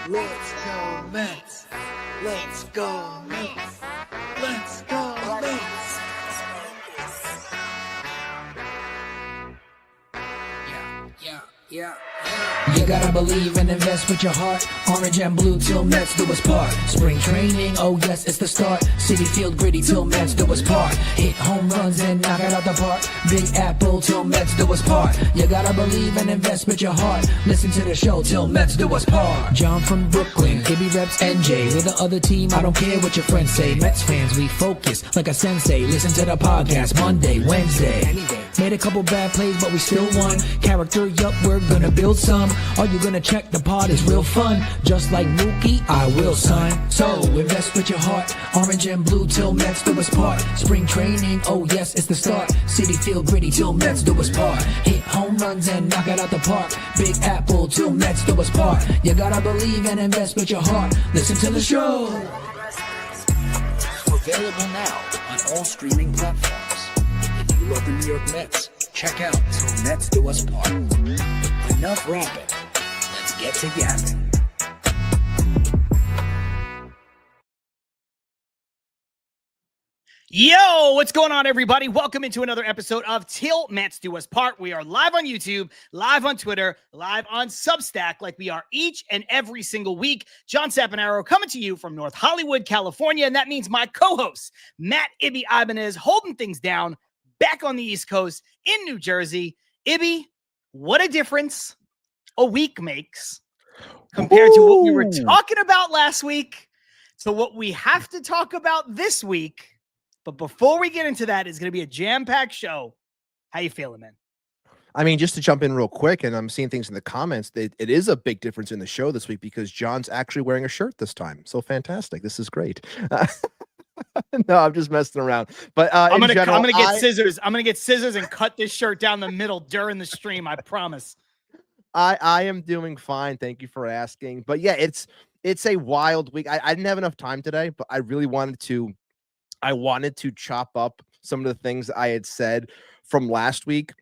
Let's go Mets. Let's go Mets. Let's go Mets. Yeah. You gotta believe and invest with your heart. Orange and blue till Mets do us part. Spring training, oh yes, it's the start. City Field gritty till Mets do us part. Hit home runs and knock it out the park. Big Apple till Mets do us part. You gotta believe and invest with your heart. Listen to the show till Mets do us part. John from Brooklyn, Gibby reps NJ. With the other team, I don't care what your friends say. Mets fans, we focus like a sensei. Listen to the podcast Monday, Wednesday. Made a couple bad plays, but we still won. Character, yup, we're gonna build some. Are you gonna check the pod? It's real fun. Just like Mookie, I will, son. So invest with your heart. Orange and blue till Mets do us part. Spring training, oh yes, it's the start. City Field gritty till Mets do us part. Hit home runs and knock it out the park. Big Apple till Mets do us part. You gotta believe and invest with your heart. Listen to the show. Available now on all streaming platforms. If you love the New York Mets, check out Till Mets Do Us Part. Enough rapping. Let's get to yapping. Yo, what's going on, everybody? Welcome into another episode of Til Mets Do Us Part. We are live on YouTube, live on Twitter, live on Substack, like we are each and every single week. John Saponaro coming to you from North Hollywood, California, and that means my co-host, Matt Ibanez, holding things down back on the East Coast in New Jersey. Ibby, what a difference a week makes compared to what we were talking about last week to what we have to talk about this week. But before we get into that, it's going to be a jam-packed show. How you feeling, man? I mean, just to jump in real quick, and I'm seeing things in the comments, it is a big difference in the show this week because John's actually wearing a shirt this time. So fantastic. This is great. No, I'm just messing around. But I'm gonna get scissors. I'm gonna get scissors and cut this shirt down the middle during the stream. I promise. I am doing fine. Thank you for asking. But yeah, it's a wild week. I didn't have enough time today, but I really wanted to chop up some of the things I had said from last week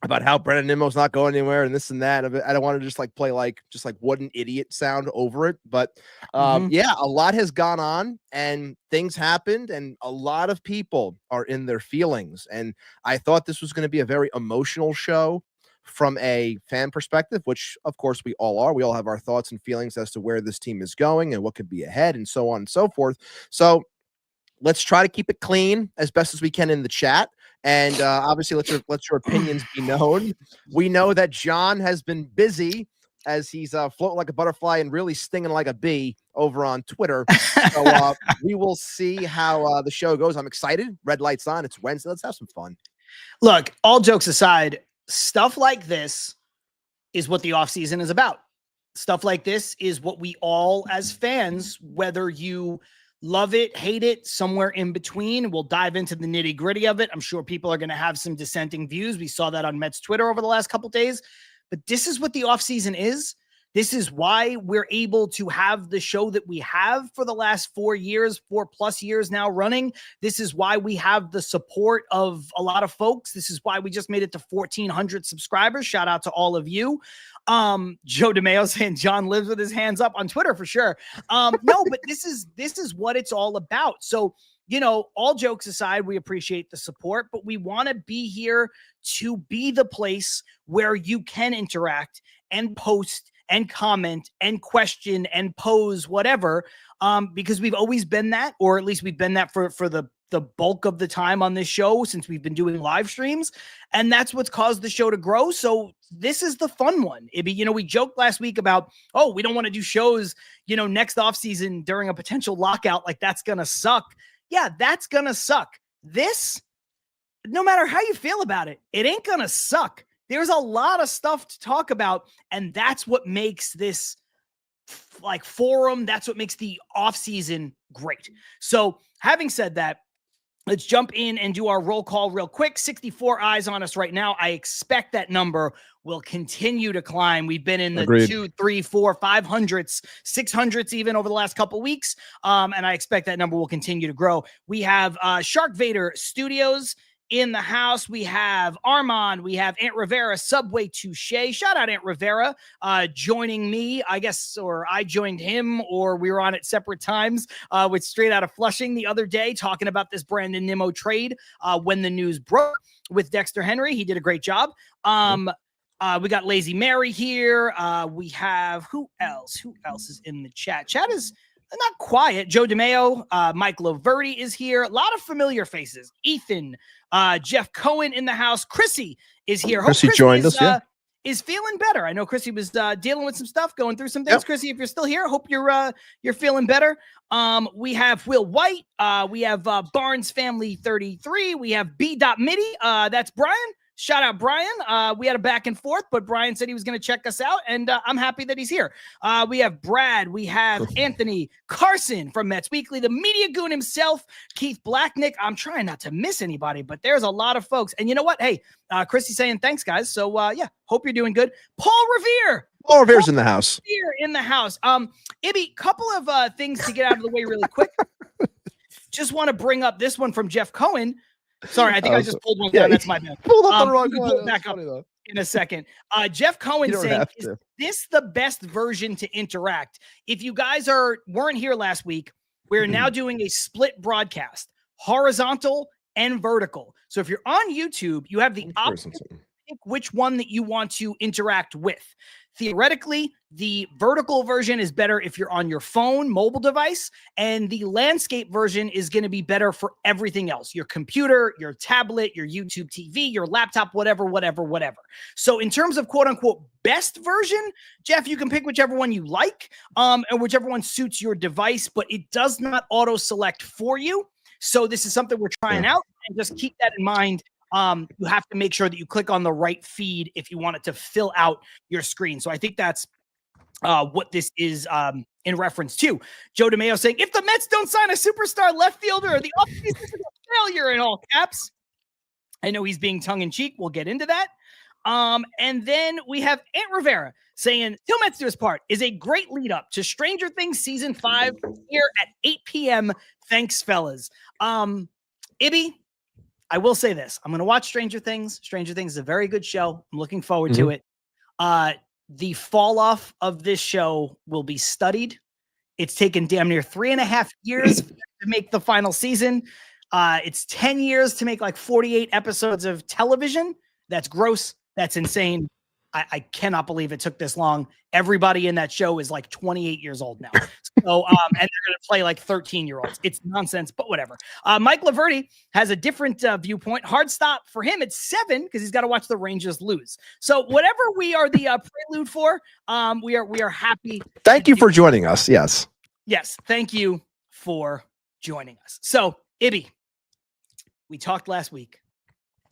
about how Brennan Nimmo's not going anywhere and this and that. I don't want to just play what an idiot sound over it. But yeah, a lot has gone on and things happened and a lot of people are in their feelings. And I thought this was going to be a very emotional show from a fan perspective, which of course we all are. We all have our thoughts and feelings as to where this team is going and what could be ahead and so on and so forth. So let's try to keep it clean as best as we can in the chat. And obviously, let your opinions be known. We know that John has been busy as he's floating like a butterfly and really stinging like a bee over on Twitter. So we will see how the show goes. I'm excited. Red lights on. It's Wednesday. Let's have some fun. Look, all jokes aside, stuff like this is what the offseason is about. Stuff like this is what we all as fans, whether you love it, hate it, somewhere in between. We'll dive into the nitty gritty of it. I'm sure people are going to have some dissenting views. We saw that on Mets Twitter over the last couple days, but this is what the offseason is. This is why we're able to have the show that we have for the last 4 years, 4+ years now running. This is why we have the support of a lot of folks. This is why we just made it to 1,400 subscribers. Shout out to all of you. Joe DeMeo saying John lives with his hands up on Twitter for sure. No, but this is what it's all about. So, you know, all jokes aside, we appreciate the support, but we want to be here to be the place where you can interact and post and comment and question and pose whatever, because we've always been that, or at least we've been that for the bulk of the time on this show since we've been doing live streams. And that's what's caused the show to grow. So this is the fun one. You know, we joked last week about, oh, we don't want to do shows, you know, next offseason during a potential lockout. Like that's going to suck. Yeah, that's going to suck. This, no matter how you feel about it, it ain't going to suck. There's a lot of stuff to talk about. And that's what makes this forum. That's what makes the offseason great. So having said that, let's jump in and do our roll call real quick. 64 eyes on us right now. I expect that number will continue to climb. We've been in the Agreed. 2, 3, 4, 500s, 600s even over the last couple weeks. And I expect that number will continue to grow. We have Shark Vader Studios in the house. We have Armand. We have Aunt Rivera, Subway Touche. Shout out Aunt Rivera joining me, I guess, or I joined him, or we were on at separate times with Straight Out of Flushing the other day talking about this Brandon Nimmo trade when the news broke with Dexter Henry. He did a great job. We got Lazy Mary here. We have who else? Who else is in the chat? Chat is not quiet. Joe DeMeo, Mike Loverty is here. A lot of familiar faces. Ethan, Jeff Cohen in the house. Chrissy is here. Chrissy joined us. Yeah, is feeling better. I know Chrissy was dealing with some stuff, going through some things. Yep. Chrissy, if you're still here, hope you're feeling better. We have Will White. We have Barnes Family 33. We have B.Midi. That's Brian. Shout out Brian. We had a back and forth, but Brian said he was going to check us out, and I'm happy that he's here. We have Brad. We have Anthony Carson from Mets Weekly, the media goon himself, Keith Blacknick. I'm trying not to miss anybody, but there's a lot of folks. And you know what? Hey, Chrissy's saying thanks, guys. So, yeah, hope you're doing good. Paul Revere. Paul Revere's in the house. Here in the house. Ibby, couple of things to get out of the way really quick. Just want to bring up this one from Jeff Cohen. Sorry, I think I just pulled one down. That's my bad. Pulled up the wrong one. Pull it back up in a second. Jeff Cohen saying, is this the best version to interact? If you guys weren't here last week, we're now doing a split broadcast, horizontal and vertical. So if you're on YouTube, you have the option to pick which one that you want to interact with. Theoretically, the vertical version is better if you're on your phone, mobile device, and the landscape version is going to be better for everything else. Your computer, your tablet, your YouTube TV, your laptop, whatever. So in terms of quote unquote best version, Jeff, you can pick whichever one you like, and whichever one suits your device, but it does not auto select for you. So this is something we're trying out, and just keep that in mind. You have to make sure that you click on the right feed if you want it to fill out your screen. So I think that's what this is in reference to. Joe DeMeo saying, if the Mets don't sign a superstar left fielder, the offseason is a failure in all caps. I know he's being tongue-in-cheek. We'll get into that. And then we have Aunt Rivera saying, Til Mets Do Us Part is a great lead-up to Stranger Things Season 5 here at 8 p.m. Thanks, fellas. Ibby, I will say this. I'm going to watch Stranger Things. Stranger Things is a very good show. I'm looking forward to it. The fall off of this show will be studied. It's taken damn near 3.5 years to make the final season. It's 10 years to make like 48 episodes of television. That's gross. That's insane. I cannot believe it took this long. Everybody in that show is like 28 years old now. So, and they're going to play like 13-year-olds. It's nonsense, but whatever. Mike Laverty has a different viewpoint. Hard stop for him. It's 7 because he's got to watch the Rangers lose. So whatever we are the prelude for, we are happy. Thank you for joining us. Yes. Yes. Thank you for joining us. So Ibby, we talked last week.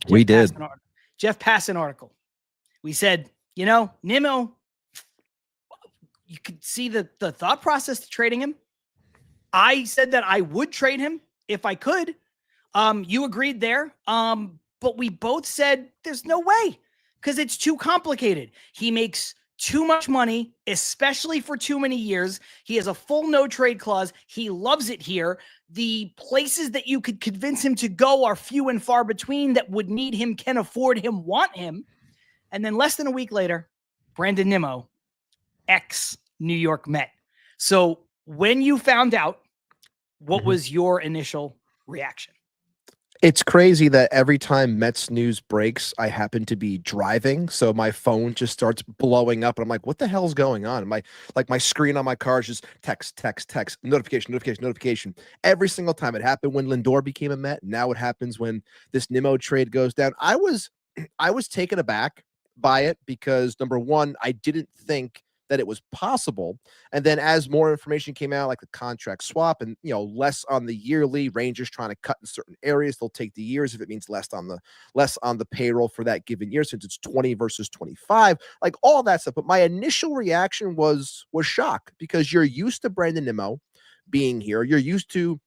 We did. Jeff passed an article. We said, Nimmo, you could see the thought process to trading him. I said that I would trade him if I could. You agreed there. But we both said there's no way because it's too complicated. He makes too much money, especially for too many years. He has a full no trade clause. He loves it here. The places that you could convince him to go are few and far between that would need him, can afford him, want him. And then less than a week later, Brandon Nimmo, ex-New York Met. So when you found out, what was your initial reaction? It's crazy that every time Mets news breaks, I happen to be driving. So my phone just starts blowing up. And I'm like, what the hell's going on? My screen on my car is just text, notification. Every single time. It happened when Lindor became a Met. Now it happens when this Nimmo trade goes down. I was taken aback by it because, number one, I didn't think that it was possible. And then as more information came out, like the contract swap and, less on the yearly, Rangers trying to cut in certain areas, they'll take the years if it means less on the payroll for that given year, since it's 20 versus 25, like all that stuff. But my initial reaction was shock because you're used to Brandon Nimmo being here. You're used to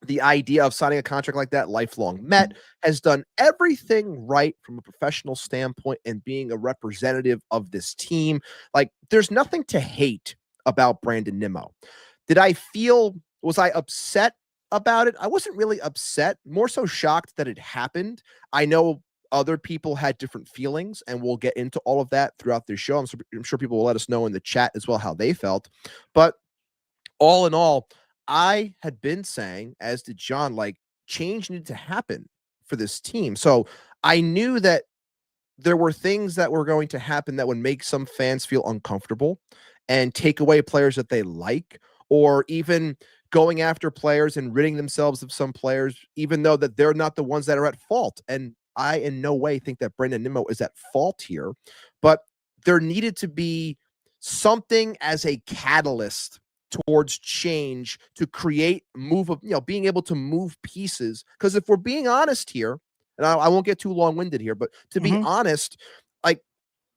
the idea of signing a contract like that, lifelong Met, has done everything right from a professional standpoint and being a representative of this team. Like, there's nothing to hate about Brandon Nimmo. Was I upset about it. I wasn't really upset, more so shocked that it happened. I know other people had different feelings, and we'll get into all of that throughout this show. I'm sure people will let us know in the chat as well how they felt. But all in all, I had been saying, as did John, like, change needed to happen for this team. So I knew that there were things that were going to happen that would make some fans feel uncomfortable and take away players that they like, or even going after players and ridding themselves of some players, even though that they're not the ones that are at fault. And I in no way think that Brandon Nimmo is at fault here, but there needed to be something as a catalyst towards change to create move of, being able to move pieces. Because if we're being honest here, and I won't get too long-winded here, but to be honest, like,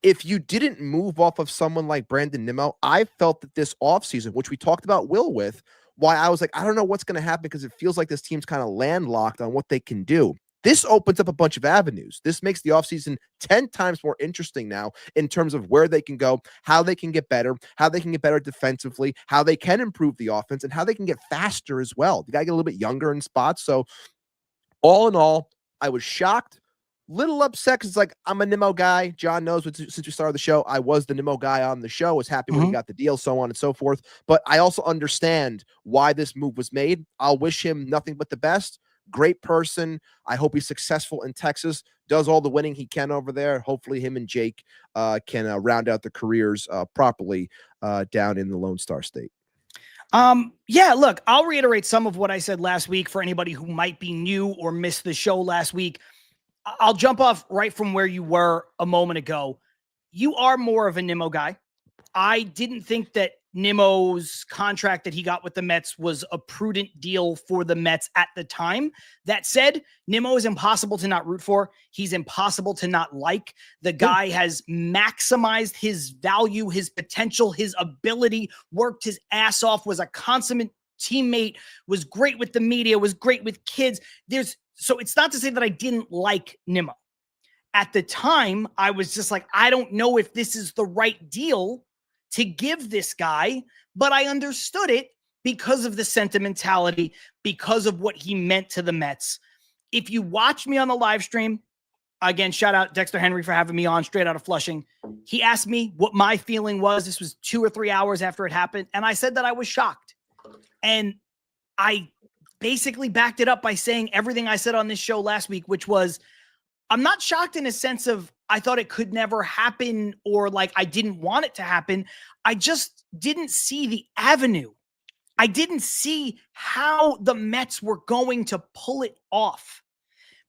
if you didn't move off of someone like Brandon Nimmo, I felt that this offseason, which we talked about Will with, why I was like, I don't know what's going to happen, because it feels like this team's kind of landlocked on what they can do. This opens up a bunch of avenues. This makes the offseason 10 times more interesting now in terms of where they can go, how they can get better, how they can get better defensively, how they can improve the offense, and how they can get faster as well. The guy get a little bit younger in spots. So all in all, I was shocked, little upset, because it's like, I'm a Nimmo guy. John knows since we started the show, I was the Nimmo guy on the show, was happy when he got the deal, so on and so forth. But I also understand why this move was made. I'll wish him nothing but the best. Great person. I hope he's successful in Texas, does all the winning he can over there. Hopefully him and Jake can round out their careers properly down in the Lone Star State. Yeah, look, I'll reiterate some of what I said last week for anybody who might be new or missed the show last week. I'll jump off right from where you were a moment ago. You are more of a Nimmo guy. I didn't think that Nimmo's contract that he got with the Mets was a prudent deal for the Mets at the time. That said, Nimmo is impossible to not root for. He's impossible to not like. The guy has maximized his value, his potential, his ability, worked his ass off, was a consummate teammate, was great with the media, was great with kids. So it's not to say that I didn't like Nimmo. At the time, I was just like, I don't know if this is the right deal to give this guy, but I understood it because of the sentimentality, because of what he meant to the Mets. If you watch me on the live stream, again, shout out Dexter Henry for having me on straight out of Flushing. He asked me what my feeling was. This was 2 or 3 hours after it happened. And I said that I was shocked. And I basically backed it up by saying everything I said on this show last week, which was, I'm not shocked in a sense of I thought it could never happen, or like I didn't want it to happen. I just didn't see the avenue. I didn't see how the Mets were going to pull it off.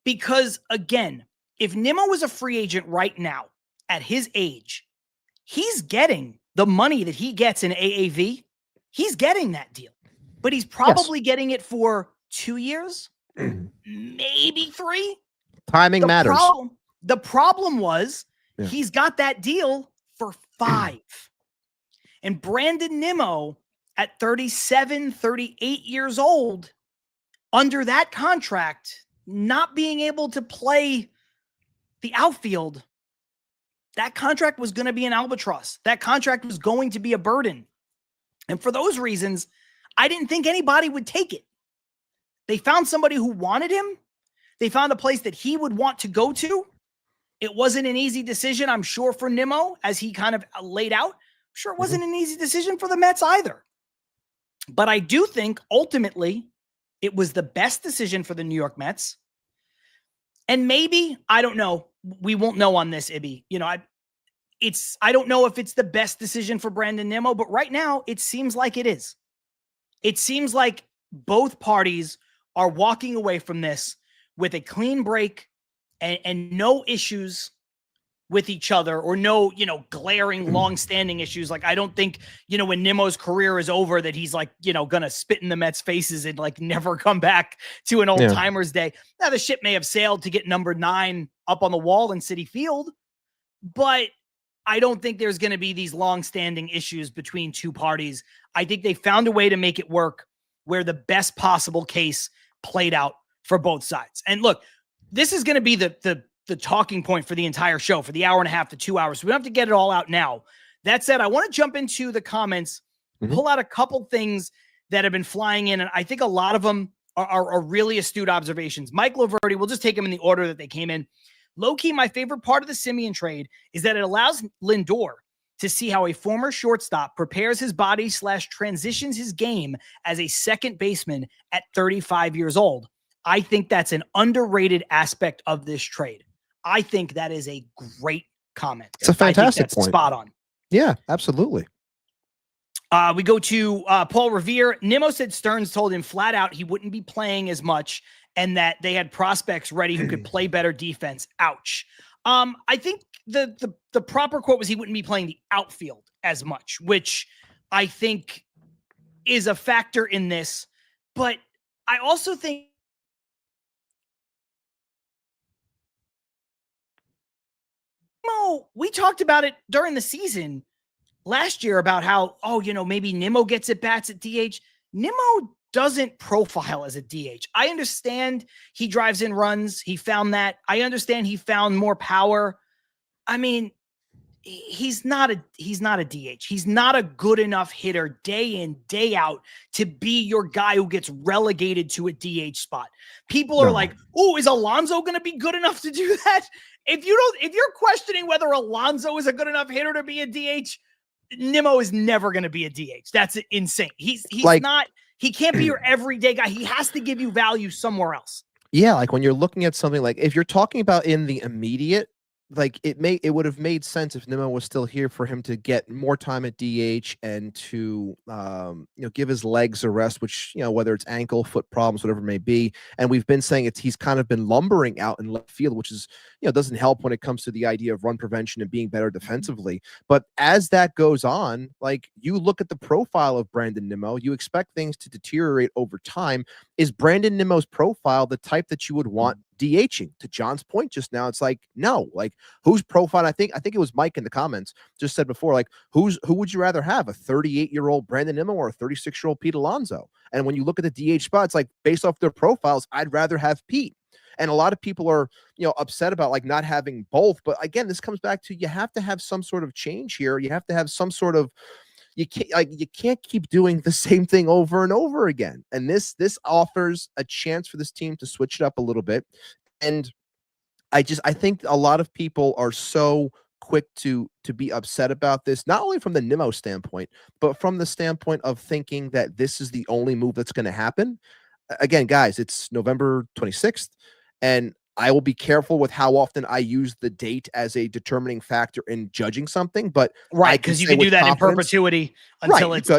Because again, if Nimmo was a free agent right now at his age, he's getting the money that he gets in AAV. He's getting that deal, but he's probably getting it for 2 years, maybe 3. Timing matters. The problem was he's got that deal for 5. And Brandon Nimmo at 37, 38 years old, under that contract, not being able to play the outfield, that contract was going to be an albatross. That contract was going to be a burden. And for those reasons, I didn't think anybody would take it. They found somebody who wanted him. They found a place that he would want to go to. It wasn't an easy decision, I'm sure, for Nimmo, as he kind of laid out. I'm sure it wasn't an easy decision for the Mets either. But I do think, ultimately, it was the best decision for the New York Mets. And maybe, I don't know, we won't know on this, Ibby. I don't know if it's the best decision for Brandon Nimmo, but right now, it seems like it is. It seems like both parties are walking away from this with a clean break and no issues with each other, or no, glaring long-standing issues. Like, I don't think, when Nimmo's career is over, that he's like, going to spit in the Mets' faces and like never come back to an old-timers day. Now, the ship may have sailed to get number 9 up on the wall in Citi Field, but I don't think there's going to be these long-standing issues between two parties. I think they found a way to make it work where the best possible case played out for both sides. And look, this is going to be the talking point for the entire show, for the hour and a half to 2 hours. So we don't have to get it all out now. That said, I want to jump into the comments, pull out a couple things that have been flying in. And I think a lot of them are really astute observations. Mike Laverty, we'll just take them in the order that they came in. Low-key, my favorite part of the Semien trade is that it allows Lindor to see how a former shortstop prepares his body / transitions his game as a second baseman at 35 years old. I think that's an underrated aspect of this trade. I think that is a great comment. It's a fantastic point. Spot on. Yeah, absolutely. We go to Paul Revere. Nimmo said Stearns told him flat out he wouldn't be playing as much and that they had prospects ready who could play better defense. Ouch. I think the proper quote was he wouldn't be playing the outfield as much, which I think is a factor in this. But I also think we talked about it during the season last year about how, maybe Nimmo gets at bats at DH. Nimmo doesn't profile as a DH. I understand he drives in runs. He found that. I understand he found more power. I mean, he's not a DH. He's not a good enough hitter day in, day out to be your guy who gets relegated to a DH spot. People are like, oh, is Alonso going to be good enough to do that? If you're questioning whether Alonso is a good enough hitter to be a DH, Nimmo is never going to be a DH. That's insane. He's like, not, he can't be your everyday guy. He has to give you value somewhere else. Yeah. Like when you're looking at something like, if you're talking about in the immediate, like it would have made sense if Nimmo was still here for him to get more time at DH and to give his legs a rest, which whether it's ankle, foot problems, whatever it may be. And we've been saying he's kind of been lumbering out in left field, which is doesn't help when it comes to the idea of run prevention and being better defensively. But as that goes on, like you look at the profile of Brandon Nimmo, you expect things to deteriorate over time. Is Brandon Nimmo's profile the type that you would want DHing? To John's point just now, it's like, no, like whose profile? I think it was Mike in the comments just said before, like who would you rather have, a 38-year-old Brandon Nimmo or a 36-year-old Pete Alonso? And when you look at the DH spots, like based off their profiles, I'd rather have Pete. And a lot of people are, upset about like not having both. But again, this comes back to, you have to have some sort of change here. You have to have some sort of, you can't keep doing the same thing over and over again. And this offers a chance for this team to switch it up a little bit. And I think a lot of people are so quick to be upset about this, not only from the Nimmo standpoint, but from the standpoint of thinking that this is the only move that's going to happen. Again, guys, it's November 26th, and I will be careful with how often I use the date as a determining factor in judging something, but right, because you can do that in perpetuity until it's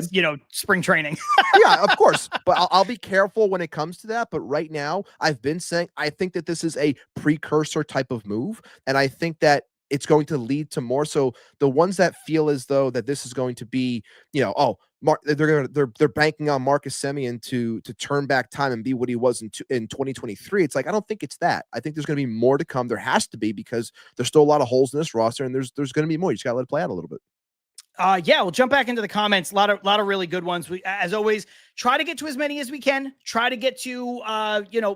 spring training. Yeah, of course. But I'll be careful when it comes to that. But right now, I've been saying I think that this is a precursor type of move, and I think that it's going to lead to more. So the ones that feel as though that this is going to be, they're banking on Marcus Semien to turn back time and be what he was in 2023. It's like, I don't think it's that. I think there's going to be more to come. There has to be, because there's still a lot of holes in this roster, and there's going to be more. You just got to let it play out a little bit. We'll jump back into the comments. A lot of really good ones. We, as always, try to get to as many as we can. Try to get to,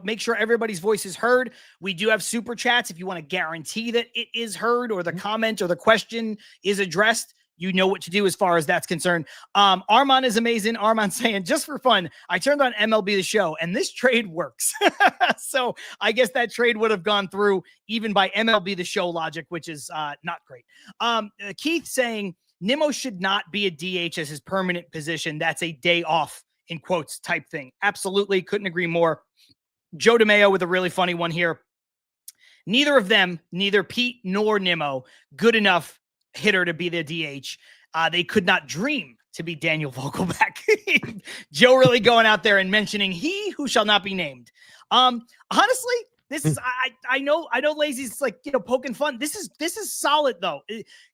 make sure everybody's voice is heard. We do have super chats. If you want to guarantee that it is heard, or the comment or the question is addressed, you know what to do as far as that's concerned. Armand is amazing. Armand saying, just for fun, I turned on MLB The Show and this trade works. So I guess that trade would have gone through even by MLB The Show logic, which is not great. Keith saying, Nimmo should not be a DH as his permanent position. That's a day off, in quotes, type thing. Absolutely. Couldn't agree more. Joe DeMeo with a really funny one here. Neither of them, neither Pete nor Nimmo, good enough hitter to be the DH. They could not dream to be Daniel Vogelback. Joe really going out there and mentioning he who shall not be named. Honestly, this is, I know Lazy's like, poking fun. This is solid though.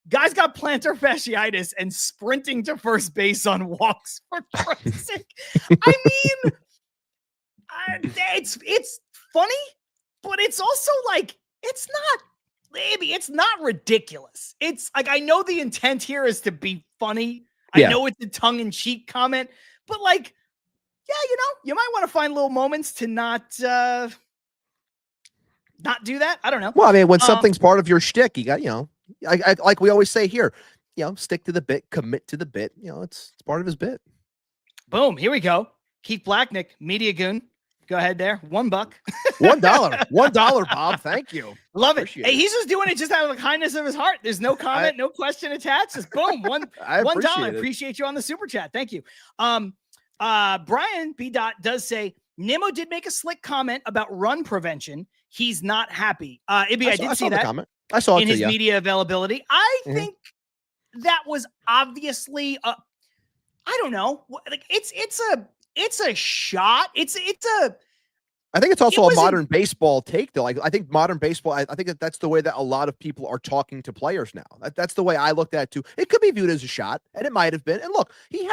Guys got plantar fasciitis and sprinting to first base on walks, for Christ's sake. I mean, it's funny, but it's also like, it's not ridiculous. It's like, I know the intent here is to be funny. I know it's a tongue in cheek comment, but like, yeah, you might want to find little moments to not do that. I don't know. Well, I mean, when something's part of your shtick, you got, I like we always say here, stick to the bit, commit to the bit. It's part of his bit. Boom. Here we go. Keith Blacknick, Media Goon. Go ahead there. $1. $1. $1, Bob. Thank you. Love it. Appreciate Hey, he's just doing it just out of the kindness of his heart. There's no comment, no question attached. Just boom, I $1. appreciate it. Appreciate you on the super chat. Thank you. Brian B. does say Nimmo did make a slick comment about run prevention. He's not happy. Ibby, I did see that comment. I saw it in too, his yeah. media availability. I think that was obviously I don't know. Like it's a shot. I think it's also a modern baseball take, though. Like, I think modern baseball, I think that's the way that a lot of people are talking to players now. That's the way I looked at it, too. It could be viewed as a shot, and it might have been. And look, he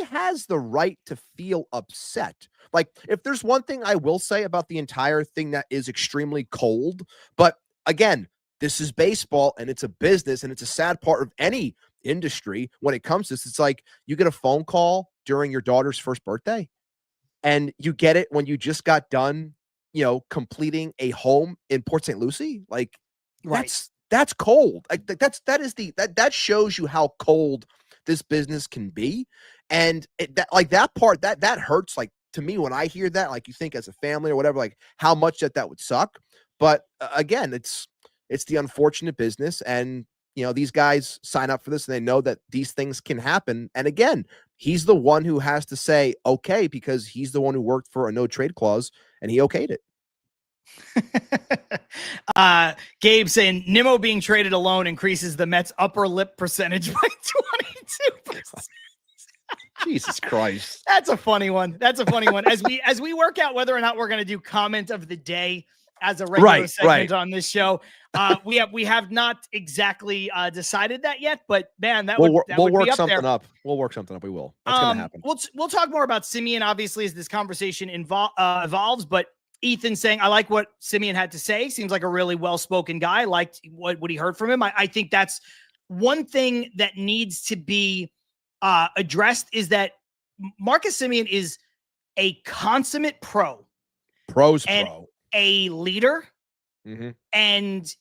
has the right to feel upset. Like, if there's one thing I will say about the entire thing that is extremely cold, but again, this is baseball, and it's a business, and it's a sad part of any industry when it comes to this. It's like you get a phone call during your daughter's first birthday, and you get it when you just got done, completing a home in Port St. Lucie. Like, that's cold. Like, that shows you how cold this business can be. And that part hurts. Like, to me, when I hear that, like, you think as a family or whatever, like how much that would suck. But again, it's the unfortunate business. And, these guys sign up for this and they know that these things can happen. And again, he's the one who has to say, okay, because he's the one who worked for a no trade clause and he okayed it. Gabe saying Nimmo being traded alone increases the Mets upper lip percentage by 22%. Jesus Christ. That's a funny one. As we work out whether or not we're going to do comment of the day as a regular segment on this show. We have not exactly decided that yet, but man, we'll would work be up something there. up. We'll work something up. We will. That's going to happen. We'll talk more about Semien, obviously, as this conversation evolves, but Ethan saying, I like what Semien had to say. Seems like a really well-spoken guy. I liked what he heard from him. I think that's one thing that needs to be addressed is that Marcus Semien is a consummate pro. Pro. A leader. Mm-hmm. And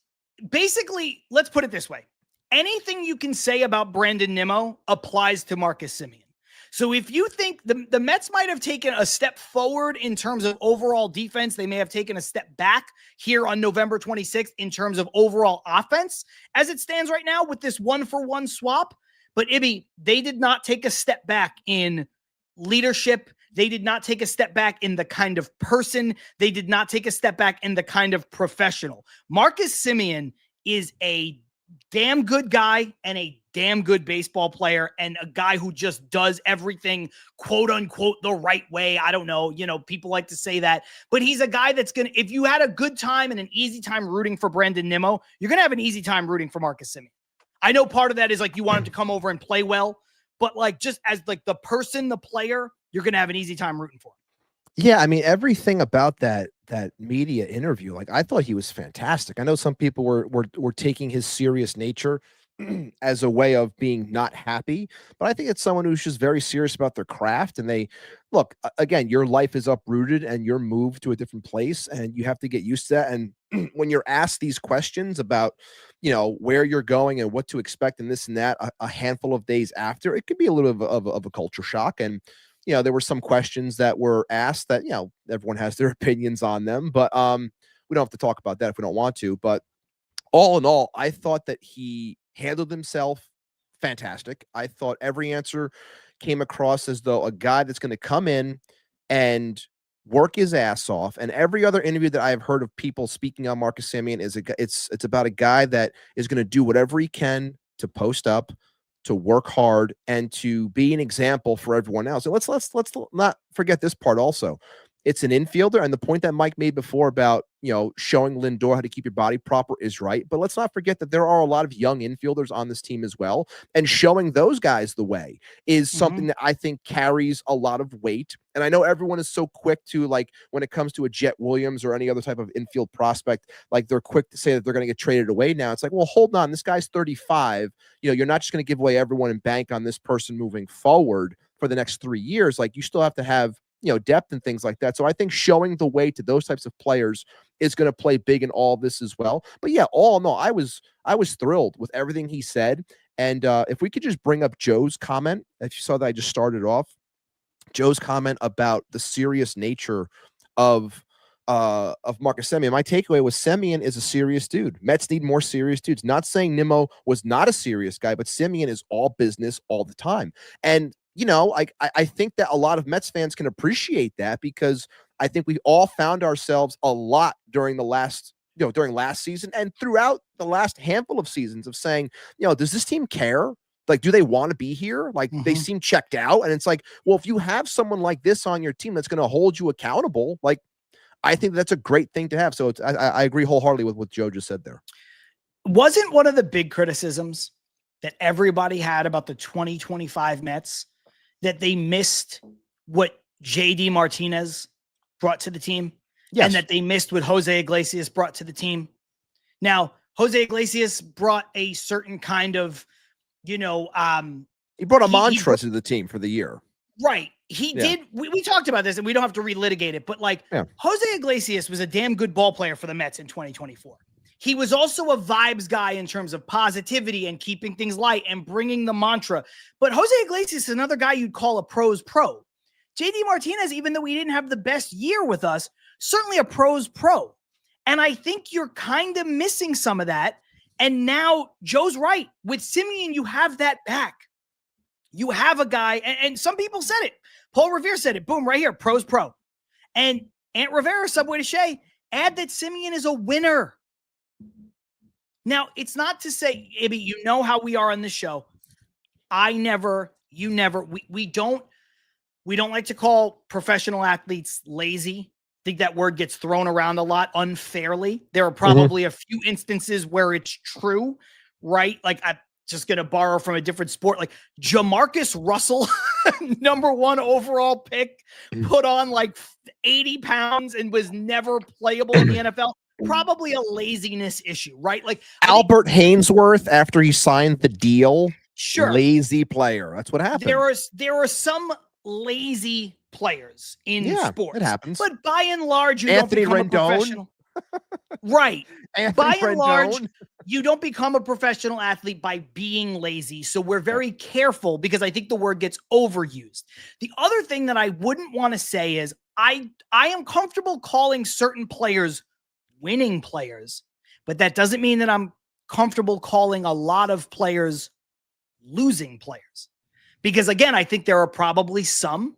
basically, let's put it this way. Anything you can say about Brandon Nimmo applies to Marcus Semien. So if you think the Mets might have taken a step forward in terms of overall defense, they may have taken a step back here on November 26th in terms of overall offense as it stands right now with this 1-for-1 swap. But Ibby, they did not take a step back in leadership. They did not take a step back in the kind of person. They did not take a step back in the kind of professional. Marcus Semien is a damn good guy and a damn good baseball player and a guy who just does everything, quote unquote, the right way. I don't know. People like to say that, but he's a guy that's going to, if you had a good time and an easy time rooting for Brandon Nimmo, you're going to have an easy time rooting for Marcus Semien. I know part of that is like you want him to come over and play well, but like just as like the person, the player, you're going to have an easy time rooting for him. Yeah, I mean, everything about that media interview, like I thought he was fantastic. I know some people were taking his serious nature as a way of being not happy, but I think it's someone who's just very serious about their craft. And they look, again, your life is uprooted and you're moved to a different place and you have to get used to that. And when you're asked these questions about, where you're going and what to expect and this and that, a handful of days after, it could be a little bit of a culture shock. And there were some questions that were asked that, everyone has their opinions on them, but we don't have to talk about that if we don't want to. But all in all, I thought that he handled himself fantastic. I thought every answer came across as though a guy that's going to come in and work his ass off. And every other interview that I've heard of people speaking on Marcus Semien is it's about a guy that is going to do whatever he can to post up, to work hard, and to be an example for everyone else. And let's not forget this part also. It's an infielder, and the point that Mike made before about, showing Lindor how to keep your body proper is right. But let's not forget that there are a lot of young infielders on this team as well, and showing those guys the way is something that I think carries a lot of weight. And I know everyone is so quick to, like, when it comes to a Jet Williams or any other type of infield prospect, like they're quick to say that they're going to get traded away now. It's like, well, hold on, this guy's 35. You're not just going to give away everyone and bank on this person moving forward for the next 3 years. Like, you still have to have depth and things like that. So I think showing the way to those types of players is going to play big in all of this as well. But yeah, all in all, I was thrilled with everything he said. And if we could just bring up Joe's comment, if you saw that I just started off, Joe's comment about the serious nature of Marcus Semien. My takeaway was Semien is a serious dude. Mets need more serious dudes. Not saying Nimmo was not a serious guy, but Semien is all business all the time. And, I think that a lot of Mets fans can appreciate that, because I think we all found ourselves a lot during last season and throughout the last handful of seasons of saying, does this team care? Like, do they want to be here? Like, they seem checked out. And it's like, well, if you have someone like this on your team that's going to hold you accountable, like, I think that's a great thing to have. So I agree wholeheartedly with what Joe just said there. Wasn't one of the big criticisms that everybody had about the 2025 Mets that they missed what JD Martinez brought to the team? Yes. And that they missed what Jose Iglesias brought to the team. Now, Jose Iglesias brought a certain kind of, he brought a mantra to the team for the year. Right. He did. We talked about this, and we don't have to relitigate it, but Jose Iglesias was a damn good ball player for the Mets in 2024. He was also a vibes guy in terms of positivity and keeping things light and bringing the mantra. But Jose Iglesias is another guy you'd call a pro's pro. JD Martinez, even though he didn't have the best year with us, certainly a pro's pro. And I think you're kind of missing some of that. And now Joe's right. With Semien, you have that back. You have a guy, and some people said it. Paul Revere said it. Boom, right here, pro's pro. And Aunt Rivera, Subway to Shea, add that Semien is a winner. Now, it's not to say, Ibby, you know how we are on this show. We don't like to call professional athletes lazy. I think that word gets thrown around a lot unfairly. There are probably a few instances where it's true, right? Like, I'm just going to borrow from a different sport. Like Jamarcus Russell, number 1 overall pick, put on like 80 pounds and was never playable in the NFL. Probably a laziness issue, right? Like Albert Hainsworth, after he signed the deal, sure, lazy player. That's what happened. There are some lazy players in sports. It happens. But by and large, you Anthony don't become Rendon. A professional. Right. By and large, Rendon. you don't become a professional athlete by being lazy. So we're very careful, because I think the word gets overused. The other thing that I wouldn't want to say is I am comfortable calling certain players winning players, but that doesn't mean that I'm comfortable calling a lot of players losing players. Because again, I think there are probably some.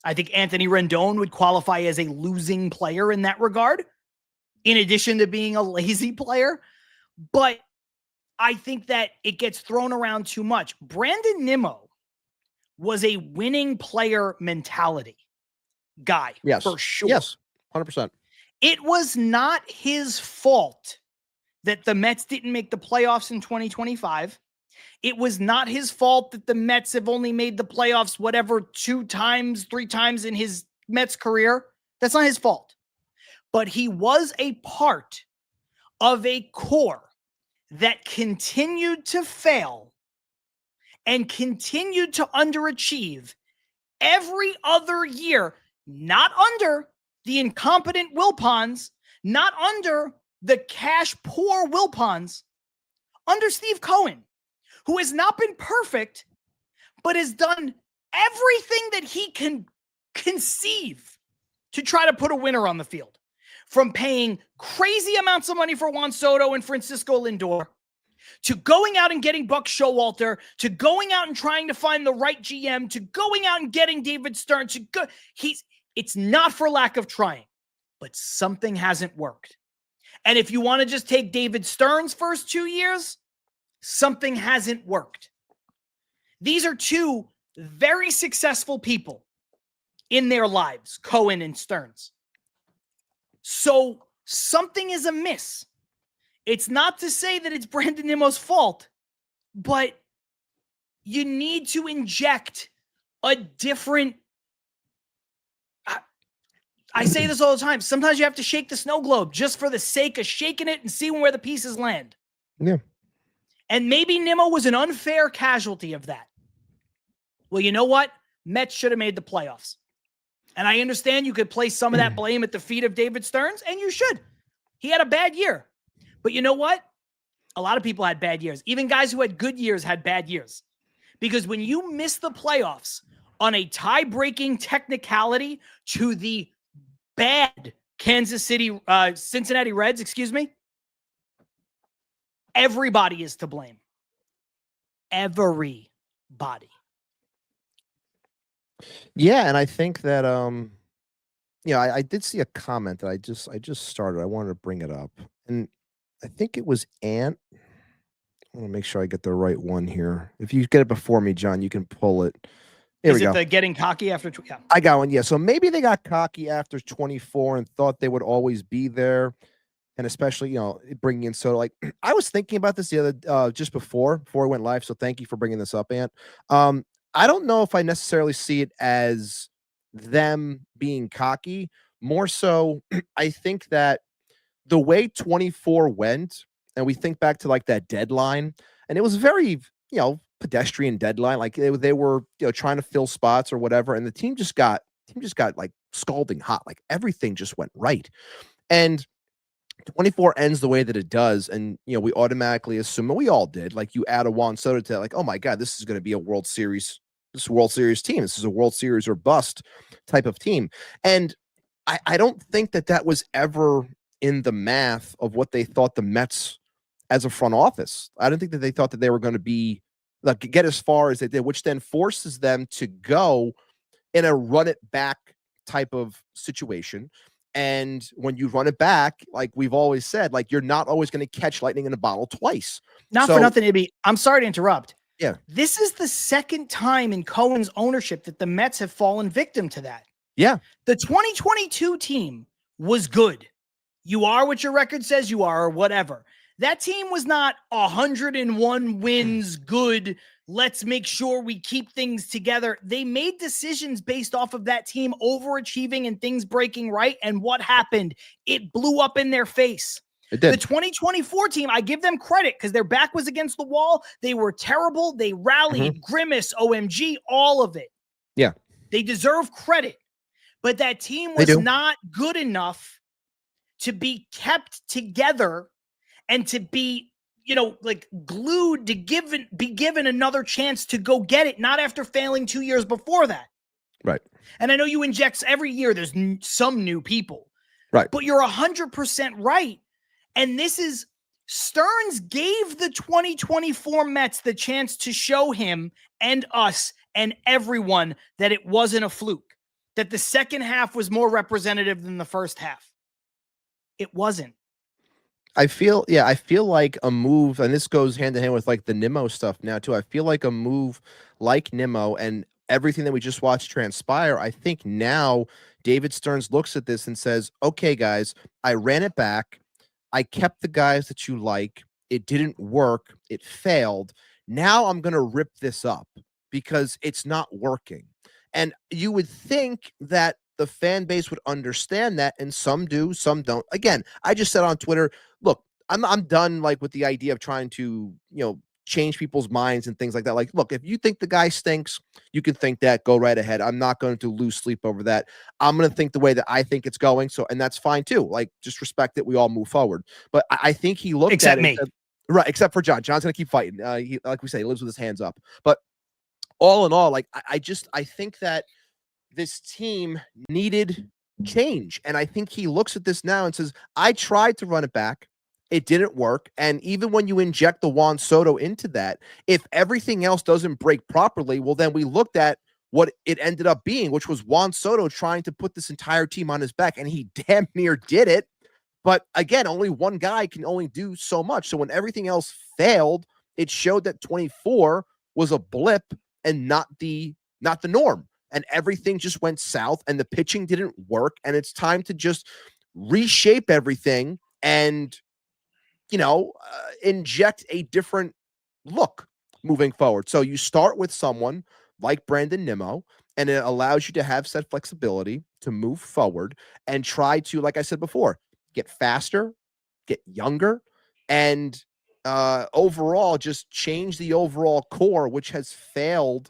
I think Anthony Rendon would qualify as a losing player in that regard, in addition to being a lazy player. But I think that it gets thrown around too much. Brandon Nimmo was a winning player mentality guy. Yes. For sure. Yes. 100%. It was not his fault that the Mets didn't make the playoffs in 2025. It was not his fault that the Mets have only made the playoffs, 2 times, 3 times in his Mets career. That's not his fault. But he was a part of a core that continued to fail and continued to underachieve every other year, not under the incompetent Wilpons, not under the cash poor Wilpons, under Steve Cohen, who has not been perfect, but has done everything that he can conceive to try to put a winner on the field. From paying crazy amounts of money for Juan Soto and Francisco Lindor, to going out and getting Buck Showalter, to going out and trying to find the right GM, to going out and getting David Stearns. It's not for lack of trying, but something hasn't worked. And if you want to just take David Stearns' first 2 years, something hasn't worked. These are 2 very successful people in their lives, Cohen and Stearns. So something is amiss. It's not to say that it's Brandon Nimmo's fault, but you need to inject a different. I say this all the time. Sometimes you have to shake the snow globe just for the sake of shaking it and seeing where the pieces land. Yeah. And maybe Nimmo was an unfair casualty of that. Well, you know what? Mets should have made the playoffs. And I understand you could place some of that blame at the feet of David Stearns, and you should. He had a bad year. But you know what? A lot of people had bad years. Even guys who had good years had bad years. Because when you miss the playoffs on a tie-breaking technicality to the bad Cincinnati Reds, excuse me, everybody is to blame. Everybody. Yeah, and I think that I did see a comment that I just started. I wanted to bring it up. And I think it was Ant. I want to make sure I get the right one here. If you get it before me, John, you can pull it. Here Is we it go. the getting cocky after? Yeah. I got one. Yeah. So maybe they got cocky after 24 and thought they would always be there. And especially, bringing in Soto. Like, I was thinking about this the other, just before we went live. So thank you for bringing this up, Ant. I don't know if I necessarily see it as them being cocky. More so, I think that the way 24 went, and we think back to like that deadline, and it was very, pedestrian deadline. Like they were, trying to fill spots or whatever, and the team just got like scalding hot. Like everything just went right, and 24 ends the way that it does, and we automatically assume, and we all did, like you add a Juan Soto to like, oh my God, this is going to be a World Series team. This is a World Series or bust type of team, and I don't think that was ever in the math of what they thought the Mets as a front office. I don't think that they thought that they were going to be like get as far as they did, which then forces them to go in a run it back type of situation. And when you run it back, like we've always said, like you're not always going to catch lightning in a bottle twice. Not for nothing, Ibby. I'm sorry to interrupt. Yeah. This is the second time in Cohen's ownership that the Mets have fallen victim to that. Yeah. The 2022 team was good. You are what your record says you are, or whatever. That team was not 101 wins good. Let's make sure we keep things together. They made decisions based off of that team overachieving and things breaking right. And what happened? It blew up in their face. It did. The 2024 team, I give them credit because their back was against the wall. They were terrible. They rallied, Grimace, OMG, all of it. Yeah. They deserve credit. But that team was not good enough to be kept together and to be, like glued to be given another chance to go get it, not after failing 2 years before that. Right. And I know you inject every year, there's some new people. Right. But you're 100% right. And this is Stearns gave the 2024 Mets the chance to show him and us and everyone that it wasn't a fluke, that the second half was more representative than the first half. It wasn't. I feel like a move, and this goes hand in hand with like the Nimmo stuff now too. I feel like a move like Nimmo and everything that we just watched transpire. I think now David Stearns looks at this and says, okay, guys, I ran it back. I kept the guys that you like. It didn't work. It failed. Now I'm going to rip this up because it's not working. And you would think that the fan base would understand that, and some do, some don't. Again, I just said on Twitter, look, I'm done like with the idea of trying to, change people's minds and things like that. Like, look, if you think the guy stinks, you can think that, go right ahead. I'm not going to lose sleep over that. I'm going to think the way that I think it's going. So, and that's fine too. Like, just respect it. We all move forward. But I think he looked except at me. it. Said, right. Except for John. John's going to keep fighting. He, like we say, he lives with his hands up. But all in all, like, I think that this team needed change. And I think he looks at this now and says, I tried to run it back. It didn't work. And even when you inject the Juan Soto into that, if everything else doesn't break properly, well, then we looked at what it ended up being, which was Juan Soto trying to put this entire team on his back. And he damn near did it. But again, only one guy can only do so much. So when everything else failed, it showed that 24 was a blip and not the norm. And everything just went south and the pitching didn't work. And it's time to just reshape everything and, inject a different look moving forward. So you start with someone like Brandon Nimmo, and it allows you to have said flexibility to move forward and try to, like I said before, get faster, get younger, and overall just change the overall core, which has failed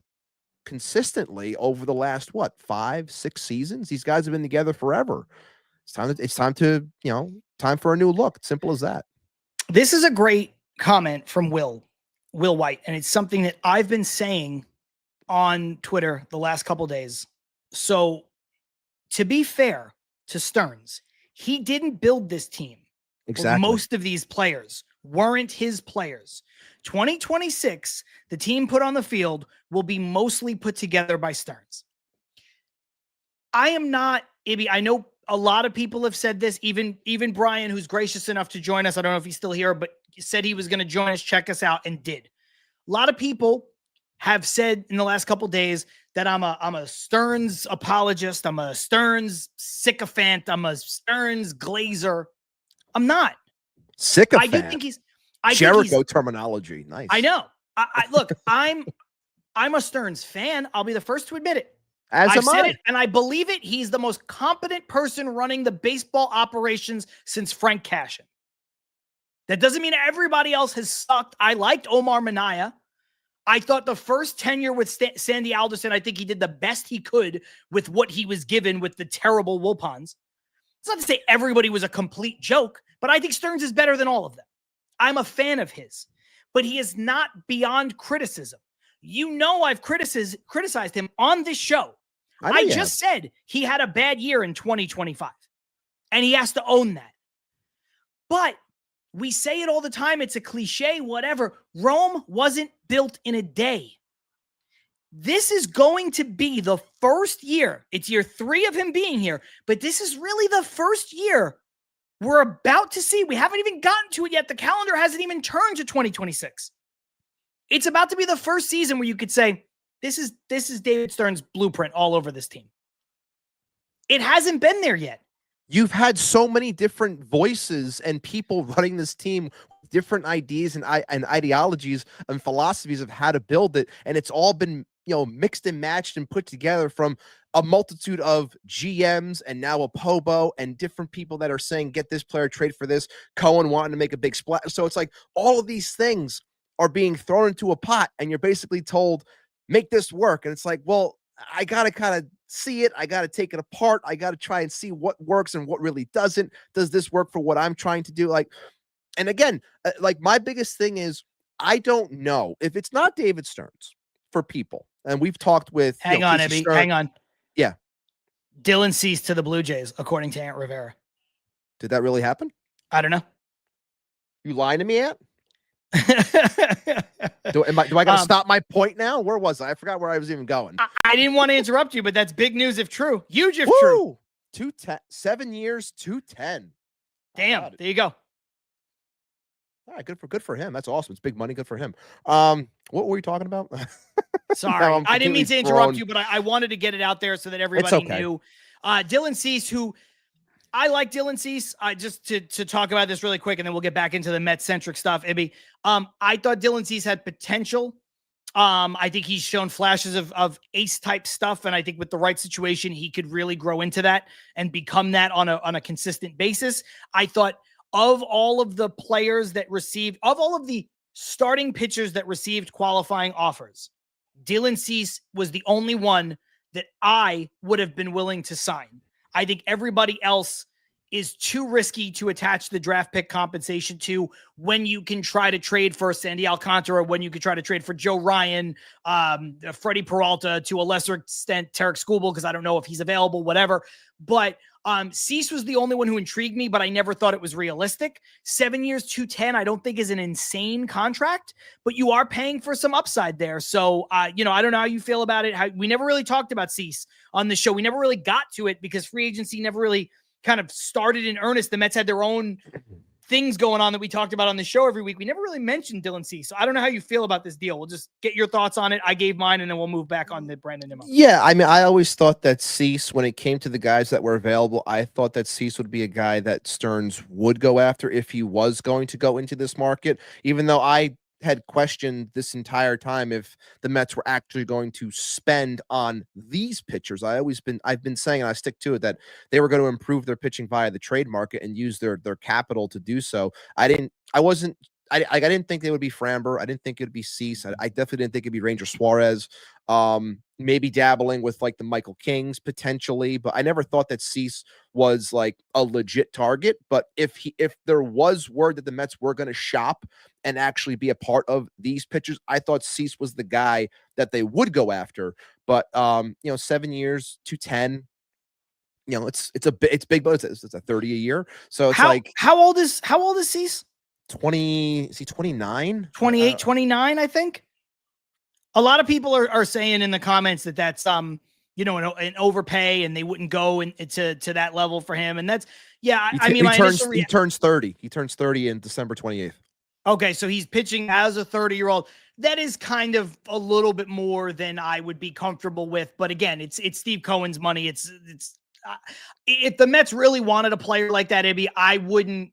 consistently over the last 5-6 seasons. These guys have been together forever. It's time to time for a new look. Simple as that. This is a great comment from Will White, and it's something that I've been saying on Twitter the last couple days. So to be fair, to Stearns. He didn't build this team. Exactly. Most of these players weren't his players. 2026, the team put on the field will be mostly put together by Stearns. I am not, Ibby, I know a lot of people have said this, even Brian, who's gracious enough to join us. I don't know if he's still here, but said he was going to join us, check us out, and did. A lot of people have said in the last couple days that I'm a Stearns apologist. I'm a Stearns sycophant. I'm a Stearns glazer. I'm not. Sycophant. I do think he's Jericho terminology. Nice. I know. I look, I'm a Stearns fan. I'll be the first to admit it. I've said it, and I believe it. He's the most competent person running the baseball operations since Frank Cashin. That doesn't mean everybody else has sucked. I liked Omar Minaya. I thought the first tenure with Sandy Alderson, I think he did the best he could with what he was given with the terrible Wilpons. It's not to say everybody was a complete joke, but I think Stearns is better than all of them. I'm a fan of his, but he is not beyond criticism. You know, I've criticized him on this show. I just said he had a bad year in 2025, and he has to own that. But we say it all the time. It's a cliche, whatever. Rome wasn't built in a day. This is going to be the first year. It's year 3 of him being here, but this is really the first year we're about to see. We haven't even gotten to it yet. The calendar hasn't even turned to 2026. It's about to be the first season where you could say, this is David Stearns' blueprint all over this team. It hasn't been there yet. You've had so many different voices and people running this team with different ideas and ideologies and philosophies of how to build it. And it's all been, mixed and matched and put together from a multitude of GMs and now a Pobo and different people that are saying, get this player, trade for this. Cohen wanting to make a big splash. So it's like all of these things are being thrown into a pot and you're basically told, make this work. And it's like, well, I got to kind of see it. I got to take it apart. I got to try and see what works and what really doesn't. Does this work for what I'm trying to do? And again, my biggest thing is I don't know if it's not David Stearns for people. And we've talked with, hang on, Ebby, hang on. Yeah. Dylan Cease to the Blue Jays, according to Aunt Rivera. Did that really happen? I don't know. You lying to me, Aunt? Do I got to stop my point now? Where was I? I forgot where I was even going. I didn't want to interrupt you, but that's big news if true. Huge if true. 210, 7 years, 210. Damn, there you go. All right, good for him. That's awesome. It's big money. Good for him. What were we talking about? Sorry, I didn't mean to interrupt you, but I wanted to get it out there so that everybody knew. Dylan Cease, who I like Dylan Cease. Just to talk about this really quick, and then we'll get back into the Mets-centric stuff, Ibby. I thought Dylan Cease had potential. I think he's shown flashes of ace-type stuff, and I think with the right situation, he could really grow into that and become that on a consistent basis. I thought of all of the players that received, of all of the starting pitchers that received qualifying offers, Dylan Cease was the only one that I would have been willing to sign. I think everybody else is too risky to attach the draft pick compensation to when you can try to trade for Sandy Alcantara, when you could try to trade for Joe Ryan, Freddie Peralta, to a lesser extent, Tarek Skubal, because I don't know if he's available, whatever. But Cease was the only one who intrigued me, but I never thought it was realistic. 7 years, 210, I don't think is an insane contract, but you are paying for some upside there. So, I don't know how you feel about it. We never really talked about Cease on the show. We never really got to it because free agency never really kind of started in earnest. The Mets had their own things going on that we talked about on the show every week. We never really mentioned Dylan Cease. So I don't know how you feel about this deal. We'll just get your thoughts on it. I gave mine, and then we'll move back on to Brandon Nimmo. Yeah, I mean, I always thought that Cease, when it came to the guys that were available, I thought that Cease would be a guy that Stearns would go after if he was going to go into this market, even though I had questioned this entire time if the Mets were actually going to spend on these pitchers. I've been saying, and I stick to it, that they were going to improve their pitching via the trade market and use their capital to do so. I didn't think they would be Framber. I didn't think it would be Cease. I definitely didn't think it'd be Ranger Suarez. Maybe dabbling with like the Michael Kings potentially, but I never thought that Cease was like a legit target. But if there was word that the Mets were going to shop and actually be a part of these pitchers, I thought Cease was the guy that they would go after. But 7 years, 210. you know, it's big, but it's a 30 a year. So it's how old is Cease? 20, is he 29? 28, 29, I think. A lot of people are saying in the comments that that's you know, an overpay and they wouldn't go to that level for him. And that's, yeah, I mean, he turns 30. He turns 30 in December 28th. Okay, so he's pitching as a 30-year-old. That is kind of a little bit more than I would be comfortable with. But again, it's Steve Cohen's money. It's if the Mets really wanted a player like that, Ibby, I wouldn't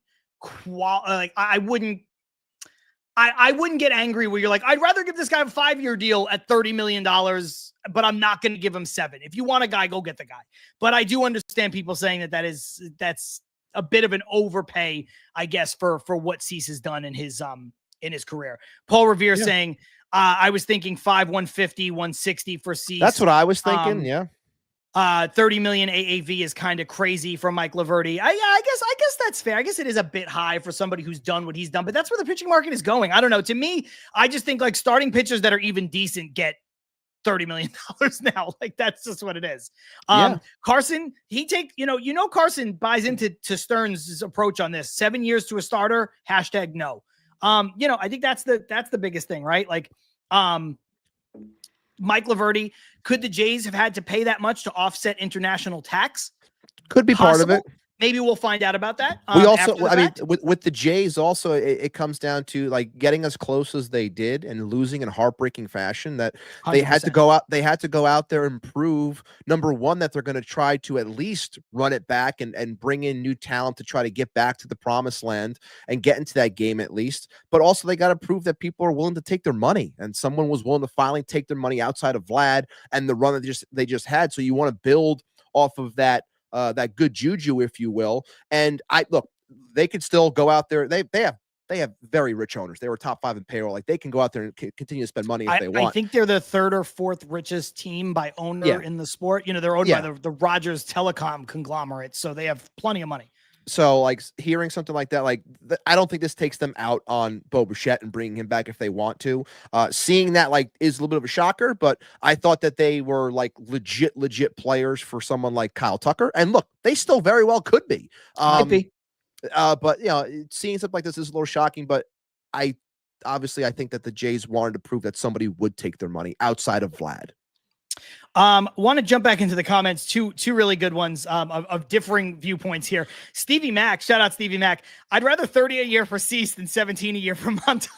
get angry where you're like, I'd rather give this guy a 5-year deal at $30 million, but I'm not going to give him 7. If you want a guy, go get the guy. But I do understand people saying that's a bit of an overpay, I guess, for what Cease has done in his career. Paul Revere saying, I was thinking 150, 160 for Cease. That's what I was thinking. Yeah. 30 million AAV is kind of crazy for Mike Laverty. I guess that's fair. I guess it is a bit high for somebody who's done what he's done, but that's where the pitching market is going. I don't know. To me, I just think like starting pitchers that are even decent get $30 million now. Like that's just what it is. Carson, Carson buys into Stearns' approach on this. 7 years to a starter, #no. I think that's the biggest thing, right? Like, Mike Laverty, could the Jays have had to pay that much to offset international tax? Could be Possible. part of it. Maybe we'll find out about that. We also, with the Jays, also it comes down to like getting as close as they did and losing in heartbreaking fashion. That 100%. They had to go out. They had to go out there and prove, number one, that they're going to try to at least run it back and bring in new talent to try to get back to the promised land and get into that game at least. But also they got to prove that people are willing to take their money, and someone was willing to finally take their money outside of Vlad and the run that they just had. So you want to build off of that. That good juju, if you will. And they could still go out there. They have very rich owners. They were top 5 in payroll. Like they can go out there and continue to spend money if they want. I think they're the 3rd or 4th richest team by owner in the sport. They're owned by the Rogers Telecom conglomerate, so they have plenty of money. So like hearing something like that, I don't think this takes them out on Bo Bichette and bringing him back if they want to. Seeing that is a little bit of a shocker, but I thought that they were like legit players for someone like Kyle Tucker. And look, they still very well could be. Might be. But seeing something like this is a little shocking, but I think that the Jays wanted to prove that somebody would take their money outside of Vlad. Want to jump back into the comments. Two really good ones of differing viewpoints here. Stevie Mack, shout out Stevie Mack. I'd rather 30 a year for Cease than 17 a year for Montas.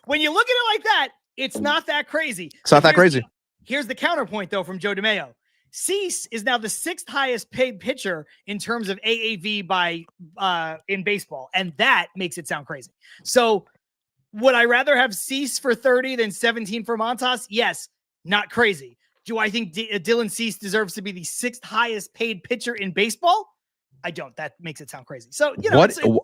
When you look at it like that, it's not that crazy. It's not that crazy. Here's the counterpoint though from Joe DeMeo. Cease is now the 6th highest paid pitcher in terms of AAV by in baseball, and that makes it sound crazy. So would I rather have Cease for 30 than 17 for Montas? Yes. Not crazy. Do I think Dylan Cease deserves to be the 6th highest paid pitcher in baseball? I don't. That makes it sound crazy. So,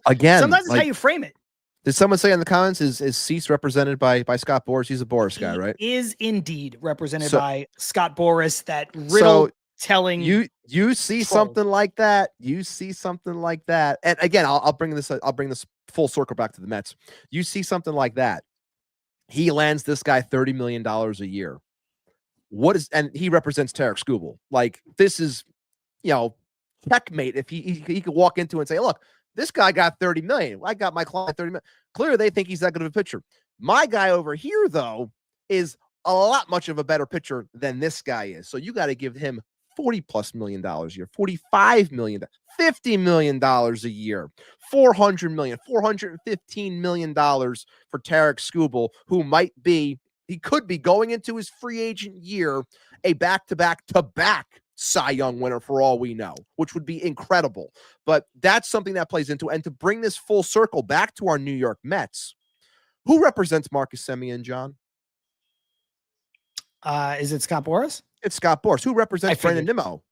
again, sometimes it's how you frame it. Did someone say in the comments, is Cease represented by Scott Boras? He's a Boras guy, right? He is indeed represented by Scott Boras, that riddle telling. You see troll. Something like that. You see something like that. And again, I'll bring this full circle back to the Mets. You see something like that. He lands this guy $30 million a year. And he represents Tarek Skubal. Like this is, checkmate. If he could walk into and say, look, this guy got 30 million. I got my client 30 million. Clearly they think he's that good of a pitcher. My guy over here though is a lot much of a better pitcher than this guy is. So you got to give him $40+ million a year, $45 million, $50 million a year, $400 million, $415 million for Tarek Skubal, who he could be going into his free agent year, a back-to-back Cy Young winner for all we know, which would be incredible. But that's something that plays into it. And to bring this full circle back to our New York Mets, who represents Marcus Semien, John? Is it Scott Boras? It's Scott Boras. Who represents Brandon Nimmo?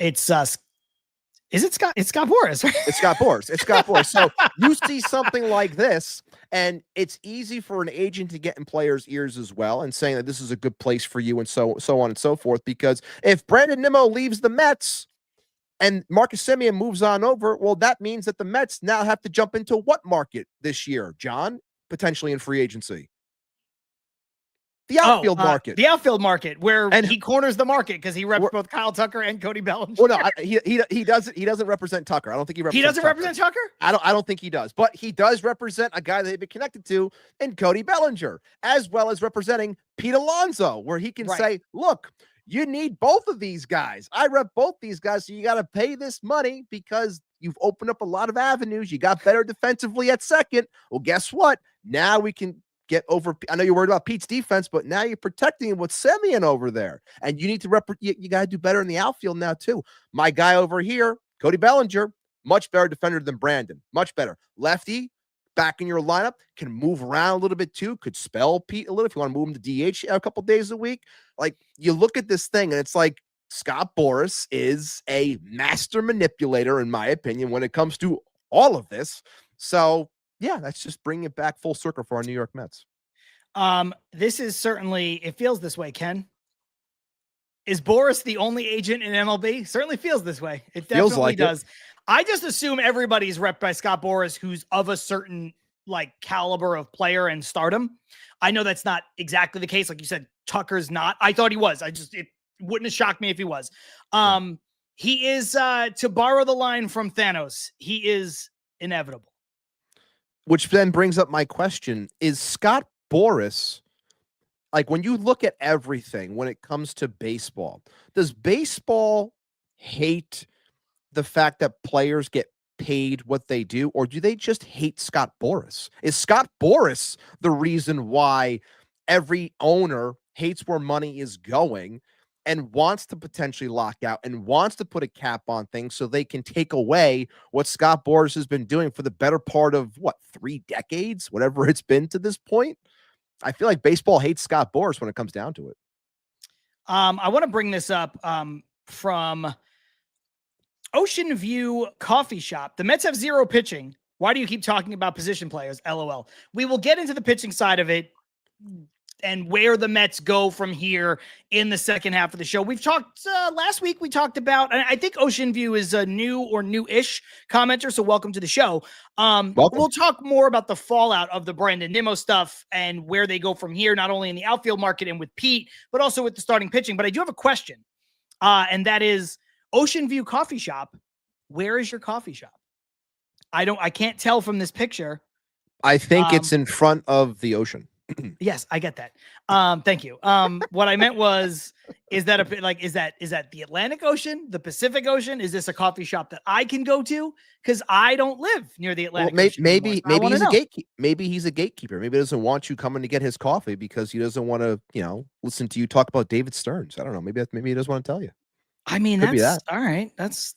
It's Is it Scott? It's Scott Boras, right? It's Scott Boras. It's Scott Boras. So you see something like this, and it's easy for an agent to get in players' ears as well and saying that this is a good place for you and so on and so forth. Because if Brandon Nimmo leaves the Mets and Marcus Semien moves on over, well, that means that the Mets now have to jump into what market this year, John? Potentially in free agency. The outfield market. The outfield market, where And- he corners the market because he reps both Kyle Tucker and Cody Bellinger. Well, no, he doesn't represent Tucker. I don't think he represents. He doesn't Tucker. represent Tucker? I don't think he does, but he does represent a guy that they've been connected to in Cody Bellinger, as well as representing Pete Alonso, where he can say, look, you need both of these guys. I rep both these guys, so you got to pay this money because you've opened up a lot of avenues. You got better defensively at second. Well, guess what? Now we can get over. I know you're worried about Pete's defense, but now you're protecting him with Semien over there. And you need to you got to do better in the outfield now, too. My guy over here, Cody Bellinger, much better defender than Brandon. Much better. Lefty, back in your lineup, can move around a little bit, too. Could spell Pete a little if you want to move him to DH a couple days a week. Like, you look at this thing, and it's like Scott Boras is a master manipulator, in my opinion, when it comes to all of this. So, yeah, that's just bringing it back full circle for our New York Mets. This is certainly, it feels this way, Ken. Is Boras the only agent in MLB? Certainly feels this way. It definitely does. I just assume everybody's repped by Scott Boras who's of a certain like caliber of player and stardom. I know that's not exactly the case. Like you said, Tucker's not. I thought he was. It wouldn't have shocked me if he was. He is, to borrow the line from Thanos, he is inevitable. Which then brings up my question. Is Scott Boras, like when you look at everything when it comes to baseball, does baseball hate the fact that players get paid what they do, or do they just hate Scott Boras? Is Scott Boras the reason why every owner hates where money is going and wants to potentially lock out and wants to put a cap on things so they can take away what Scott Boras has been doing for the better part of, 3 decades, whatever it's been to this point? I feel like baseball hates Scott Boras when it comes down to it. I want to bring this up from Ocean View Coffee Shop. The Mets have 0 pitching. Why do you keep talking about position players? LOL. We will get into the pitching side of it and where the Mets go from here in the second half of the show. We've talked last week. We talked about, and I think Ocean View is a new or new-ish commenter, so welcome to the show. We'll talk more about the fallout of the Brandon Nimmo stuff and where they go from here, not only in the outfield market and with Pete, but also with the starting pitching. But I do have a question, and that is Ocean View Coffee Shop. Where is your coffee shop? I can't tell from this picture. I think it's in front of the ocean. Yes, I get that. Thank you. What I meant was, is that the Atlantic Ocean, the Pacific Ocean? Is this a coffee shop that I can go to? Because I don't live near the Atlantic Ocean. Maybe he's a gatekeeper. Maybe he's a gatekeeper. Maybe he doesn't want you coming to get his coffee because he doesn't want to, listen to you talk about David Stearns. I don't know. Maybe he doesn't want to tell you. I mean, that's all right. That's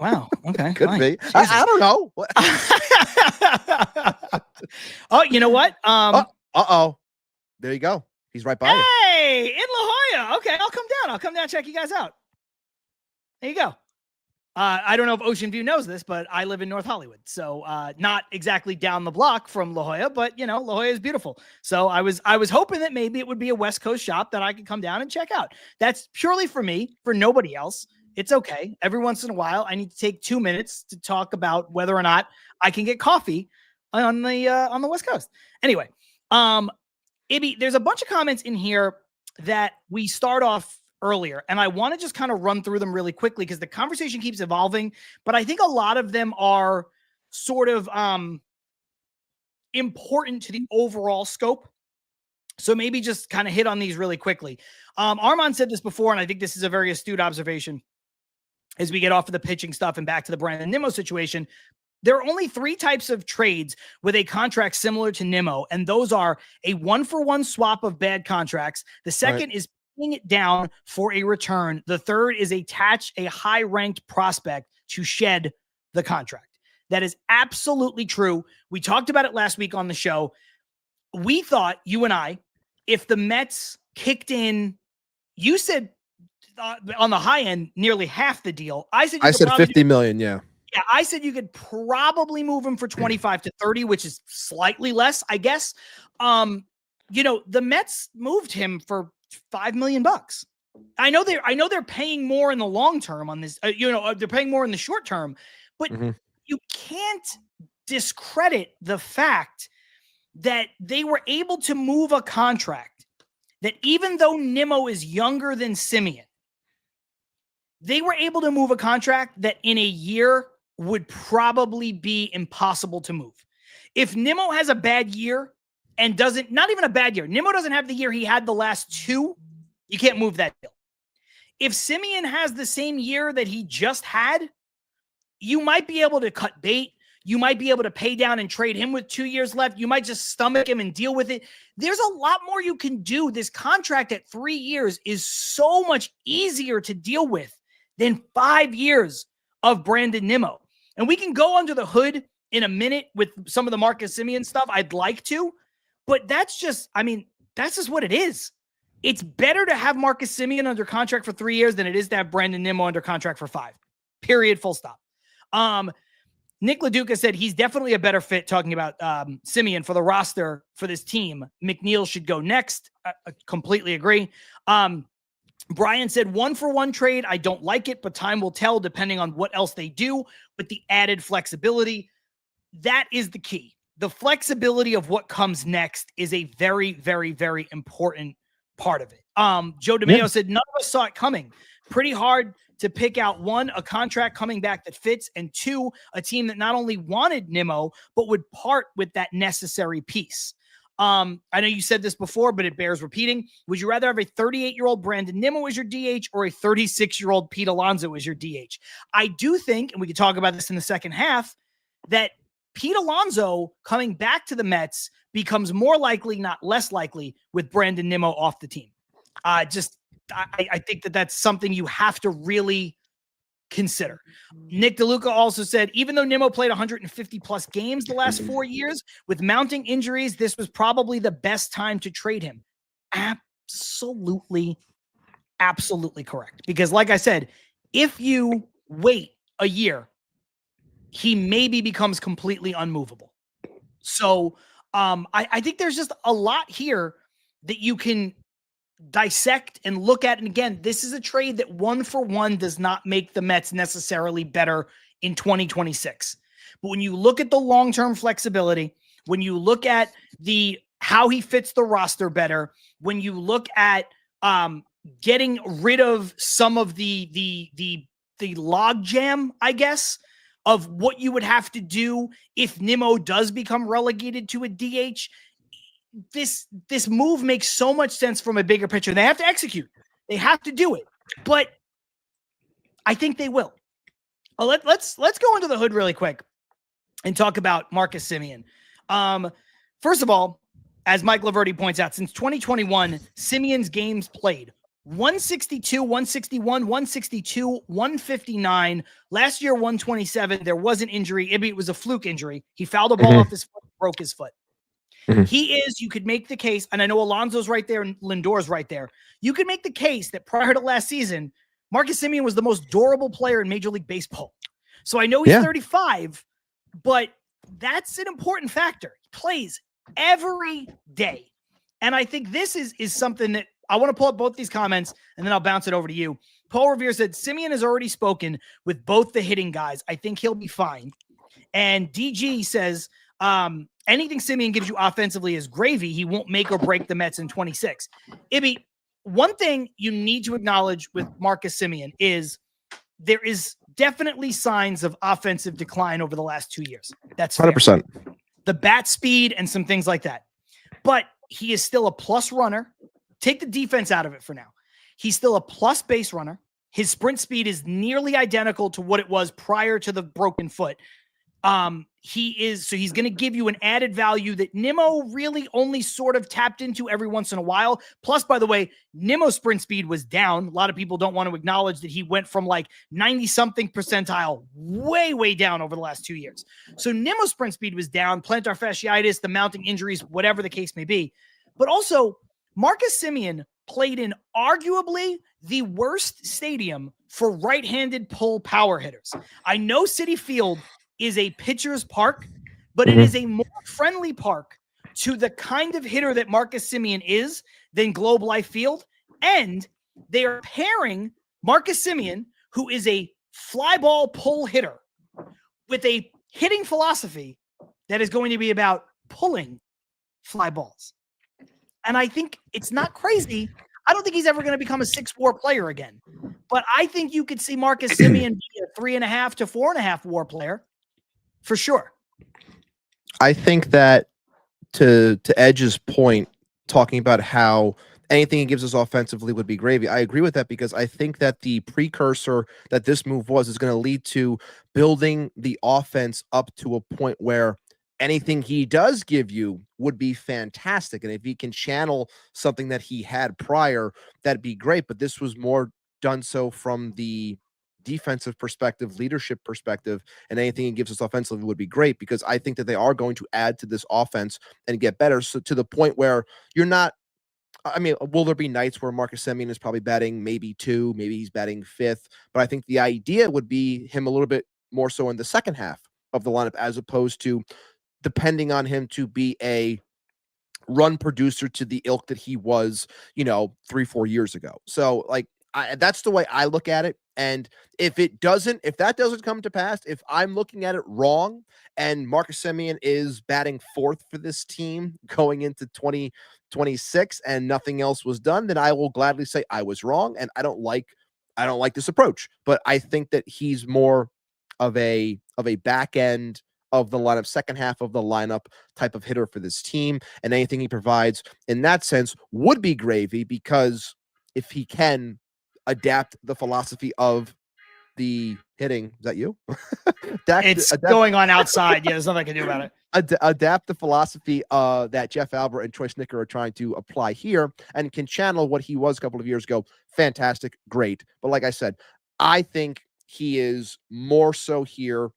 wow. Okay. Could be. I don't know. Oh, you know what? There you go. He's right by you. Hey, in La Jolla. Okay, I'll come down. and check you guys out. There you go. I don't know if Ocean View knows this, but I live in North Hollywood. So not exactly down the block from La Jolla, but La Jolla is beautiful. So I was hoping that maybe it would be a West Coast shop that I could come down and check out. That's purely for me, for nobody else. It's okay. Every once in a while, I need to take 2 minutes to talk about whether or not I can get coffee on the West Coast. Anyway, Ibby, there's a bunch of comments in here that we start off earlier, and I want to just kind of run through them really quickly because the conversation keeps evolving, but I think a lot of them are sort of important to the overall scope. So maybe just kind of hit on these really quickly. Armand said this before, and I think this is a very astute observation as we get off of the pitching stuff and back to the Brandon Nimmo situation. There are only 3 types of trades with a contract similar to Nimmo, and those are a 1-for-1 swap of bad contracts. The second is paying it down for a return. The third is attach a high-ranked prospect to shed the contract. That is absolutely true. We talked about it last week on the show. We thought, you and I, if the Mets kicked in, you said on the high end, nearly half the deal. I said 50 million. Yeah. Yeah, I said you could probably move him for 25 to 30, which is slightly less, I guess. The Mets moved him for $5 million. I know they're paying more in the long term on this. They're paying more in the short term, but you can't discredit the fact that they were able to move a contract that even though Nimmo is younger than Semien, they were able to move a contract that in a year would probably be impossible to move. If Nimmo has a bad year and not even a bad year, Nimmo doesn't have the year he had the last two, you can't move that deal. If Semien has the same year that he just had, you might be able to cut bait. You might be able to pay down and trade him with 2 years left. You might just stomach him and deal with it. There's a lot more you can do. This contract at 3 years is so much easier to deal with than 5 years of Brandon Nimmo. And we can go under the hood in a minute with some of the Marcus Semien stuff. I'd like to, but that's just what it is. It's better to have Marcus Semien under contract for 3 years than it is to have Brandon Nimmo under contract for 5. Period. Full stop. Nick LaDuca said he's definitely a better fit, talking about Semien for the roster for this team. McNeil should go next. I completely agree. Brian said 1-for-1 trade. I don't like it, but time will tell depending on what else they do with the added flexibility. That is the key. The flexibility of what comes next is a very, very, very important part of it. Joe DeMeo said none of us saw it coming. Pretty hard to pick out, 1, a contract coming back that fits, and 2, a team that not only wanted Nimmo, but would part with that necessary piece. I know you said this before, but it bears repeating. Would you rather have a 38-year-old Brandon Nimmo as your DH or a 36-year-old Pete Alonso as your DH? I do think, and we can talk about this in the second half, that Pete Alonso coming back to the Mets becomes more likely, not less likely, with Brandon Nimmo off the team. I think that that's something you have to really consider. Nick DeLuca also said, even though Nimmo played 150 plus games the last 4 years, with mounting injuries, this was probably the best time to trade him. Absolutely correct. Because like I said, if you wait a year, he maybe becomes completely unmovable. So I think there's just a lot here that you can dissect and look at. And again, this is a trade that 1-for-1 does not make the Mets necessarily better in 2026. But when you look at the long-term flexibility, when you look at how he fits the roster better, when you look at getting rid of some of the logjam, I guess, of what you would have to do if Nimmo does become relegated to a DH, this move makes so much sense from a bigger picture. They have to execute. They have to do it. But I think they will. Let's go into the hood really quick and talk about Marcus Semien. First of all, as Mike Laverty points out, since 2021, Semien's games played 162, 161, 162, 159. Last year, 127. There was an injury. It was a fluke injury. He fouled a ball off his foot, broke his foot. You could make the case, and I know Alonso's right there and Lindor's right there. You could make the case that prior to last season, Marcus Semien was the most durable player in Major League Baseball. So I know he's 35, but that's an important factor. He plays every day. And I think this is something that I want to pull up both these comments, and then I'll bounce it over to you. Paul Revere said, Semien has already spoken with both the hitting guys. I think he'll be fine. And DG says, anything Semien gives you offensively is gravy. He won't make or break the Mets in 26. Ibby, one thing you need to acknowledge with Marcus Semien is there is definitely signs of offensive decline over the last 2 years. That's fair. 100%. The bat speed and some things like that. But he is still a plus runner. Take the defense out of it for now. He's still a plus base runner. His sprint speed is nearly identical to what it was prior to the broken foot. He's going to give you an added value that Nimmo really only sort of tapped into every once in a while. Plus, by the way, Nimmo's sprint speed was down. A lot of people don't want to acknowledge that he went from like 90-something percentile way, way down over the last 2 years. So Nimmo's sprint speed was down, plantar fasciitis, the mounting injuries, whatever the case may be. But also, Marcus Semien played in arguably the worst stadium for right-handed pull power hitters. I know Citi Field is a pitcher's park, but it is a more friendly park to the kind of hitter that Marcus Semien is than Globe Life Field. And they are pairing Marcus Semien, who is a fly ball pull hitter, with a hitting philosophy that is going to be about pulling fly balls. And I think it's not crazy. I don't think he's ever going to become a 6 WAR player again. But I think you could see Marcus Semien be a 3.5 to 4.5 WAR player for sure. I think that to Edge's point, talking about how anything he gives us offensively would be gravy. I agree with that because I think that the precursor that this move is going to lead to building the offense up to a point where anything he does give you would be fantastic. And if he can channel something that he had prior, that'd be great. But this was more done so from the defensive perspective, leadership perspective, and anything he gives us offensively would be great because I think that they are going to add to this offense and get better. So to the point where you're not, I mean, will there be nights where Marcus Semien is probably batting maybe 2, maybe he's batting 5th, but I think the idea would be him a little bit more so in the second half of the lineup as opposed to depending on him to be a run producer to the ilk that he was, 3-4 years ago. So like, that's the way I look at it. And if that doesn't come to pass, if I'm looking at it wrong and Marcus Semien is batting 4th for this team going into 2026 and nothing else was done, then I will gladly say I was wrong. And I don't like this approach, but I think that he's more of a back end of the lineup, second half of the lineup type of hitter for this team. And anything he provides in that sense would be gravy because if he can adapt the philosophy of the hitting. Is that you? It's going on outside. Yeah, there's nothing I can do about it. Adapt the philosophy that Jeff Albert and Troy Snicker are trying to apply here and can channel what he was a couple of years ago. Fantastic. Great. But like I said, I think he is more so here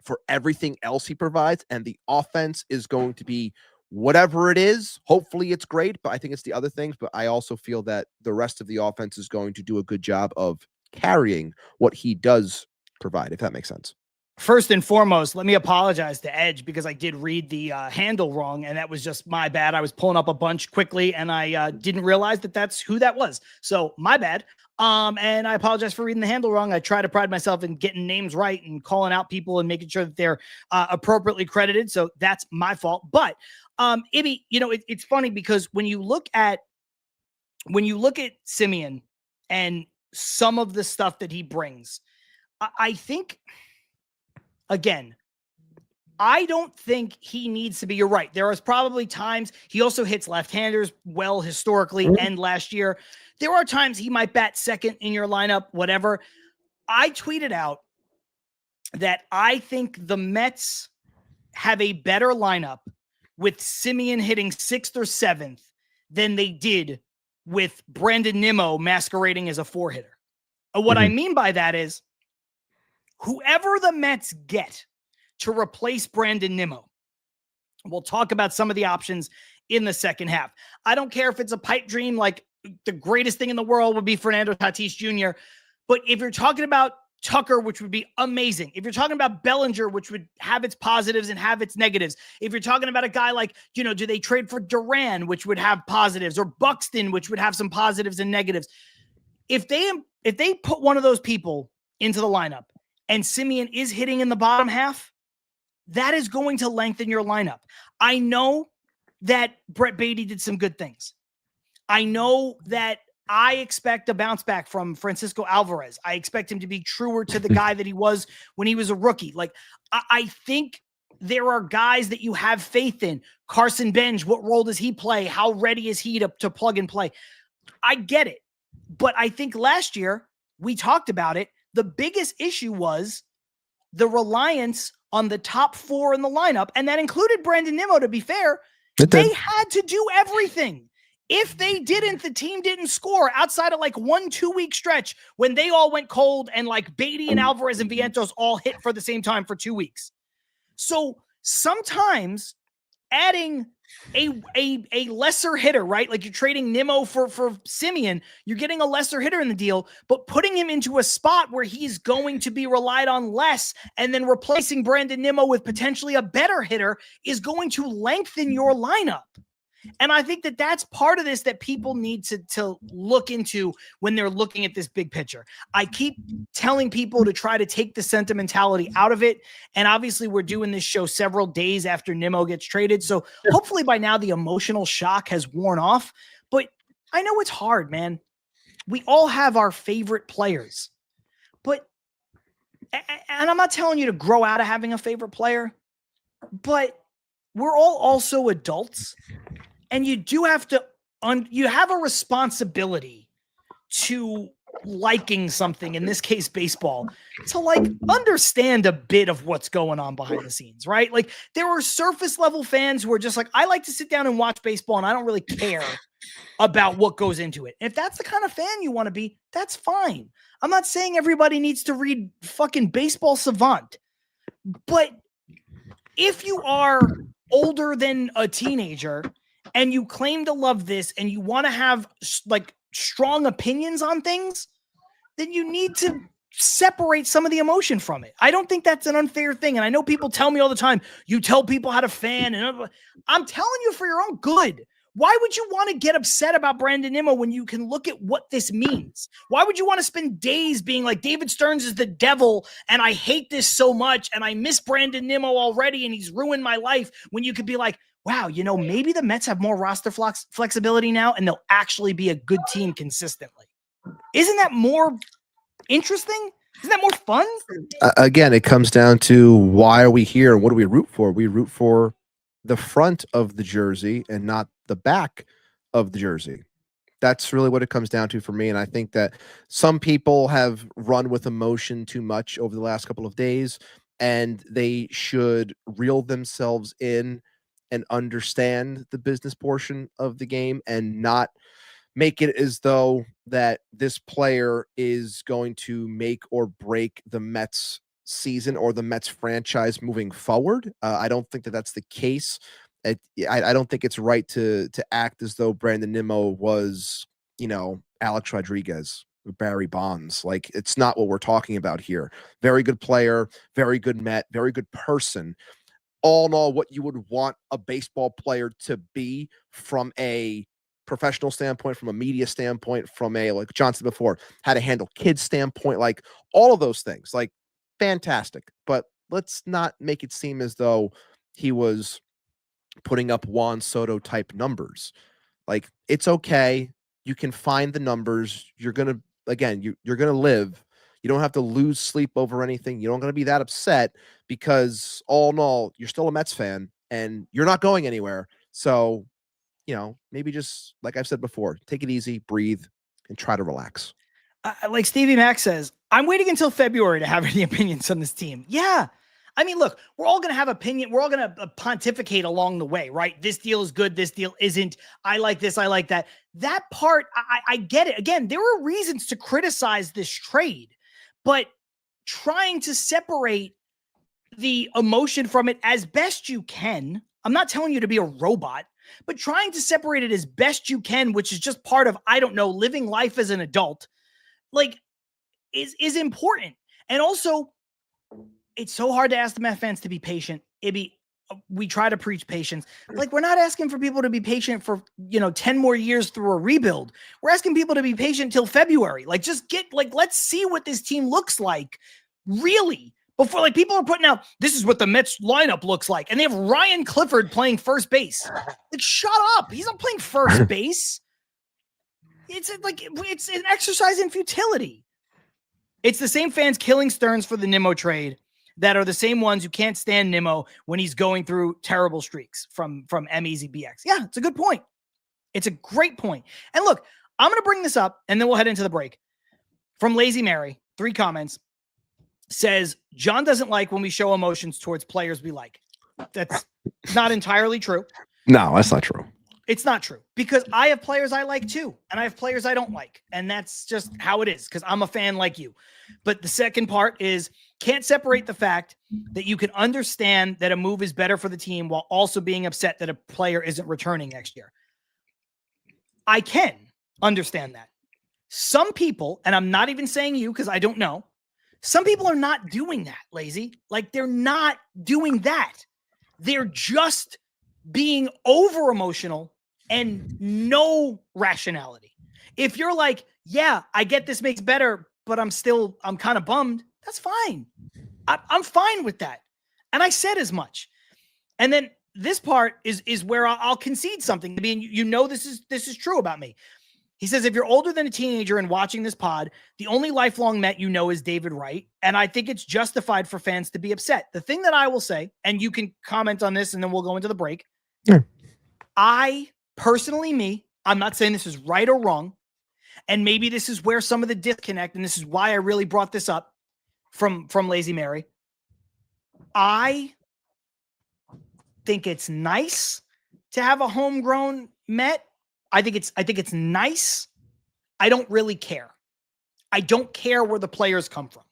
for everything else he provides. And the offense is going to be whatever it is. Hopefully it's great, but I think it's the other things. But I also feel that the rest of the offense is going to do a good job of carrying what he does provide, if that makes sense. First and foremost, let me apologize to Edge because I did read the handle wrong, and that was just my bad. I was pulling up a bunch quickly, and I didn't realize that that's who that was. So my bad. And I apologize for reading the handle wrong. I try to pride myself in getting names right and calling out people and making sure that they're appropriately credited. So that's my fault. But Ibby, it's funny because when you look at Semien and some of the stuff that he brings, I think. Again, I don't think he needs to be. You're right. There is probably times he also hits left-handers well historically and last year. There are times he might bat second in your lineup, whatever. I tweeted out that I think the Mets have a better lineup with Semien hitting 6th or 7th than they did with Brandon Nimmo masquerading as a 4-hitter. What I mean by that is, whoever the Mets get to replace Brandon Nimmo, we'll talk about some of the options in the second half. I don't care if it's a pipe dream, like the greatest thing in the world would be Fernando Tatis Jr. But if you're talking about Tucker, which would be amazing. If you're talking about Bellinger, which would have its positives and have its negatives. If you're talking about a guy like, do they trade for Duran, which would have positives, or Buxton, which would have some positives and negatives. If they put one of those people into the lineup, and Semien is hitting in the bottom half, that is going to lengthen your lineup. I know that Brett Beatty did some good things. I know that I expect a bounce back from Francisco Alvarez. I expect him to be truer to the guy that he was when he was a rookie. Like, I think there are guys that you have faith in. Carson Benj, what role does he play? How ready is he to plug and play? I get it. But I think last year, we talked about it, the biggest issue was the reliance on the top 4 in the lineup, and that included Brandon Nimmo, to be fair. They had to do everything. If they didn't, the team didn't score outside of like 1-2 week stretch when they all went cold and like Beatty and Alvarez and Vientos all hit for the same time for 2 weeks. So sometimes adding a lesser hitter, right? Like you're trading Nimmo for Semien, you're getting a lesser hitter in the deal, but putting him into a spot where he's going to be relied on less and then replacing Brandon Nimmo with potentially a better hitter is going to lengthen your lineup. And I think that that's part of this that people need to look into when they're looking at this big picture. I keep telling people to try to take the sentimentality out of it. And obviously we're doing this show several days after Nimmo gets traded. So hopefully by now the emotional shock has worn off. But I know it's hard, man. We all have our favorite players. But, and I'm not telling you to grow out of having a favorite player, but we're all also adults. And you do have to, you have a responsibility to liking something, in this case, baseball, to like understand a bit of what's going on behind the scenes, right? Like there are surface level fans who are just like, I like to sit down and watch baseball and I don't really care about what goes into it. If that's the kind of fan you want to be, that's fine. I'm not saying everybody needs to read fucking Baseball Savant, but if you are older than a teenager and you claim to love this and you want to have like strong opinions on things, then you need to separate some of the emotion from it. I don't think that's an unfair thing. And I know people tell me all the time, you tell people how to fan, and I'm telling you for your own good. Why would you want to get upset about Brandon Nimmo when you can look at what this means? Why would you want to spend days being like, David Stearns is the devil and I hate this so much and I miss Brandon Nimmo already and he's ruined my life, when you could be like, wow, you know, maybe the Mets have more roster flexibility now and they'll actually be a good team consistently. Isn't that more interesting? Isn't that more fun? Again, it comes down to why are we here? What do we root for? We root for the front of the jersey and not the back of the jersey. That's really what it comes down to for me. And I think that some people have run with emotion too much over the last couple of days, and they should reel themselves in and understand the business portion of the game and not make it as though that this player is going to make or break the Mets season or the Mets franchise moving forward. I don't think that that's the case. I don't think it's right to act as though Brandon Nimmo was, you know, Alex Rodriguez or Barry Bonds. Like, it's not what we're talking about here. Very good player, very good Met, very good person. All in all, what you would want a baseball player to be from a professional standpoint, from a media standpoint, from a, like Johnson before, how to handle kids standpoint, like all of those things, like fantastic. But let's not make it seem as though he was putting up Juan Soto type numbers. Like, it's okay. You can find the numbers. You're going to, again, you're going to live. You don't have to lose sleep over anything. You don't going to be that upset because all in all, you're still a Mets fan and you're not going anywhere. So, you know, maybe just, like I've said before, take it easy, breathe, and try to relax. Like Stevie Mack says, I'm waiting until February to have any opinions on this team. Yeah. I mean, look, we're all going to have opinion. We're all going to pontificate along the way, right? This deal is good. This deal isn't. I like this. I like that. That part, I get it. Again, there were reasons to criticize this trade, but trying to separate the emotion from it as best you can. I'm not telling you to be a robot, but trying to separate it as best you can, which is just part of, I don't know, living life as an adult, like, is important. And also, it's so hard to ask the Mets fans to be patient. We try to preach patience. Like, we're not asking for people to be patient for, 10 more years through a rebuild. We're asking people to be patient till February. Like, just let's see what this team looks like, really. Before, like, people are putting out, this is what the Mets lineup looks like. And they have Ryan Clifford playing first base. Like, shut up. He's not playing first base. It's an exercise in futility. It's the same fans killing Stearns for the Nimmo trade that are the same ones who can't stand Nimmo when he's going through terrible streaks from MEZBX. Yeah, it's a good point. It's a great point. And look, I'm going to bring this up, and then we'll head into the break. From Lazy Mary, 3 comments, says, John doesn't like when we show emotions towards players we like. That's not entirely true. No, that's not true. It's not true, because I have players I like too, and I have players I don't like, and that's just how it is, because I'm a fan like you. But the second part is, can't separate the fact that you can understand that a move is better for the team while also being upset that a player isn't returning next year. I can understand that. Some people, and I'm not even saying you because I don't know, some people are not doing that, Lazy. Like, they're not doing that. They're just being over emotional and no rationality. If you're like, yeah, I get this makes better, but I'm kind of bummed, that's fine. I'm fine with that. And I said as much. And then this part is where I'll concede something. I mean, this is true about me. He says, if you're older than a teenager and watching this pod, the only lifelong Met you know is David Wright. And I think it's justified for fans to be upset. The thing that I will say, and you can comment on this and then we'll go into the break. Yeah. I personally, I'm not saying this is right or wrong. And maybe this is where some of the disconnect, and this is why I really brought this up from Lazy Mary. I think it's nice to have a homegrown Met. I think it's nice. I don't really care. I don't care where the players come from.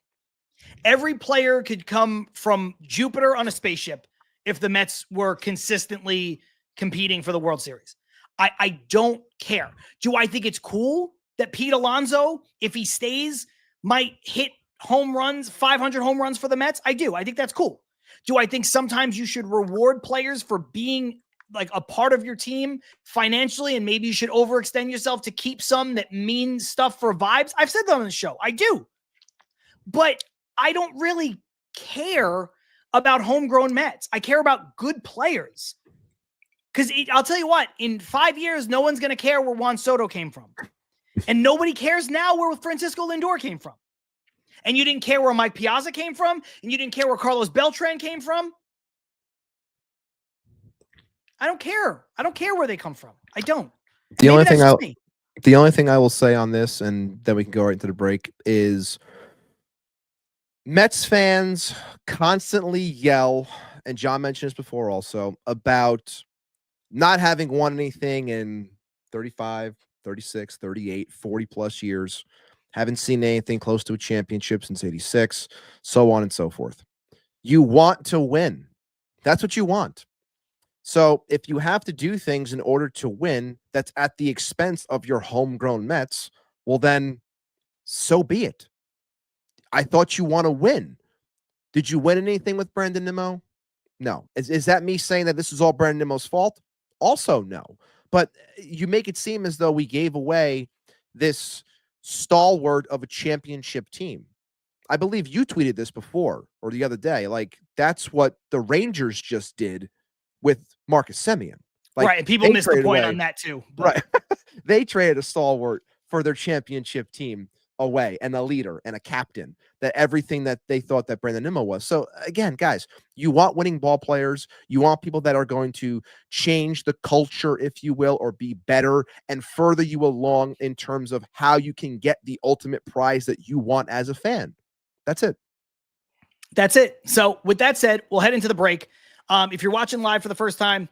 Every player could come from Jupiter on a spaceship if the Mets were consistently competing for the World Series. I don't care. Do I think it's cool that Pete Alonso, if he stays, might hit home runs, 500 home runs for the Mets? I do. I think that's cool. Do I think sometimes you should reward players for being like a part of your team financially, and maybe you should overextend yourself to keep some that mean stuff for vibes? I've said that on the show. I do. But I don't really care about homegrown Mets. I care about good players. Because I'll tell you what, in 5 years, no one's going to care where Juan Soto came from. And nobody cares now where Francisco Lindor came from. And you didn't care where Mike Piazza came from, and you didn't care where Carlos Beltran came from. I don't care. I don't care where they come from. I don't. The only thing I will say on this, and then we can go right into the break, is Mets fans constantly yell, and John mentioned this before also, about not having won anything in 35, 36, 38, 40 plus years. Haven't seen anything close to a championship since 86, so on and so forth. You want to win. That's what you want. So if you have to do things in order to win that's at the expense of your homegrown Mets, well then, so be it. I thought you want to win. Did you win anything with Brandon Nimmo? No. Is that me saying that this is all Brandon Nimmo's fault? Also no. But you make it seem as though we gave away this stalwart of a championship team. I believe you tweeted this before or the other day. Like, that's what the Rangers just did with Marcus Semien. Like, right, and people missed the point on that too. But. Right. They traded a stalwart for their championship team away, and a leader and a captain, that everything that they thought that Brandon Nimmo was. So again, guys, you want winning ball players. You want people that are going to change the culture, if you will, or be better and further you along in terms of how you can get the ultimate prize that you want as a fan. That's it. That's it. So with that said, we'll head into the break. If you're watching live for the first time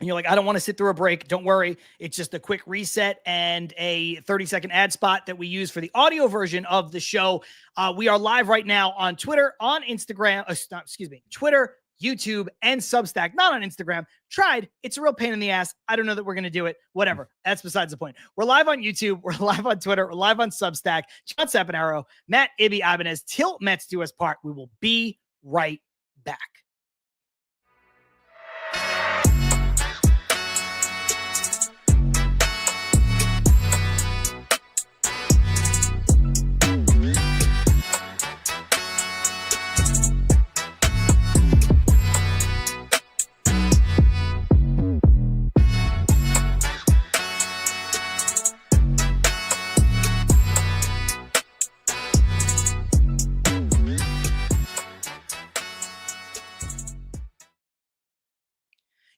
and you're like, I don't want to sit through a break, don't worry. It's just a quick reset and a 30-second ad spot that we use for the audio version of the show. We are live right now on Twitter, on Instagram, Twitter, YouTube, and Substack. Not on Instagram. Tried. It's a real pain in the ass. I don't know that we're going to do it. Whatever. That's besides the point. We're live on YouTube. We're live on Twitter. We're live on Substack. John Saponaro, Matt Ibanez, Til Mets Do Us Part. We will be right back.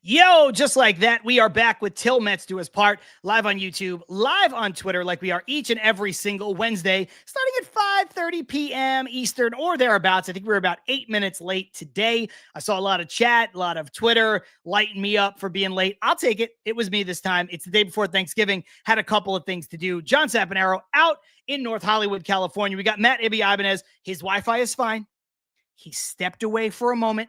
Yo, just like that, we are back with Til Mets Do Us Part, live on YouTube, live on Twitter, like we are each and every single Wednesday, starting at 5:30 p.m. Eastern or thereabouts. I think we're about 8 minutes late today. I saw a lot of chat, a lot of Twitter lighting me up for being late. I'll take it. It was me this time. It's the day before Thanksgiving. Had a couple of things to do. John Saponaro out in North Hollywood, California. We got Matt Ibanez. His Wi-Fi is fine. He stepped away for a moment.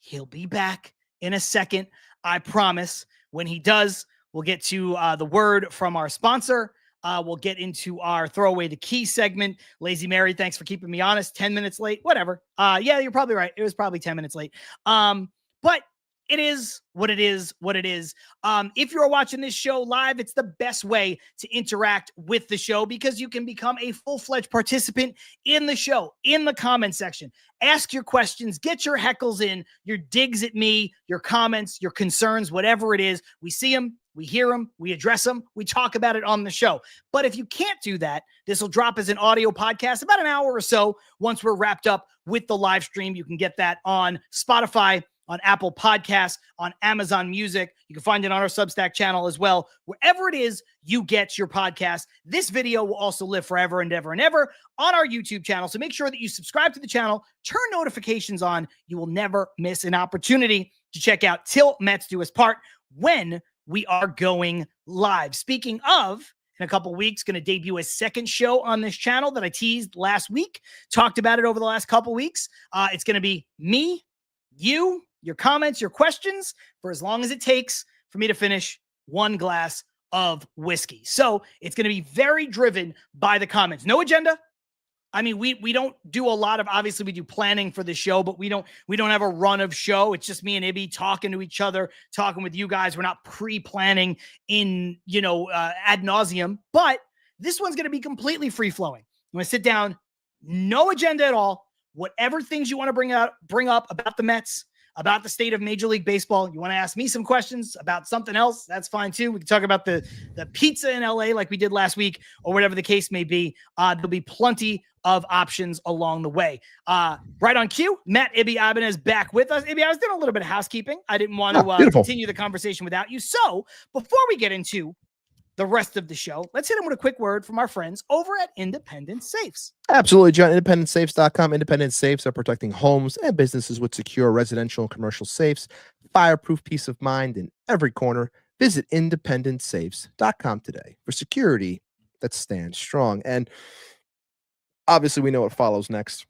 He'll be back in a second, I promise. When he does, we'll get to the word from our sponsor. We'll get into our throwaway the key segment. Lazy Mary, thanks for keeping me honest. 10 minutes late, whatever. Yeah, you're probably right. It was probably 10 minutes late. But it is what it is, what it is. If you're watching this show live, it's the best way to interact with the show because you can become a full-fledged participant in the show, in the comment section. Ask your questions, get your heckles in, your digs at me, your comments, your concerns, whatever it is. We see them, we hear them, we address them, we talk about it on the show. But if you can't do that, this will drop as an audio podcast about an hour or so once we're wrapped up with the live stream. You can get that on Spotify, on Apple Podcasts, on Amazon Music. You can find it on our Substack channel as well. Wherever it is you get your podcast, this video will also live forever and ever and ever on our YouTube channel. So make sure that you subscribe to the channel, turn notifications on. You will never miss an opportunity to check out Til Mets Do Us Part when we are going live. Speaking of, in a couple weeks, going to debut a second show on this channel that I teased last week, talked about it over the last couple weeks. It's going to be me, you, your comments, your questions, for as long as it takes for me to finish one glass of whiskey. So it's going to be very driven by the comments. No agenda. I mean, we don't do a lot of, obviously we do planning for the show, but we don't have a run of show. It's just me and Ibby talking to each other, talking with you guys. We're not pre-planning in, ad nauseum, but this one's going to be completely free flowing. I'm going to sit down, no agenda at all. Whatever things you want to bring up about the Mets, about the state of Major League Baseball. You want to ask me some questions about something else? That's fine too. We can talk about the pizza in LA like we did last week or whatever the case may be. There'll be plenty of options along the way. Right on cue, Matt Ibanez back with us. Ibby, I was doing a little bit of housekeeping. I didn't want to continue the conversation without you. So before we get into the rest of the show, let's hit them with a quick word from our friends over at Independent Safes. Absolutely, John. IndependentSafes.com. Independent Safes are protecting homes and businesses with secure residential and commercial safes, fireproof peace of mind in every corner. Visit IndependentSafes.com today for security that stands strong. And obviously, we know what follows next.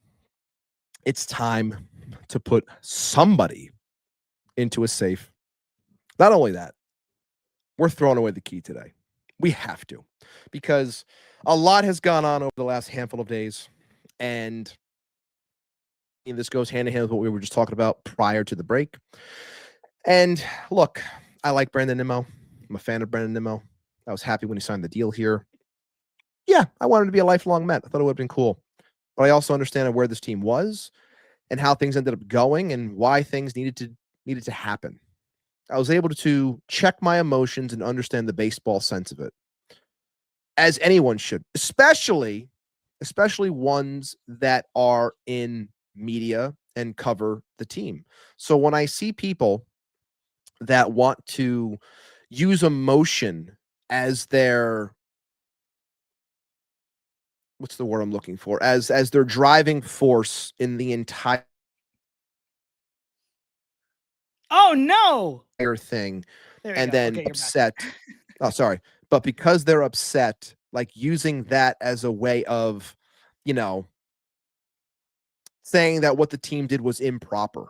It's time to put somebody into a safe. Not only that, we're throwing away the key today. We have to, because a lot has gone on over the last handful of days, and this goes hand in hand with what we were just talking about prior to the break. And look, I like Brandon Nimmo. I'm a fan of Brandon Nimmo. I was happy when he signed the deal here. Yeah, I wanted to be a lifelong Met. I thought it would have been cool. But I also understand where this team was and how things ended up going and why things needed to happen. I was able to check my emotions and understand the baseball sense of it, as anyone should, especially ones that are in media and cover the team. So when I see people that want to use emotion as their, what's the word I'm looking for, as their driving force in the entire thing, and then upset. Oh, sorry. But because they're upset, like using that as a way of, saying that what the team did was improper.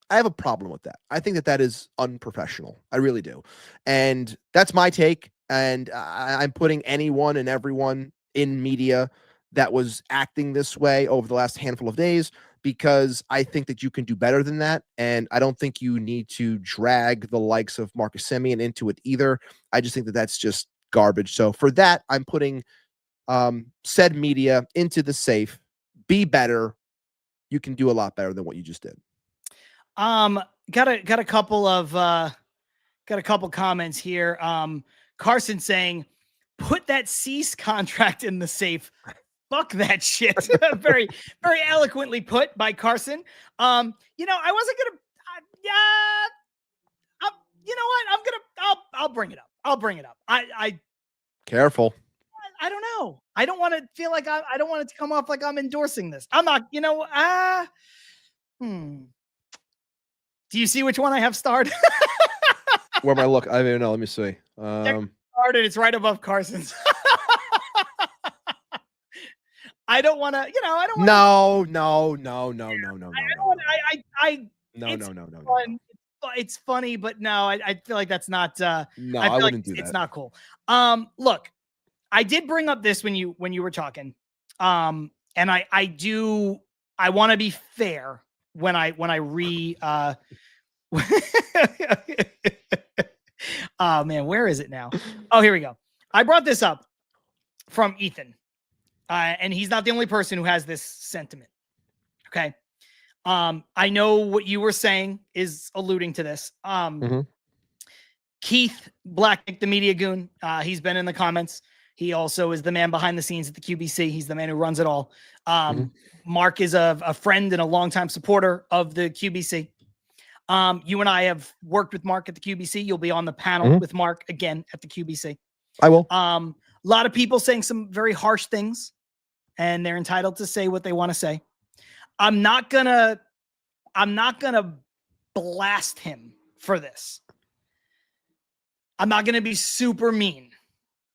I have a problem with that. I think that is unprofessional. I really do. And that's my take. And I'm putting anyone and everyone in media that was acting this way over the last handful of days, because I think that you can do better than that. And I don't think you need to drag the likes of Marcus Semien into it either. I just think that that's just garbage. So for that, I'm putting said media into the safe. Be better. You can do a lot better than what you just did. Got a couple comments here. Carson saying, put that Cease contract in the safe. Fuck that shit. Very, very eloquently put by Carson. I wasn't gonna. You know what? I'll bring it up. I'll bring it up. Careful. I don't know. I don't want to feel like I don't want it to come off like I'm endorsing this. I'm not. Do you see which one I have starred? Where am I look? I don't even know. Let me see. Started. It's right above Carson's. I don't want to, I don't want No. No. It's funny, but no, I feel like that's not, I wouldn't do that. It's not cool. Look, I did bring up this when you were talking. And I want to be fair when I Oh man, where is it now? Oh, here we go. I brought this up from Ethan, and he's not the only person who has this sentiment. Okay. I know what you were saying is alluding to this. Keith Blacknick, the media goon, he's been in the comments. He also is the man behind the scenes at the QBC. He's the man who runs it all. Mark is a friend and a longtime supporter of the QBC. You and I have worked with Mark at the QBC. You'll be on the panel with Mark again at the QBC. I will. A lot of people saying some very harsh things, and they're entitled to say what they want to say. I'm not gonna blast him for this. I'm not gonna be super mean,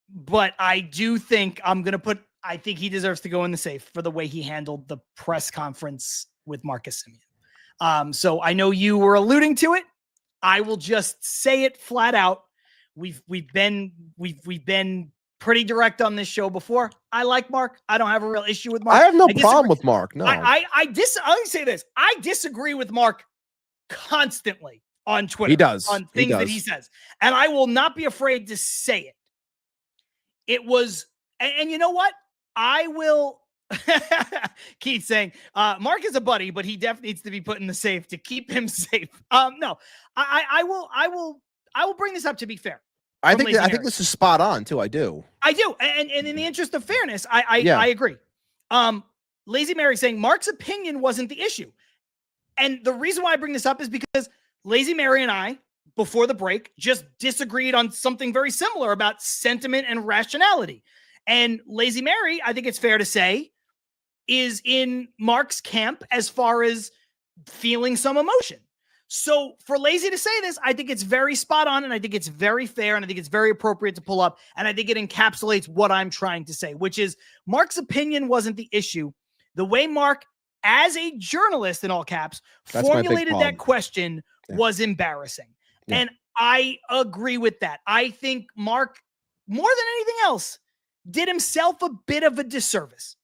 but I do think I think he deserves to go in the safe for the way he handled the press conference with Marcus Semien. So I know you were alluding to it. I will just say it flat out. We've been pretty direct on this show before. I like Mark. I don't have a real issue with Mark. I have no problem with Mark. No, let me say this. I disagree with Mark constantly on Twitter. He does. On things that he says. And I will not be afraid to say it. It was, and you know what? I will Keith saying, Mark is a buddy, but he definitely needs to be put in the safe to keep him safe. No, I will bring this up to be fair. I think this is spot on too. I do. And in the interest of fairness, I agree. Lazy Mary saying Mark's opinion wasn't the issue. And the reason why I bring this up is because Lazy Mary and I, before the break, just disagreed on something very similar about sentiment and rationality. And Lazy Mary, I think it's fair to say, is in Mark's camp as far as feeling some emotion. So for Lazy to say this, I think it's very spot on, and I think it's very fair, and I think it's very appropriate to pull up, and I think it encapsulates what I'm trying to say, which is Mark's opinion wasn't the issue. The way Mark, as a journalist in all caps, formulated that question was embarrassing. Yeah. And I agree with that. I think Mark, more than anything else, did himself a bit of a disservice.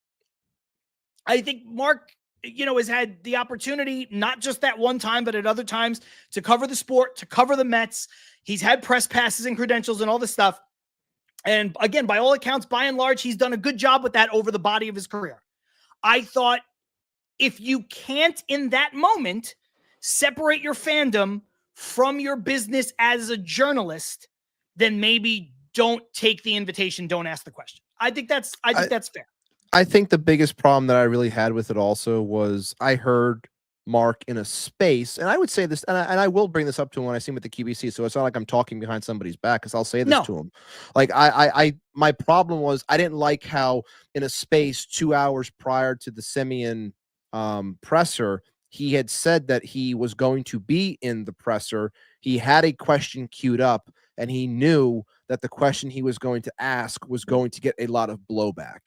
I think Mark, has had the opportunity, not just that one time, but at other times, to cover the sport, to cover the Mets. He's had press passes and credentials and all this stuff. And again, by all accounts, by and large, he's done a good job with that over the body of his career. I thought if you can't, in that moment, separate your fandom from your business as a journalist, then maybe don't take the invitation, don't ask the question. I think that's fair. I think the biggest problem that I really had with it also was I heard Mark in a space, and I would say this, and I will bring this up to him when I see him at the QBC, so it's not like I'm talking behind somebody's back, because I'll say this to him. Like, my problem was I didn't like how in a space 2 hours prior to the Semien presser, he had said that he was going to be in the presser. He had a question queued up, and he knew that the question he was going to ask was going to get a lot of blowback.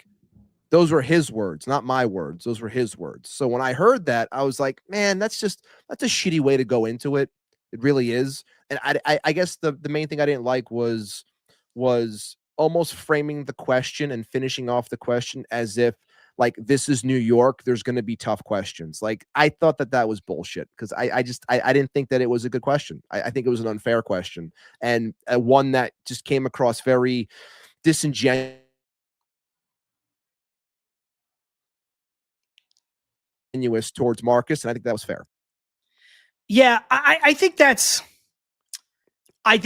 Those were his words, not my words. Those were his words. So when I heard that, I was like, man, that's a shitty way to go into it. It really is. And I guess the main thing I didn't like was almost framing the question and finishing off the question as if, like, this is New York, there's going to be tough questions. Like, I thought that was bullshit, because I didn't think that it was a good question. I think it was an unfair question, and one that just came across very disingenuous towards Marcus, and I think that was fair. Yeah, I think that's a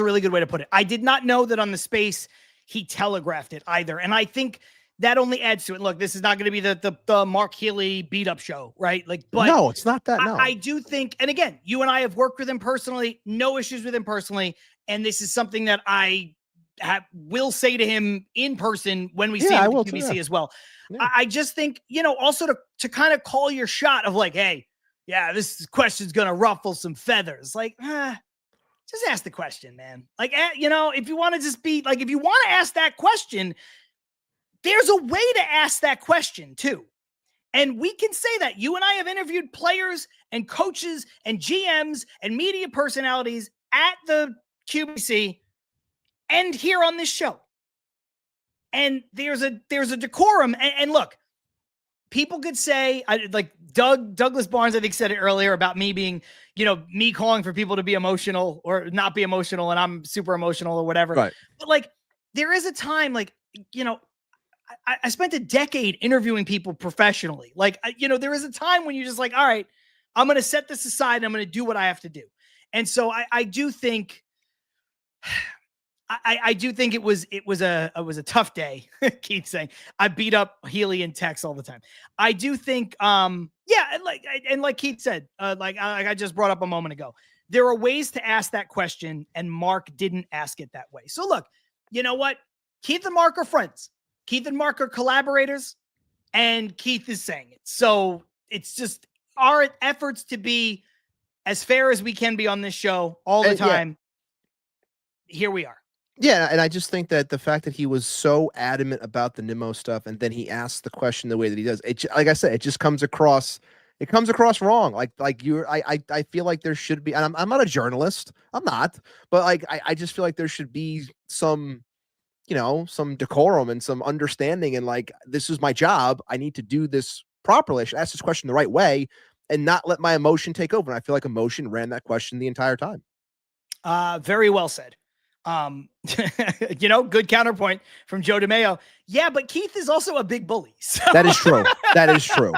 really good way to put it. I did not know that on the space he telegraphed it either, and I think that only adds to it. Look, this is not going to be the Mark Healy beat up show, right? Like, but no, it's not that. No, I do think, and again, you and I have worked with him personally, no issues with him personally, and this is something that I will say to him in person when we see him at the QBC as well. Yeah. I just think, also to kind of call your shot of like, hey, yeah, this question's going to ruffle some feathers. Like, just ask the question, man. Like, if you want to just be like, if you want to ask that question, there's a way to ask that question too. And we can say that. You and I have interviewed players and coaches and GMs and media personalities at the QBC and here on this show. And there's a decorum. And look, people could say, like Douglas Barnes, I think, said it earlier about me being, me calling for people to be emotional or not be emotional, and I'm super emotional or whatever. Right. But like, there is a time, like, I spent a decade interviewing people professionally. Like, there is a time when you're just like, all right, I'm going to set this aside and I'm going to do what I have to do. And so I do think, I do think it was a tough day. Keith saying I beat up Healy and Tex all the time. I do think, and like Keith said, like I just brought up a moment ago, there are ways to ask that question, and Mark didn't ask it that way. So look, you know what? Keith and Mark are friends. Keith and Mark are collaborators, and Keith is saying it. So it's just our efforts to be as fair as we can be on this show all the time. Yeah. Here we are. Yeah, and I just think that the fact that he was so adamant about the Nimmo stuff, and then he asked the question the way that he does, like I said, it just comes across. It comes across wrong. I feel like there should be, and I'm not a journalist. I'm not, but like I just feel like there should be some, some decorum and some understanding, and like, this is my job. I need to do this properly. I should ask this question the right way and not let my emotion take over. And I feel like emotion ran that question the entire time. Very well said. Good counterpoint from Joe DeMayo. Yeah, but Keith is also a big bully. So. That is true. That is true.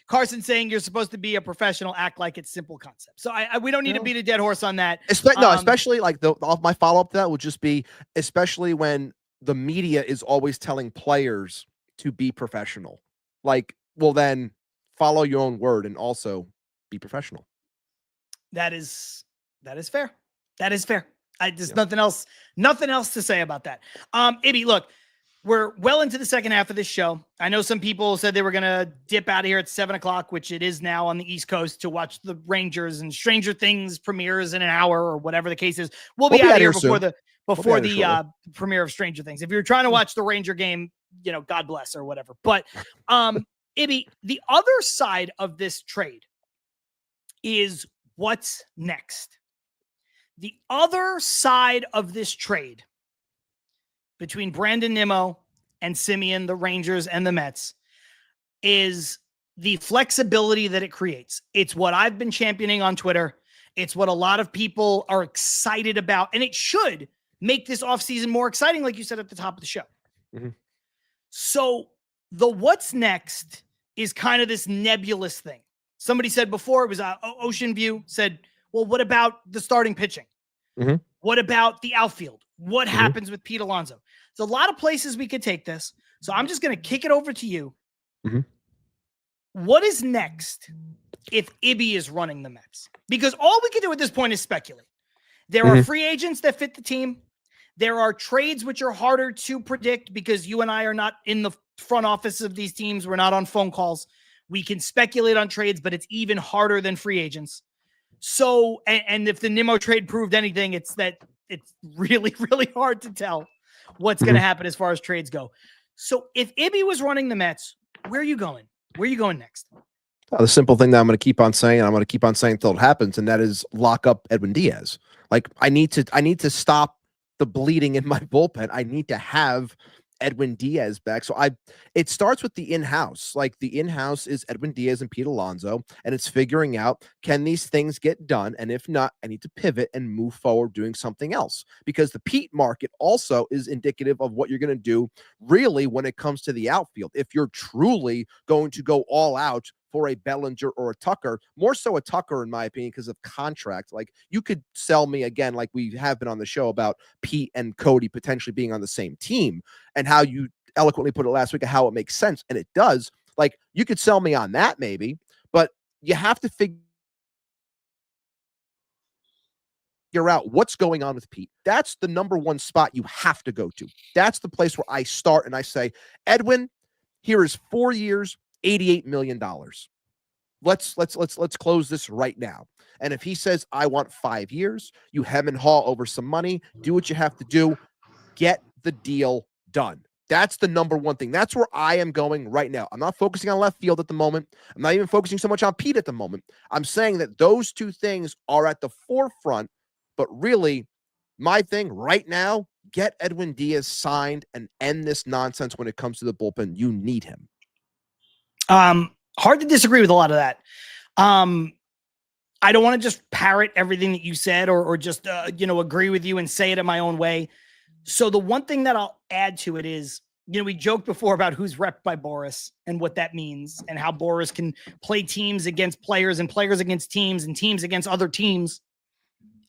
Carson saying you're supposed to be a professional, act like it's simple concept. So we don't need to beat a dead horse on that. Especially like my follow-up to that would just be, especially when the media is always telling players to be professional. Like, well, then follow your own word and also be professional. That is fair. That is fair. There's nothing else to say about that. Ibby, look, we're well into the second half of this show. I know some people said they were going to dip out of here at 7:00, which it is now on the East Coast, to watch the Rangers, and Stranger Things premieres in an hour or whatever the case is. We'll be out of here before the premiere of Stranger Things. If you're trying to watch the Ranger game, God bless or whatever. But Ibby, the other side of this trade is what's next. The other side of this trade between Brandon Nimmo and Semien, the Rangers and the Mets, is the flexibility that it creates. It's what I've been championing on Twitter. It's what a lot of people are excited about, and it should make this offseason more exciting, like you said at the top of the show. Mm-hmm. So the what's next is kind of this nebulous thing. Somebody said before, it was Ocean View, said, well, what about the starting pitching? Mm-hmm. What about the outfield? What happens with Pete Alonso? There's a lot of places we could take this. So I'm just going to kick it over to you. Mm-hmm. What is next if Ibby is running the Mets? Because all we can do at this point is speculate. There are free agents that fit the team. There are trades which are harder to predict because you and I are not in the front office of these teams. We're not on phone calls. We can speculate on trades, but it's even harder than free agents. So, and if the Nimmo trade proved anything, it's that it's really, really hard to tell what's going to happen as far as trades go. So if Ibby was running the Mets, where are you going? Where are you going next? The simple thing that I'm going to keep on saying, and I'm going to keep on saying until it happens, and that is lock up Edwin Diaz. Like, I need to stop the bleeding in my bullpen. I need to have Edwin Diaz back. So it starts with the in-house. Like, the in-house is Edwin Diaz and Pete Alonso, and it's figuring out, can these things get done? And if not, I need to pivot and move forward doing something else, because the Pete market also is indicative of what you're going to do really when it comes to the outfield. If you're truly going to go all out for a Bellinger or a Tucker, more so a Tucker, in my opinion, because of contract. Like, you could sell me again, like we have been on the show, about Pete and Cody potentially being on the same team, and how you eloquently put it last week, of how it makes sense. And it does. Like, you could sell me on that maybe, but you have to figure out what's going on with Pete. That's the number one spot you have to go to. That's the place where I start and I say, Edwin, here is 4 years, $88 million. Let's close this right now. And if he says, I want 5 years, you hem and haw over some money, do what you have to do, get the deal done. That's the number one thing. That's where I am going right now. I'm not focusing on left field at the moment. I'm not even focusing so much on Pete at the moment. I'm saying that those two things are at the forefront, but really my thing right now, get Edwin Diaz signed and end this nonsense when it comes to the bullpen. You need him. Hard to disagree with a lot of that. I don't want to just parrot everything that you said or just, agree with you and say it in my own way. So the one thing that I'll add to it is, we joked before about who's repped by Boris and what that means and how Boris can play teams against players and players against teams and teams against other teams.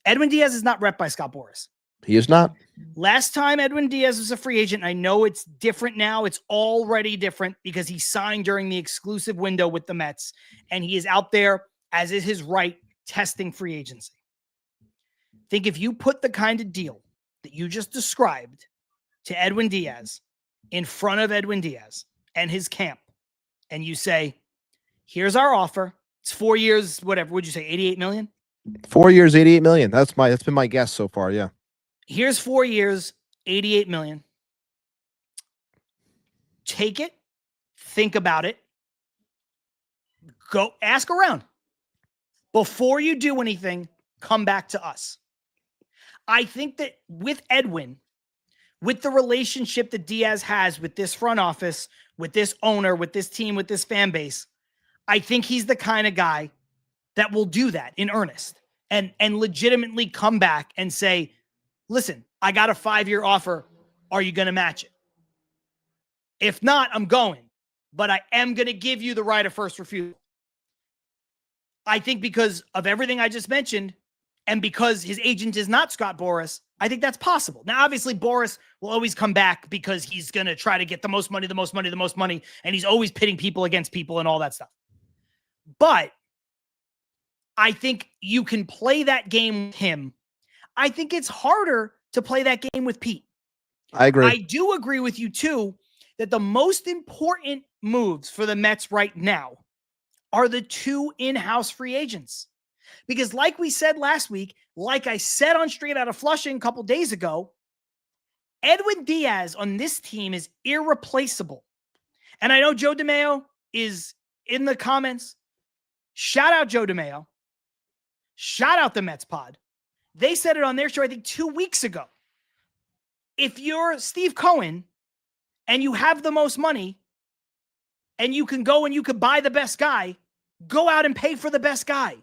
Edwin Diaz is not repped by Scott Boris. He is not. Last time Edwin Diaz was a free agent, I know it's different now. It's already different because he signed during the exclusive window with the Mets, and he is out there, as is his right, testing free agency. Think if you put the kind of deal that you just described to Edwin Diaz in front of Edwin Diaz and his camp, and you say, here's our offer. It's 4 years, whatever. Would you say 88 million? 4 years, 88 million. That's been my guess so far. Yeah. Here's 4 years, 88 million. Take it. Think about it. Go ask around. Before you do anything, come back to us. I think that with Edwin, with the relationship that Diaz has with this front office, with this owner, with this team, with this fan base, I think he's the kind of guy that will do that in earnest and legitimately come back and say, listen, I got a 5-year offer. Are you going to match it? If not, I'm going, but I am going to give you the right of first refusal. I think because of everything I just mentioned and because his agent is not Scott Boras, I think that's possible. Now, obviously, Boras will always come back because he's going to try to get the most money, and he's always pitting people against people and all that stuff. But I think you can play that game with him. I think it's harder to play that game with Pete. I agree. I do agree with you, too, that the most important moves for the Mets right now are the 2 in-house free agents. Because like we said last week, like I said on Straight Outta Flushing a couple days ago, Edwin Diaz on this team is irreplaceable. And I know Joe DeMayo is in the comments. Shout out Joe DeMayo. Shout out the Mets pod. They said it on their show, I think 2 weeks ago. If you're Steve Cohen and you have the most money and you can go and you can buy the best guy, go out and pay for the best guy.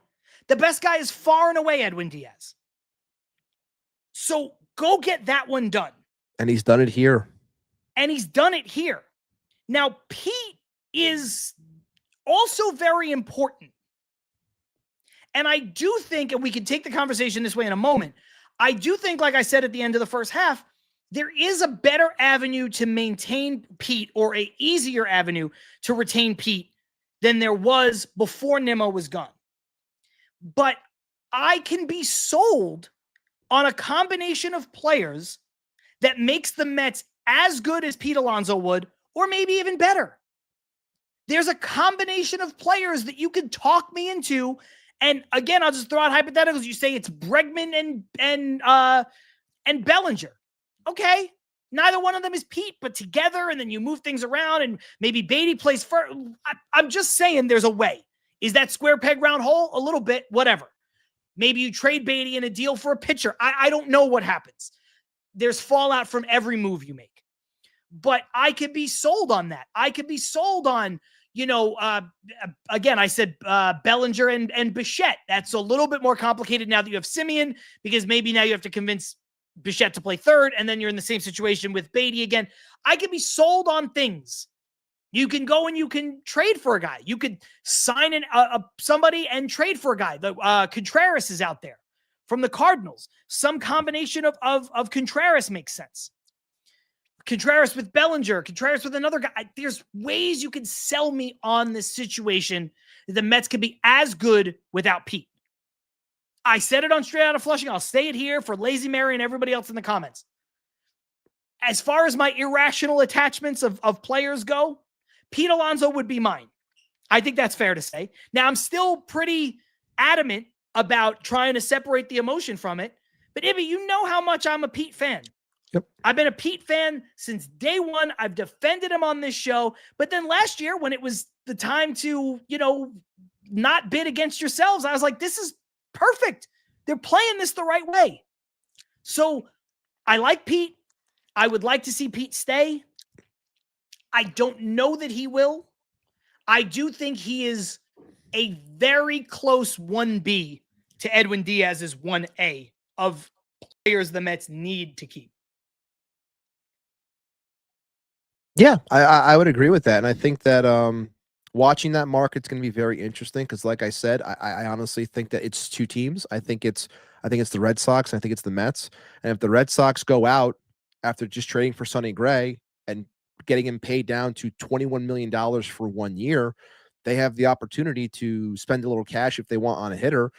The best guy is far and away Edwin Diaz. So go get that one done. And he's done it here. Now, Pete is also very important. And I do think, and we can take the conversation this way in a moment, I do think, like I said at the end of the first half, there is a better avenue to maintain Pete or a easier avenue to retain Pete than there was before Nimmo was gone. But I can be sold on a combination of players that makes the Mets as good as Pete Alonso would, or maybe even better. There's a combination of players that you could talk me into. And again, I'll just throw out hypotheticals. You say it's Bregman and Bellinger. Okay, neither one of them is Pete, but together, and then you move things around, and maybe Beatty plays first. I'm just saying there's a way. Is that square peg round hole? A little bit, whatever. Maybe you trade Beatty in a deal for a pitcher. I don't know what happens. There's fallout from every move you make. But I could be sold on that. I could be sold on, again, I said Bellinger and Bichette. That's a little bit more complicated now that you have Semien, because maybe now you have to convince Bichette to play third, and then you're in the same situation with Beatty again. I could be sold on things. You can go and you can trade for a guy. You could sign somebody and trade for a guy. Contreras is out there from the Cardinals. Some combination of Contreras makes sense. Contreras with Bellinger, Contreras with another guy. There's ways you can sell me on this situation that the Mets could be as good without Pete. I said it on Straight Outta Flushing. I'll say it here for Lazy Mary and everybody else in the comments. As far as my irrational attachments of players go, Pete Alonso would be mine. I think that's fair to say. Now, I'm still pretty adamant about trying to separate the emotion from it. But Ibby, you know how much I'm a Pete fan. Yep. I've been a Pete fan since day one. I've defended him on this show. But then last year, when it was the time to, not bid against yourselves, I was like, this is perfect. They're playing this the right way. So I like Pete. I would like to see Pete stay. I don't know that he will. I do think he is a very close 1B to Edwin Diaz's 1A of players the Mets need to keep. Yeah, I would agree with that. And I think that watching that market's going to be very interesting because, like I said, I honestly think that it's two teams. I think it's the Red Sox. I think it's the Mets. And if the Red Sox go out after just trading for Sonny Gray and getting him paid down to $21 million for 1 year, they have the opportunity to spend a little cash if they want on a hitter.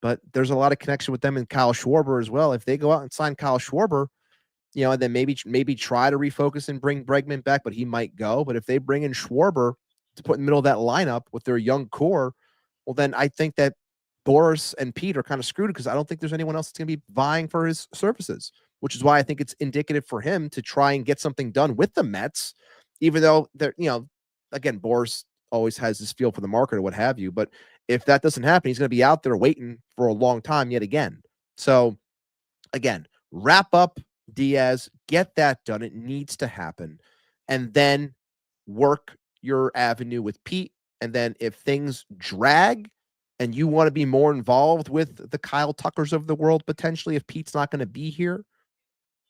But there's a lot of connection with them and Kyle Schwarber as well. If they go out and sign Kyle Schwarber, and then maybe try to refocus and bring Bregman back, but he might go. But if they bring in Schwarber to put in the middle of that lineup with their young core, well, then I think that Boris and Pete are kind of screwed because I don't think there's anyone else that's going to be vying for his services, which is why I think it's indicative for him to try and get something done with the Mets, even though they're, again, Boris always has this feel for the market or what have you. But if that doesn't happen, he's going to be out there waiting for a long time yet again. So again, wrap up Diaz, get that done. It needs to happen. And then work your avenue with Pete. And then if things drag and you want to be more involved with the Kyle Tuckers of the world, potentially, if Pete's not going to be here,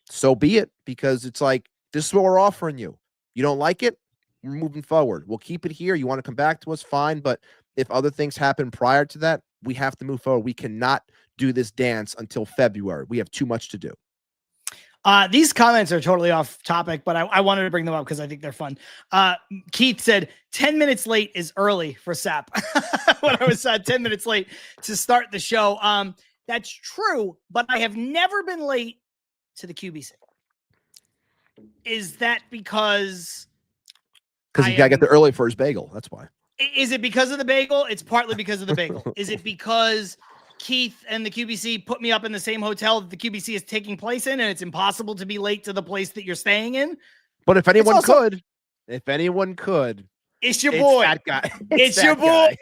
so be it, because it's like, this is what we're offering you. You don't like it? We're moving forward. We'll keep it here. You want to come back to us? Fine. But if other things happen prior to that, we have to move forward. We cannot do this dance until February. We have too much to do. These comments are totally off topic, but I wanted to bring them up because I think they're fun. Keith said 10 minutes late is early for Sap. When I was 10 minutes late to start the show. That's true, but I have never been late to the QBC. Is that because you got to get there early for his bagel? That's why. Is it because of the bagel? It's partly because of the bagel. Is it because Keith and the QBC put me up in the same hotel that the QBC is taking place in, and it's impossible to be late to the place that you're staying in? But if anyone could, it's your boy. That guy. It's your boy.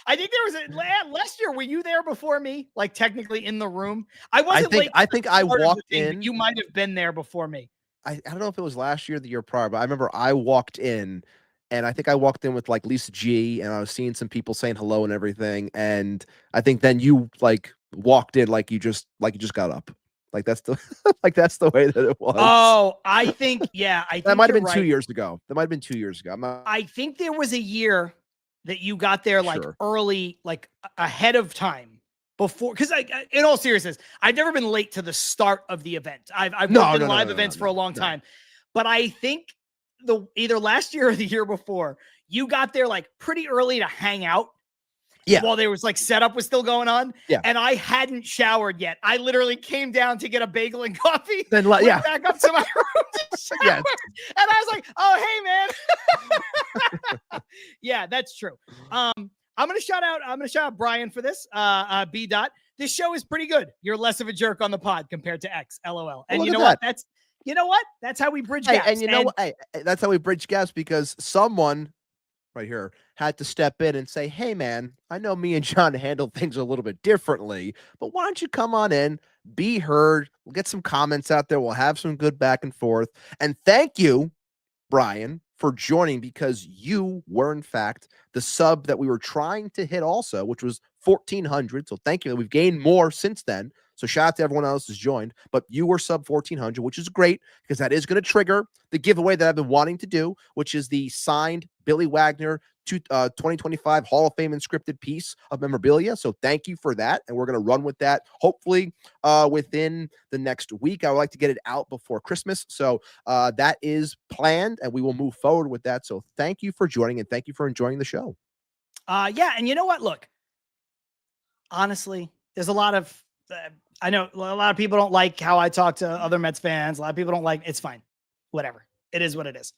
I think there was last year. Were you there before me? Like technically in the room? I wasn't late. I think I walked in. You might have been there before me. I don't know if it was last year or the year prior, but I remember I walked in. And I think I walked in with like Lisa G, and I was seeing some people saying hello and everything. And I think then you like walked in like you just got up. Like that's the that's the way that it was. Oh, I think that might have been 2 years ago. I think there was a year that you got there like early, like ahead of time before. Because in all seriousness, I've never been late to the start of the event. I've worked in live events for a long time, but I think either last year or the year before, you got there like pretty early to hang out. Yeah. While there was like setup was still going on. Yeah. And I hadn't showered yet. I literally came down to get a bagel and coffee. Then went back up to my room to shower. Yeah. And I was like, oh, hey man. Yeah, that's true. I'm gonna shout out Brian for this. B. This show is pretty good. You're less of a jerk on the pod compared to X. LOL. And you know what? That's how we bridge gaps. And that's how we bridge gaps, because someone right here had to step in and say, hey, man, I know me and John handle things a little bit differently, but why don't you come on in, be heard? We'll get some comments out there. We'll have some good back and forth. And thank you, Brian, for joining, because you were, in fact, the sub that we were trying to hit also, which was 1,400. So thank you. We've gained more since then. So shout out to everyone else who's joined, but you were sub 1,400, which is great, because that is going to trigger the giveaway that I've been wanting to do, which is the signed Billy Wagner 2025 Hall of Fame inscripted piece of memorabilia. So thank you for that. And we're going to run with that, hopefully within the next week. I would like to get it out before Christmas. So that is planned, and we will move forward with that. So thank you for joining, and thank you for enjoying the show. Yeah. And you know what? Look, honestly, there's a lot of, I know a lot of people don't like how I talk to other Mets fans. A lot of people don't like, it's fine. Whatever. It is what it is.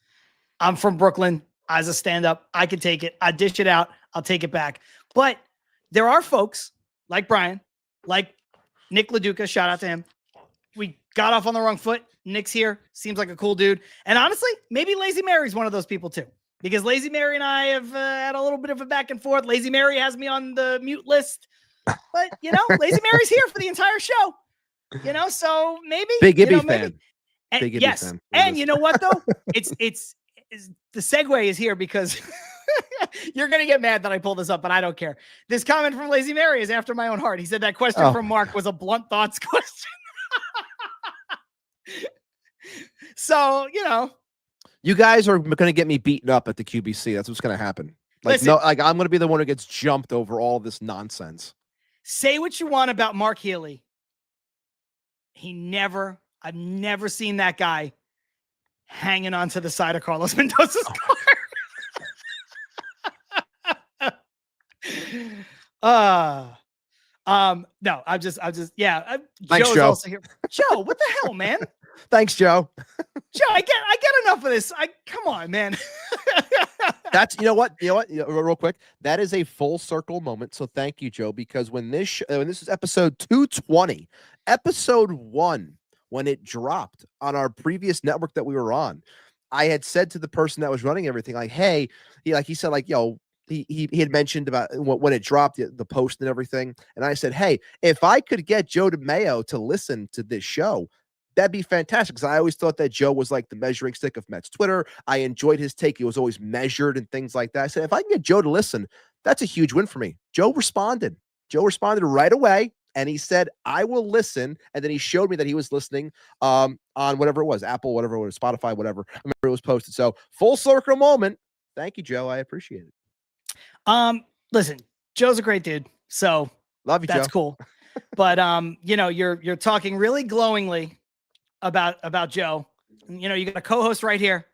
I'm from Brooklyn. As a stand-up, I can take it. I dish it out. I'll take it back. But there are folks like Brian, like Nick LaDuca. Shout out to him. We got off on the wrong foot. Nick's here. Seems like a cool dude. And honestly, maybe Lazy Mary's one of those people too. Because Lazy Mary and I have had a little bit of a back and forth. Lazy Mary has me on the mute list. But, Lazy Mary's here for the entire show. You know, so maybe Big you Ibby know, fan. And, Big Ibby yes, fan. and you know what though? it's the segue is here because you're gonna get mad that I pulled this up, but I don't care. This comment from Lazy Mary is after my own heart. He said that question from Mark was a blunt thoughts question. So you know, you guys are gonna get me beaten up at the QBC. That's what's gonna happen. Like listen, I'm gonna be the one who gets jumped over all this nonsense. Say what you want about Mark Healy. I've never seen that guy hanging onto the side of Carlos Mendoza's car. No, I'm just, yeah. Thanks, Joe's Joe. also here. Joe, what the hell, man? Thanks, Joe. Joe, I get enough of this. Come on, man. That's you know what, real quick. That is a full circle moment. So thank you, Joe, because when this is episode 220, episode 1, when it dropped on our previous network that we were on, I had said to the person that was running everything, like, hey, he said, like, yo, he had mentioned about when it dropped the post and everything. And I said, hey, if I could get Joe DeMayo to listen to this show, that'd be fantastic. Because I always thought that Joe was like the measuring stick of Mets Twitter. I enjoyed his take. He was always measured and things like that. I said, if I can get Joe to listen, that's a huge win for me. Joe responded right away. And he said, I will listen. And then he showed me that he was listening on whatever it was, Apple, whatever it was, Spotify, whatever. I remember it was posted. So full circle moment. Thank you, Joe. I appreciate it. Listen, Joe's a great dude. So Love you, that's Joe. cool. But you know, you're talking really glowingly about Joe. You know, you got a co-host right here.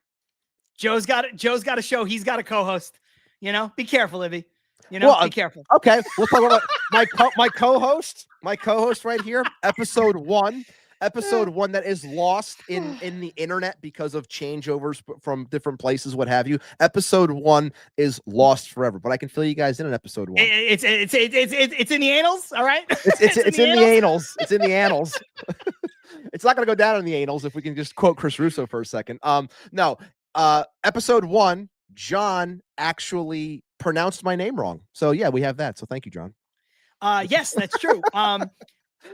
Joe's got a show. He's got a co-host. You know, be careful, Ibby. You know, be careful. Okay, we'll talk about my co-host right here. Episode 1 that is lost in the internet because of changeovers from different places, what have you. Episode 1 is lost forever, but I can fill you guys in on episode 1. It's in the annals. All right, it's in the annals. It's in the annals. It's not going to go down in the annals if we can just quote Chris Russo for a second. No. Episode 1, John actually pronounced my name wrong. So yeah, we have that. So thank you, John. Yes, that's true.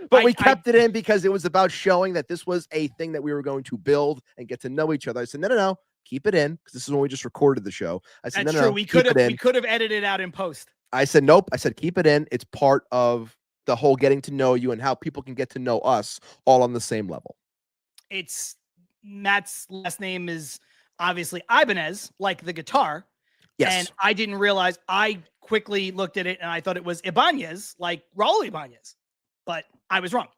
But we kept it in because it was about showing that this was a thing that we were going to build and get to know each other. I said, no, keep it in because this is when we just recorded the show. I said, that's no, true. we could have edited it out in post. I said, nope. I said, keep it in. It's part of the whole getting to know you and how people can get to know us all on the same level. It's Matt's last name is obviously Ibanez, like the guitar. Yes. And I didn't realize, I quickly looked at it and I thought it was Ibanez, like Raul Ibanez, but I was wrong.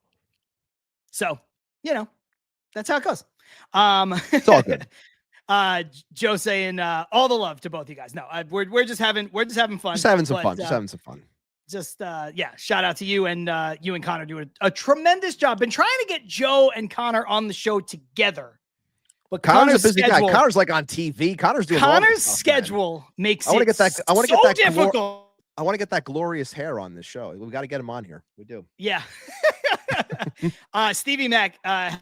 So, you know, that's how it goes. It's all good. Joe saying all the love to both you guys. No, we're just having fun. Just having some fun. Yeah, shout out to you and Connor do a tremendous job. Been trying to get Joe and Connor on the show together. But Connor's a busy guy. Connor's like on TV. Connor's doing Connor's schedule makes I want to get that. I want to get that difficult. I want to get that glorious hair on this show. We got to get him on here. We do. Yeah. Stevie Mac in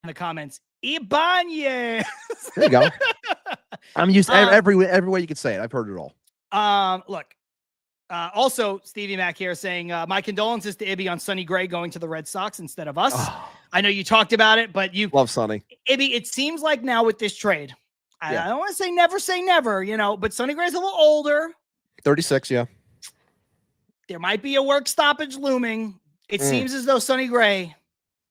the comments. Ibanez. There you go. I'm used every way you could say it. I've heard it all. Look. Also, Stevie Mac here saying, my condolences to Ibby on Sonny Gray going to the Red Sox instead of us. Oh. I know you talked about it, but you love Sonny. Ibby, it seems like now with this trade, I don't want to say never, you know, but Sonny Gray's a little older. 36, yeah. There might be a work stoppage looming. It seems as though Sonny Gray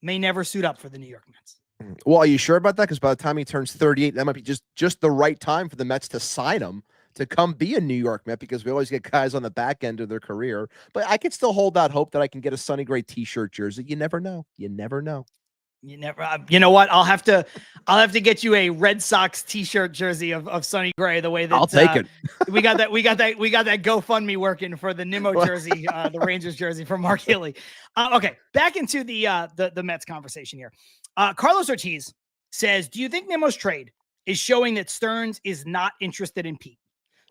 may never suit up for the New York Mets. Well, are you sure about that? Because by the time he turns 38, that might be just the right time for the Mets to sign him to come be a New York Met, because we always get guys on the back end of their career. But I can still hold out hope that I can get a Sonny Gray t-shirt jersey. You never know. You never know. You know what? I'll have to get you a Red Sox t-shirt jersey of Sonny Gray, the way that I'll take it. we got that GoFundMe working for the Nimmo jersey, the Rangers jersey from Mark Healy. Okay, back into the Mets conversation here. Carlos Ortiz says, do you think Nimmo's trade is showing that Stearns is not interested in Pete?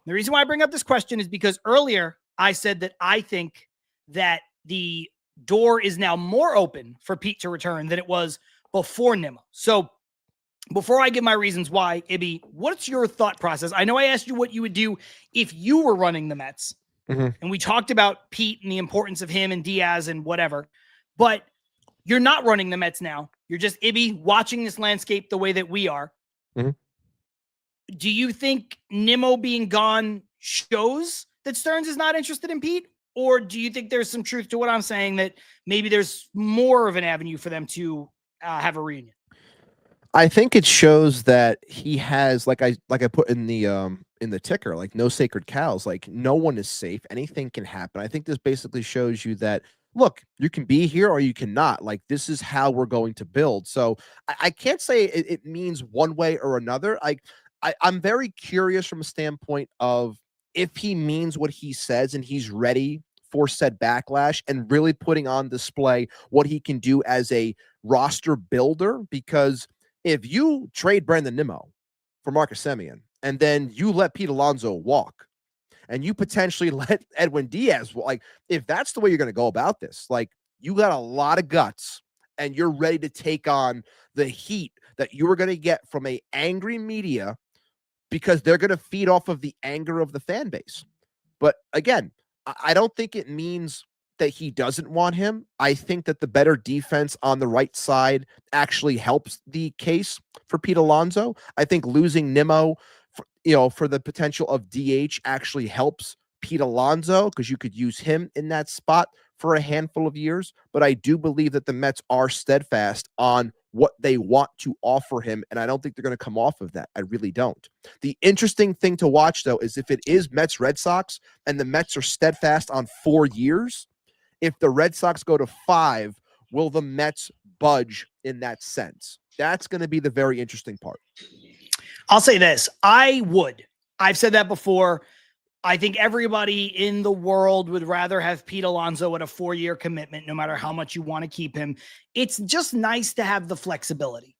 The reason why I bring up this question is because earlier I said that I think that the door is now more open for Pete to return than it was before Nimmo. So before I give my reasons why, Ibby, what's your thought process? I know I asked you what you would do if you were running the Mets, and we talked about Pete and the importance of him and Diaz and whatever, but You're not running the Mets now. You're just Ibby watching this landscape the way that we are. Mhm. Do you think Nimmo being gone shows that Stearns is not interested in Pete? Or do you think there's some truth to what I'm saying, that maybe there's more of an avenue for them to have a reunion? I think it shows that he has, like I put in the ticker, like no sacred cows, like no one is safe. Anything can happen. I think this basically shows you that, look, you can be here or you cannot. Like, this is how we're going to build. So I can't say it means one way or another. I'm very curious from a standpoint of if he means what he says and he's ready for said backlash and really putting on display what he can do as a roster builder. Because if you trade Brandon Nimmo for Marcus Semien and then you let Pete Alonso walk and you potentially let Edwin Diaz, like, if that's the way you're going to go about this, like, you got a lot of guts and you're ready to take on the heat that you were going to get from a angry media, because they're going to feed off of the anger of the fan base. But again, I don't think it means that he doesn't want him. I think that the better defense on the right side actually helps the case for Pete Alonso. I think losing Nimmo, for the potential of DH actually helps Pete Alonso, because you could use him in that spot for a handful of years. But I do believe that the Mets are steadfast on what they want to offer him, and I don't think they're going to come off of that. I really don't. The interesting thing to watch, though, is if it is Mets Red Sox and the Mets are steadfast on 4 years, if the Red Sox go to 5, will the Mets budge in that sense? That's going to be the very interesting part. I'll say this. I've said that before. I think everybody in the world would rather have Pete Alonso at a 4-year commitment, no matter how much you want to keep him. It's just nice to have the flexibility.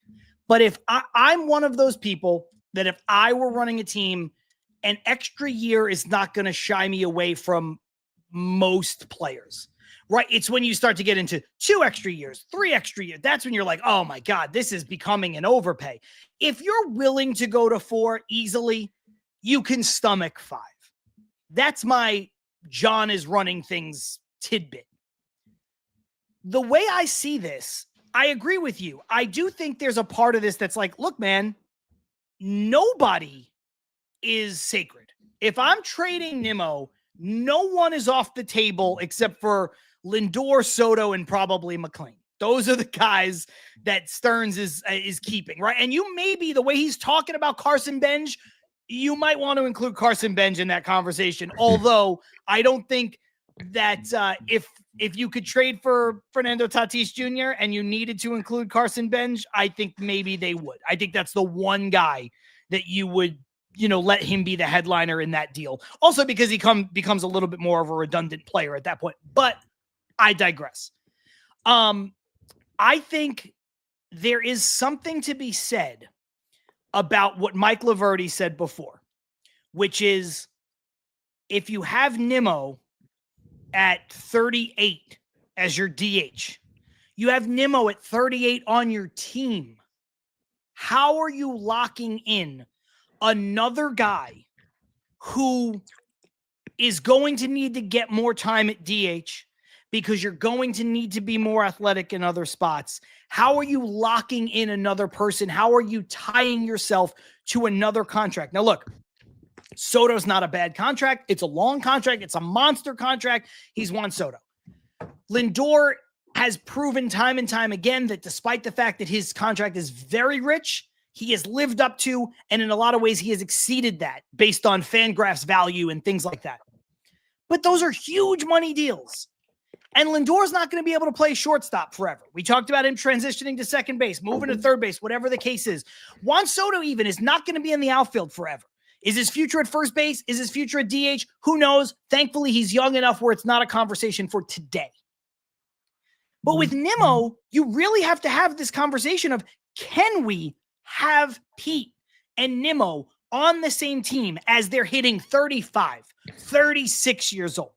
But if I'm one of those people that if I were running a team, an extra year is not going to shy me away from most players, right? It's when you start to get into 2 extra years, 3 extra years. That's when you're like, oh my God, this is becoming an overpay. If you're willing to go to 4 easily, you can stomach 5. That's my John is running things tidbit. The way I see this, I agree with you. I do think there's a part of this that's like, look, man, nobody is sacred. If I'm trading Nimmo, no one is off the table except for Lindor, Soto, and probably McLean. Those are the guys that Stearns is keeping, right? And you maybe the way he's talking about Carson Bench, you might want to include Carson Bench in that conversation. Although I don't think that if you could trade for Fernando Tatis Jr. and you needed to include Carson Bench, I think maybe they would. I think that's the one guy that you would, let him be the headliner in that deal. Also because he becomes a little bit more of a redundant player at that point. But I digress. I think there is something to be said about what Mike Laverty said before, which is if you have Nimmo at 38 as your DH, you have Nimmo at 38 on your team. How are you locking in another guy who is going to need to get more time at DH because you're going to need to be more athletic in other spots? How are you locking in another person? How are you tying yourself to another contract? Now, look, Soto's not a bad contract. It's a long contract. It's a monster contract. He's Juan Soto. Lindor has proven time and time again that despite the fact that his contract is very rich, he has lived up to, and in a lot of ways, he has exceeded that based on Fangraphs value and things like that. But those are huge money deals. And Lindor's not going to be able to play shortstop forever. We talked about him transitioning to second base, moving to third base, whatever the case is. Juan Soto even is not going to be in the outfield forever. Is his future at first base? Is his future at DH? Who knows? Thankfully, he's young enough where it's not a conversation for today. But with Nimmo, you really have to have this conversation of, can we have Pete and Nimmo on the same team as they're hitting 35, 36 years old?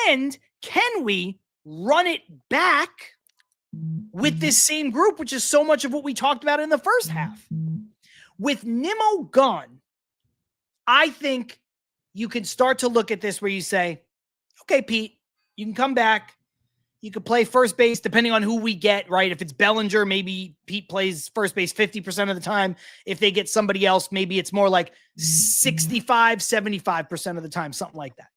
And can we run it back with this same group, which is so much of what we talked about in the first half? With Nimmo gone, I think you can start to look at this where you say, okay, Pete, you can come back. You could play first base depending on who we get, right? If it's Bellinger, maybe Pete plays first base 50% of the time. If they get somebody else, maybe it's more like 65, 75% of the time, something like that.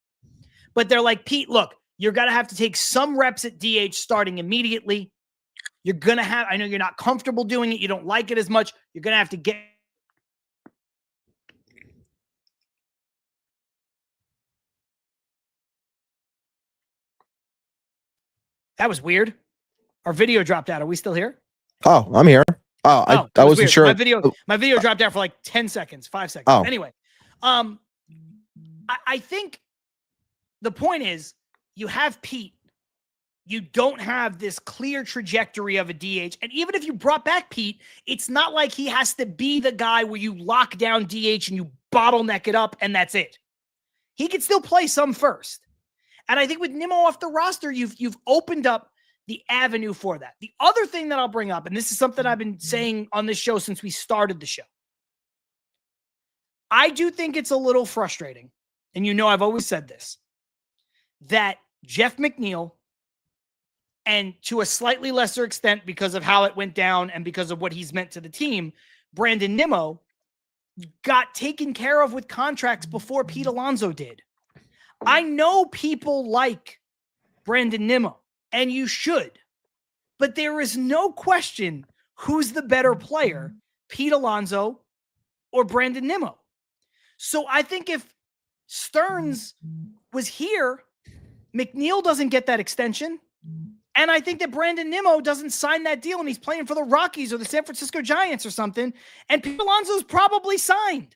But they're like, Pete, look, you're going to have to take some reps at DH starting immediately. You're going to have, I know you're not comfortable doing it. You don't like it as much. You're going to have to get. That was weird. Our video dropped out. Are we still here? Oh, I'm here. I wasn't weird. sure. My video dropped out for like 10 seconds, 5 seconds. Oh. Anyway, I think the point is you have Pete. You don't have this clear trajectory of a DH. And even if you brought back Pete, it's not like he has to be the guy where you lock down DH and you bottleneck it up and that's it. He could still play some first. And I think with Nimmo off the roster, you've opened up the avenue for that. The other thing that I'll bring up, and this is something I've been saying on this show since we started the show. I do think it's a little frustrating, and I've always said this, that Jeff McNeil, and to a slightly lesser extent because of how it went down and because of what he's meant to the team, Brandon Nimmo got taken care of with contracts before Pete Alonso did. I know people like Brandon Nimmo, and you should, but there is no question who's the better player, Pete Alonso or Brandon Nimmo. So I think if Stearns was here, McNeil doesn't get that extension. And I think that Brandon Nimmo doesn't sign that deal and he's playing for the Rockies or the San Francisco Giants or something. And Pete Alonso's probably signed.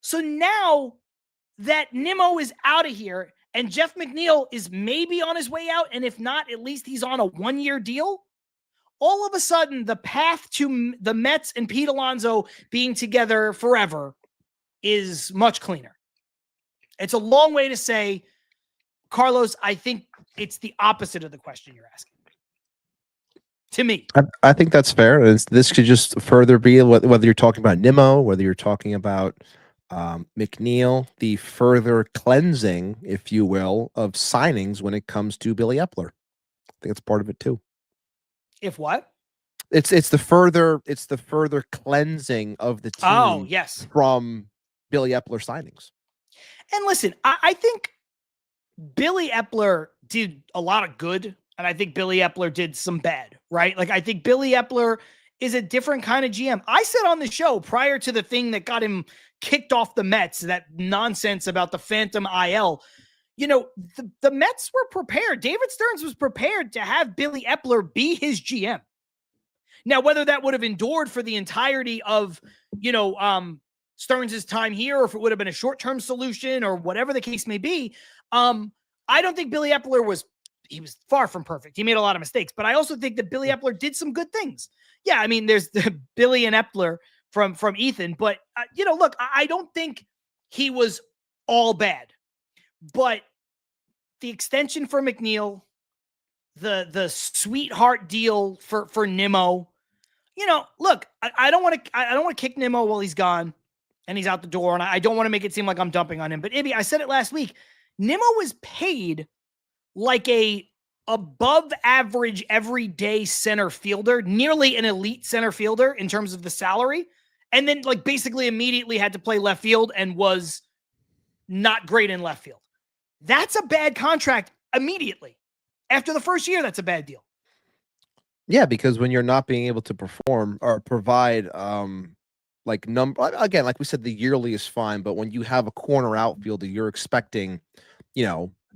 So now that Nimmo is out of here and Jeff McNeil is maybe on his way out, and if not, at least he's on a one-year deal, all of a sudden the path to the Mets and Pete Alonso being together forever is much cleaner. It's a long way to say, Carlos, I think it's the opposite of the question you're asking. To me. I think that's fair. This could just further be whether you're talking about Nimmo, whether you're talking about McNeil, the further cleansing, if you will, of signings when it comes to Billy Epler. I think it's part of it too. If what? It's the further cleansing of the team. Oh, yes. From Billy Epler signings. And listen, I think Billy Epler did a lot of good, and I think Billy Epler did some bad, right? Like, I think Billy Epler is a different kind of GM. I said on the show prior to the thing that got him kicked off the Mets, that nonsense about the Phantom IL, the Mets were prepared. David Stearns was prepared to have Billy Epler be his GM. Now, whether that would have endured for the entirety of, Stearns' time here, or if it would have been a short-term solution or whatever the case may be, I don't think Billy Epler was far from perfect. He made a lot of mistakes, but I also think that Billy Epler did some good things. Yeah, I mean, there's the Billy and Epler from Ethan, but look, I don't think he was all bad, but the extension for McNeil, the sweetheart deal for Nimmo, look, I don't want to kick Nimmo while he's gone and he's out the door, and I don't want to make it seem like I'm dumping on him, but Ibby, I said it last week, Nimmo was paid like a above average everyday center fielder, nearly an elite center fielder in terms of the salary. And then like basically immediately had to play left field and was not great in left field. That's a bad contract immediately. After the first year, that's a bad deal. Yeah, because when you're not being able to perform or provide, again, like we said, the yearly is fine, but when you have a corner outfielder, you're expecting,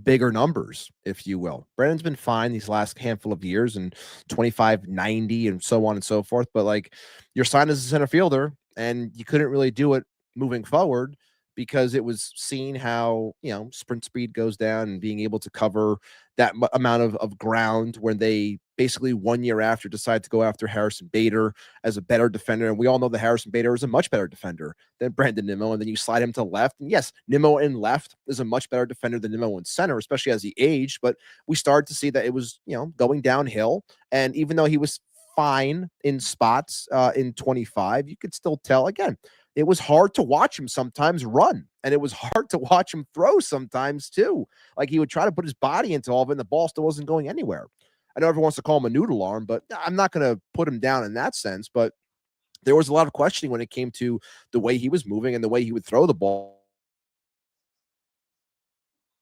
bigger numbers, if you will. Brandon's been fine these last handful of years and 25, 90 and so on and so forth. But like you're signed as a center fielder and you couldn't really do it moving forward because it was seen how, sprint speed goes down and being able to cover that amount of ground when they basically 1 year after decide to go after Harrison Bader as a better defender. And we all know that Harrison Bader is a much better defender than Brandon Nimmo. And then you slide him to left. And yes, Nimmo in left is a much better defender than Nimmo in center, especially as he aged. But we started to see that it was, going downhill. And even though he was fine in spots in 25, you could still tell, again, it was hard to watch him sometimes run, and it was hard to watch him throw sometimes too. Like he would try to put his body into all of it, and the ball still wasn't going anywhere. I know everyone wants to call him a noodle arm, but I'm not going to put him down in that sense. But there was a lot of questioning when it came to the way he was moving and the way he would throw the ball,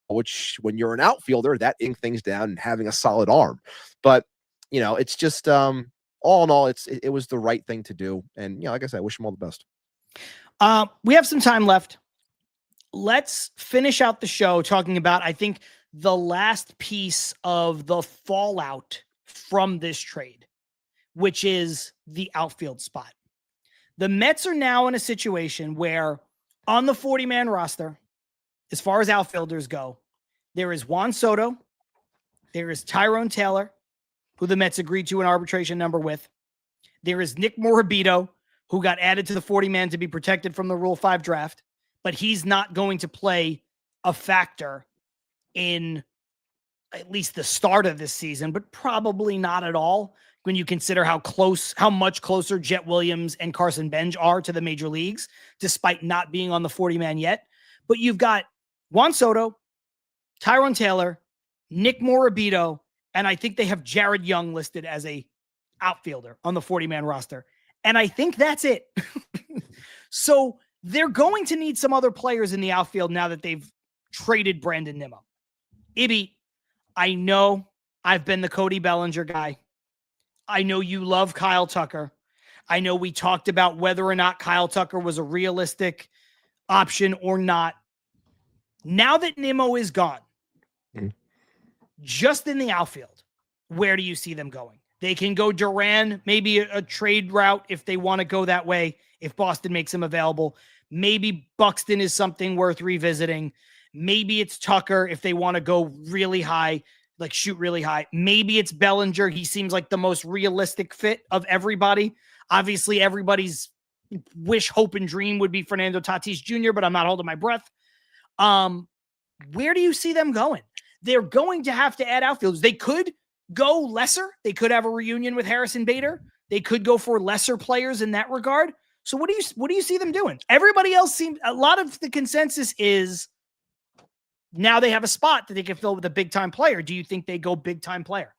which when you're an outfielder, that ing things down and having a solid arm. But, it's just all in all, it was the right thing to do. And, like I said, I wish him all the best. We have some time left. Let's finish out the show talking about, I think, the last piece of the fallout from this trade, which is the outfield spot. The Mets are now in a situation where on the 40-man roster, as far as outfielders go, there is Juan Soto, there is Tyrone Taylor, who the Mets agreed to an arbitration number with. There is Nick Morabito, who got added to the 40-man to be protected from the Rule 5 draft, but he's not going to play a factor in at least the start of this season, but probably not at all when you consider how much closer Jet Williams and Carson Bench are to the major leagues, despite not being on the 40-man yet. But you've got Juan Soto, Tyrone Taylor, Nick Morabito, and I think they have Jared Young listed as a outfielder on the 40-man roster. And I think that's it. So they're going to need some other players in the outfield now that they've traded Brandon Nimmo. Ibby, I know I've been the Cody Bellinger guy. I know you love Kyle Tucker. I know we talked about whether or not Kyle Tucker was a realistic option or not. Now that Nimmo is gone, just in the outfield, where do you see them going? They can go Duran, maybe a trade route if they want to go that way, if Boston makes him available. Maybe Buxton is something worth revisiting. Maybe it's Tucker if they want to go really high, like shoot really high. Maybe it's Bellinger. He seems like the most realistic fit of everybody. Obviously, everybody's wish, hope, and dream would be Fernando Tatis Jr., but I'm not holding my breath. Where do you see them going? They're going to have to add outfielders. They could go lesser. They could have a reunion with Harrison Bader. They could go for lesser players in that regard. So what do you see them doing? Everybody else seems, a lot of the consensus is now they have a spot that they can fill with a big time player. Do you think they go big time player?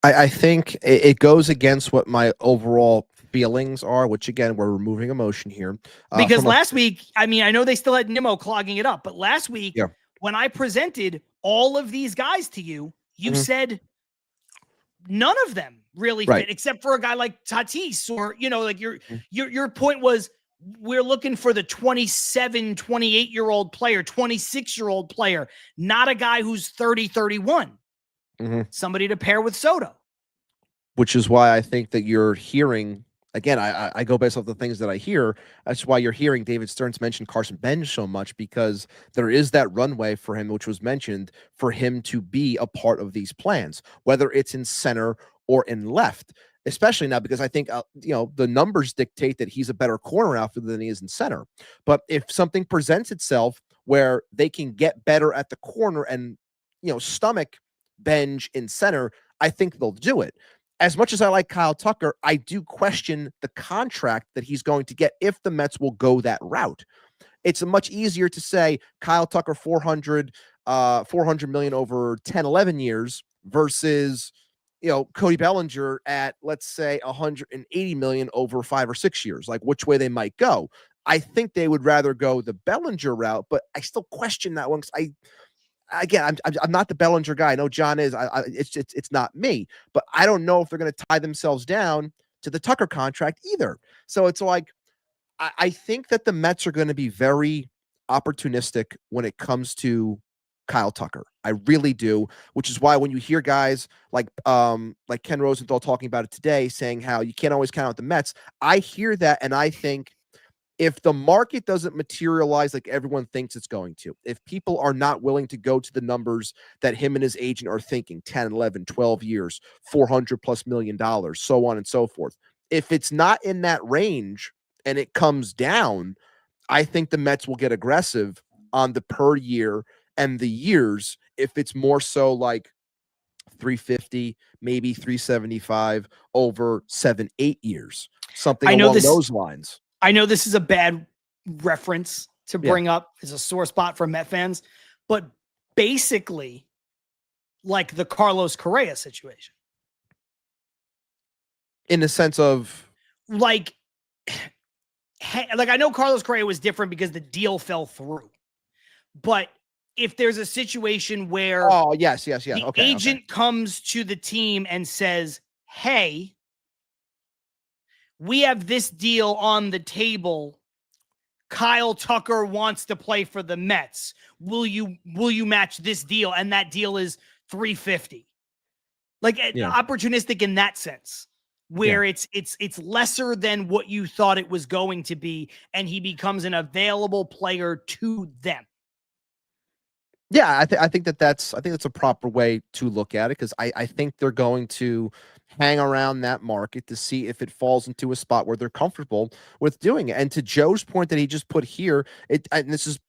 I think it goes against what my overall feelings are, which again, we're removing emotion here. Because last week, I mean, I know they still had Nimmo clogging it up, but last week when I presented all of these guys to you, you said none of them really fit, except for a guy like Tatis, or, like your point was we're looking for the 27, 28-year-old player, 26-year-old player, not a guy who's 30, 31. Somebody to pair with Soto. Which is why I think that you're hearing, again, I go based off the things that I hear. That's why you're hearing David Stearns mention Carson Bench so much, because there is that runway for him, which was mentioned, for him to be a part of these plans, whether it's in center or in left, especially now, because I think, the numbers dictate that he's a better corner outfielder than he is in center. But if something presents itself where they can get better at the corner and, stomach Bench in center, I think they'll do it. As much as I like Kyle Tucker, I do question the contract that he's going to get if the Mets will go that route. It's much easier to say Kyle Tucker 400 million over 10, 11 years versus, Cody Bellinger at, let's say, 180 million over 5 or 6 years, like which way they might go. I think they would rather go the Bellinger route, but I still question that one because I'm not the Bellinger guy. I know John is. It's not me, but I don't know if they're going to tie themselves down to the Tucker contract either. So it's like, I think that the Mets are going to be very opportunistic when it comes to Kyle Tucker. I really do, which is why when you hear guys like Ken Rosenthal talking about it today, saying how you can't always count out the Mets, I hear that and I think, if the market doesn't materialize like everyone thinks it's going to, if people are not willing to go to the numbers that him and his agent are thinking, 10, 11, 12 years, $400+ million, so on and so forth. If it's not in that range and it comes down, I think the Mets will get aggressive on the per year and the years. If it's more so like 350, maybe 375 over 7-8 years, something I know along this, those lines. I know this is a bad reference to bring up as a sore spot for Met fans, but basically like the Carlos Correa situation. In the sense of like I know Carlos Correa was different because the deal fell through, but if there's a situation where the agent comes to the team and says, hey, we have this deal on the table. Kyle Tucker wants to play for the Mets. Will you match this deal? And that deal is 350. Like opportunistic in that sense, where it's lesser than what you thought it was going to be, and he becomes an available player to them. Yeah, I think that's a proper way to look at it, because I think they're going to hang around that market to see if it falls into a spot where they're comfortable with doing it. And to Joe's point that he just put here, and this is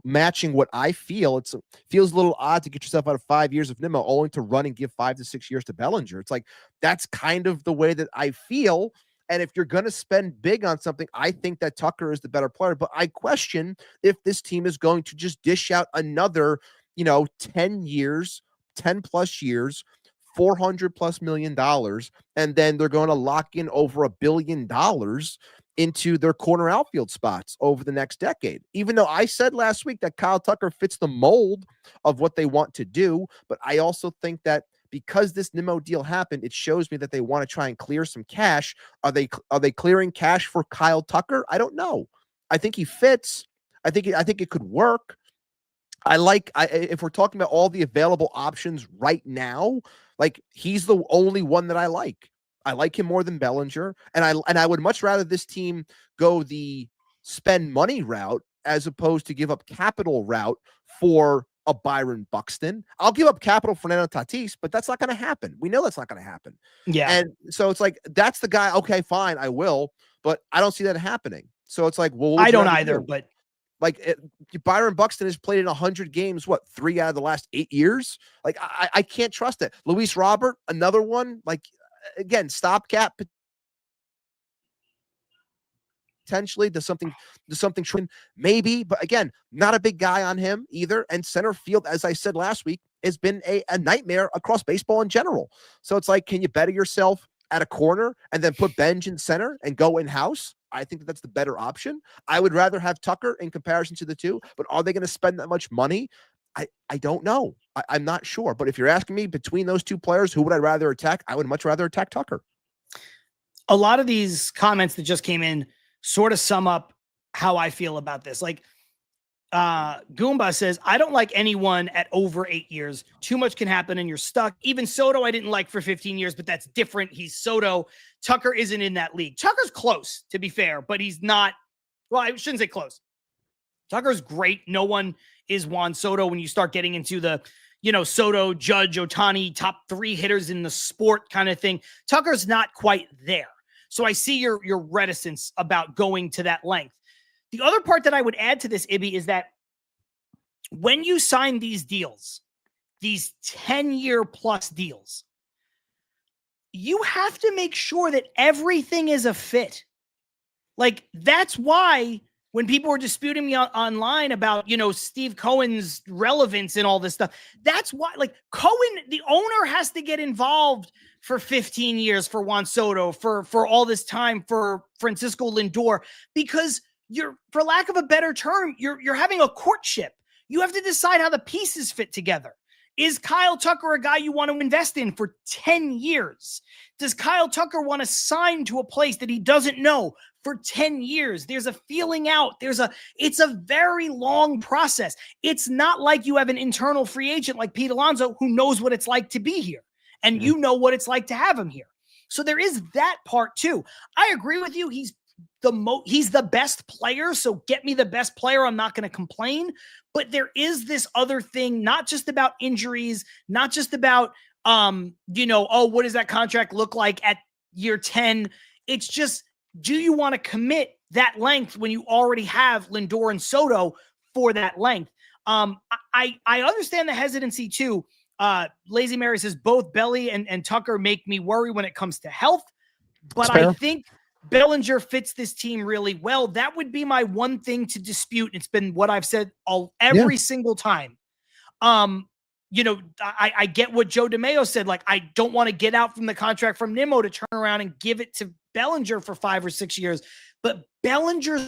matching what I feel. It feels a little odd to get yourself out of 5 years of Nimmo only to run and give 5 to 6 years to Bellinger. It's like that's kind of the way that I feel. And if you're going to spend big on something, I think that Tucker is the better player. But I question if this team is going to just dish out another, 10 years, 10 plus years, $400+ million, and then they're going to lock in over $1 billion into their corner outfield spots over the next decade. Even though I said last week that Kyle Tucker fits the mold of what they want to do, but I also think that because this Nimmo deal happened, it shows me that they want to try and clear some cash. Are they clearing cash for Kyle Tucker? I don't know. I think he fits. I think it could work. If we're talking about all the available options right now, like he's the only one that I like. I like him more than Bellinger, and I would much rather this team go the spend money route as opposed to give up capital route for a Byron Buxton. I'll give up capital for Fernando Tatis, but that's not going to happen. We know that's not going to happen. Yeah. And so it's like, that's the guy. Okay, fine. I will, but I don't see that happening. So it's like, well, I don't either, but like Byron Buxton has played in 100 games, 3 out of the last 8 years. Like I can't trust it. Luis Robert, another one, like again, stopgap potentially does something maybe, but again, not a big guy on him either. And center field, as I said last week, has been a nightmare across baseball in general. So it's like, can you better yourself at a corner and then put Benj in center and go in-house? I think that's the better option. I would rather have Tucker in comparison to the two, but are they going to spend that much money? I don't know. I'm not sure. But if you're asking me between those two players, who would I rather attack? I would much rather attack Tucker. A lot of these comments that just came in sort of sum up how I feel about this. Like Goomba says, I don't like anyone at over 8 years. Too much can happen and you're stuck. Even Soto I didn't like for 15 years, but that's different. He's Soto. Tucker isn't in that league. Tucker's close, to be fair, but he's not. Well, I shouldn't say close. Tucker's great. No one is Juan Soto when you start getting into the, Soto, Judge, Ohtani, top 3 hitters in the sport kind of thing. Tucker's not quite there. So I see your reticence about going to that length. The other part that I would add to this, Ibby, is that when you sign these deals, these 10-year plus deals, you have to make sure that everything is a fit. Like, that's why when people were disputing me online about, Steve Cohen's relevance and all this stuff, that's why, like, Cohen, the owner, has to get involved for 15 years for Juan Soto, for all this time for Francisco Lindor, because for lack of a better term, you're having a courtship. You have to decide how the pieces fit together. Is Kyle Tucker a guy you want to invest in for 10 years? Does Kyle Tucker want to sign to a place that he doesn't know for 10 years? There's a feeling out. It's a very long process. It's not like you have an internal free agent like Pete Alonso who knows what it's like to be here. And you know what it's like to have him here. So there is that part too. I agree with you. He's the best player. So get me the best player. I'm not going to complain. But there is this other thing, not just about injuries, not just about, what does that contract look like at year 10? It's just, do you want to commit that length when you already have Lindor and Soto for that length? I understand the hesitancy too Lazy Mary says both Belly and Tucker make me worry when it comes to health, but Fair. I think Bellinger fits this team really well. That would be my one thing to dispute. It's been what I've said every single time. I get what Joe DeMeo said. Like, I don't want to get out from the contract from Nimmo to turn around and give it to Bellinger for 5 or 6 years. But Bellinger's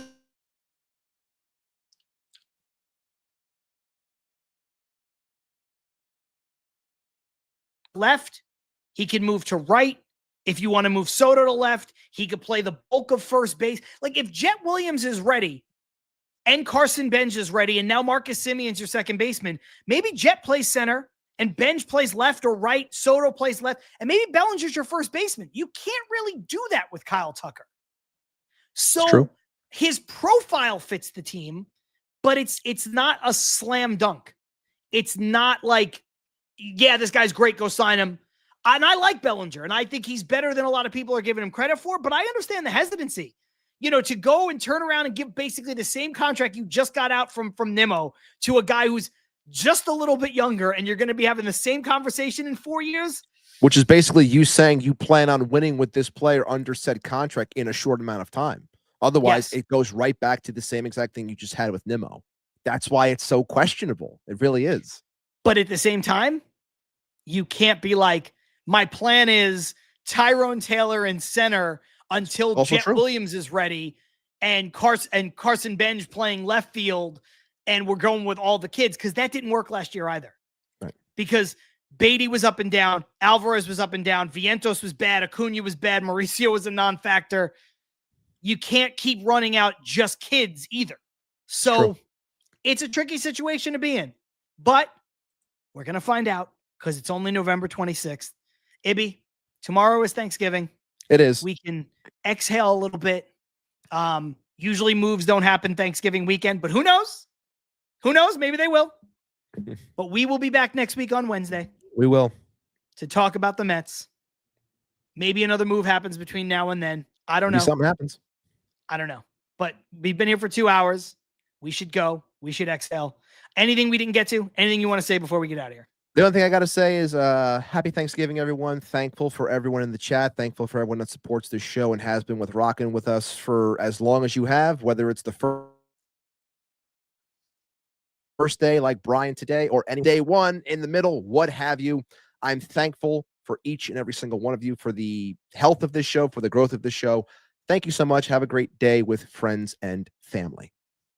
left, he can move to right. If you want to move Soto to left, he could play the bulk of first base. Like, if Jet Williams is ready and Carson Benj is ready, and now Marcus Semien's your second baseman, maybe Jet plays center and Benj plays left or right, Soto plays left, and maybe Bellinger's your first baseman. You can't really do that with Kyle Tucker. So his profile fits the team, but it's not a slam dunk. It's not like, yeah, this guy's great, go sign him. And I like Bellinger, and I think he's better than a lot of people are giving him credit for, but I understand the hesitancy. To go and turn around and give basically the same contract you just got out from Nimmo to a guy who's just a little bit younger, and you're going to be having the same conversation in 4 years. Which is basically you saying you plan on winning with this player under said contract in a short amount of time. Otherwise, It goes right back to the same exact thing you just had with Nimmo. That's why it's so questionable. It really is. But at the same time, you can't be like, my plan is Tyrone Taylor in center until Also Jet true. Williams is ready, and Carson Benj playing left field, and we're going with all the kids, because that didn't work last year either. Right. Because Beatty was up and down, Alvarez was up and down, Vientos was bad, Acuna was bad, Mauricio was a non-factor. You can't keep running out just kids either. So it's a tricky situation to be in. But we're going to find out, because it's only November 26th. Ibby, tomorrow is Thanksgiving. It is. We can exhale a little bit. Usually moves don't happen Thanksgiving weekend, but who knows? Who knows? Maybe they will. But we will be back next week on Wednesday. We will. To talk about the Mets. Maybe another move happens between now and then. I don't know. Maybe something happens. I don't know. But we've been here for 2 hours. We should go. We should exhale. Anything we didn't get to? Anything you want to say before we get out of here? The only thing I got to say is happy Thanksgiving, everyone. Thankful for everyone in the chat. Thankful for everyone that supports this show and has been rocking with us for as long as you have, whether it's the first day like Brian today or any day one in the middle, what have you. I'm thankful for each and every single one of you, for the health of this show, for the growth of this show. Thank you so much. Have a great day with friends and family.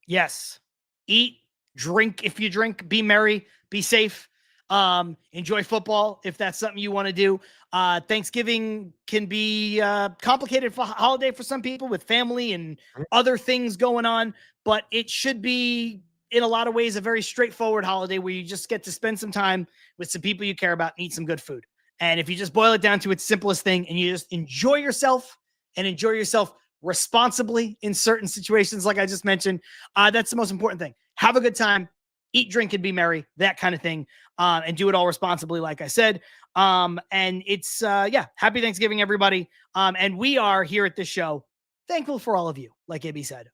Yes. Eat, drink if you drink, be merry, be safe. Enjoy football if that's something you want to do. Thanksgiving can be complicated for holiday for some people with family and other things going on, but it should be in a lot of ways a very straightforward holiday where you just get to spend some time with some people you care about and eat some good food. And if you just boil it down to its simplest thing and you just enjoy yourself and enjoy yourself responsibly in certain situations, like I just mentioned, that's the most important thing. Have a good time. Eat, drink, and be merry, that kind of thing, and do it all responsibly, like I said. And it's, happy Thanksgiving, everybody. And we are here at this show thankful for all of you, like Ibby said.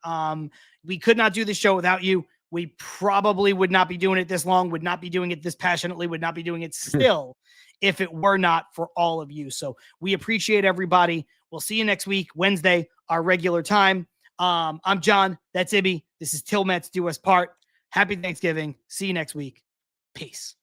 We could not do this show without you. We probably would not be doing it this long, would not be doing it this passionately, would not be doing it still if it were not for all of you. So we appreciate everybody. We'll see you next week, Wednesday, our regular time. I'm John. That's Ibby. This is Til Mets Do Us Part. Happy Thanksgiving. See you next week. Peace.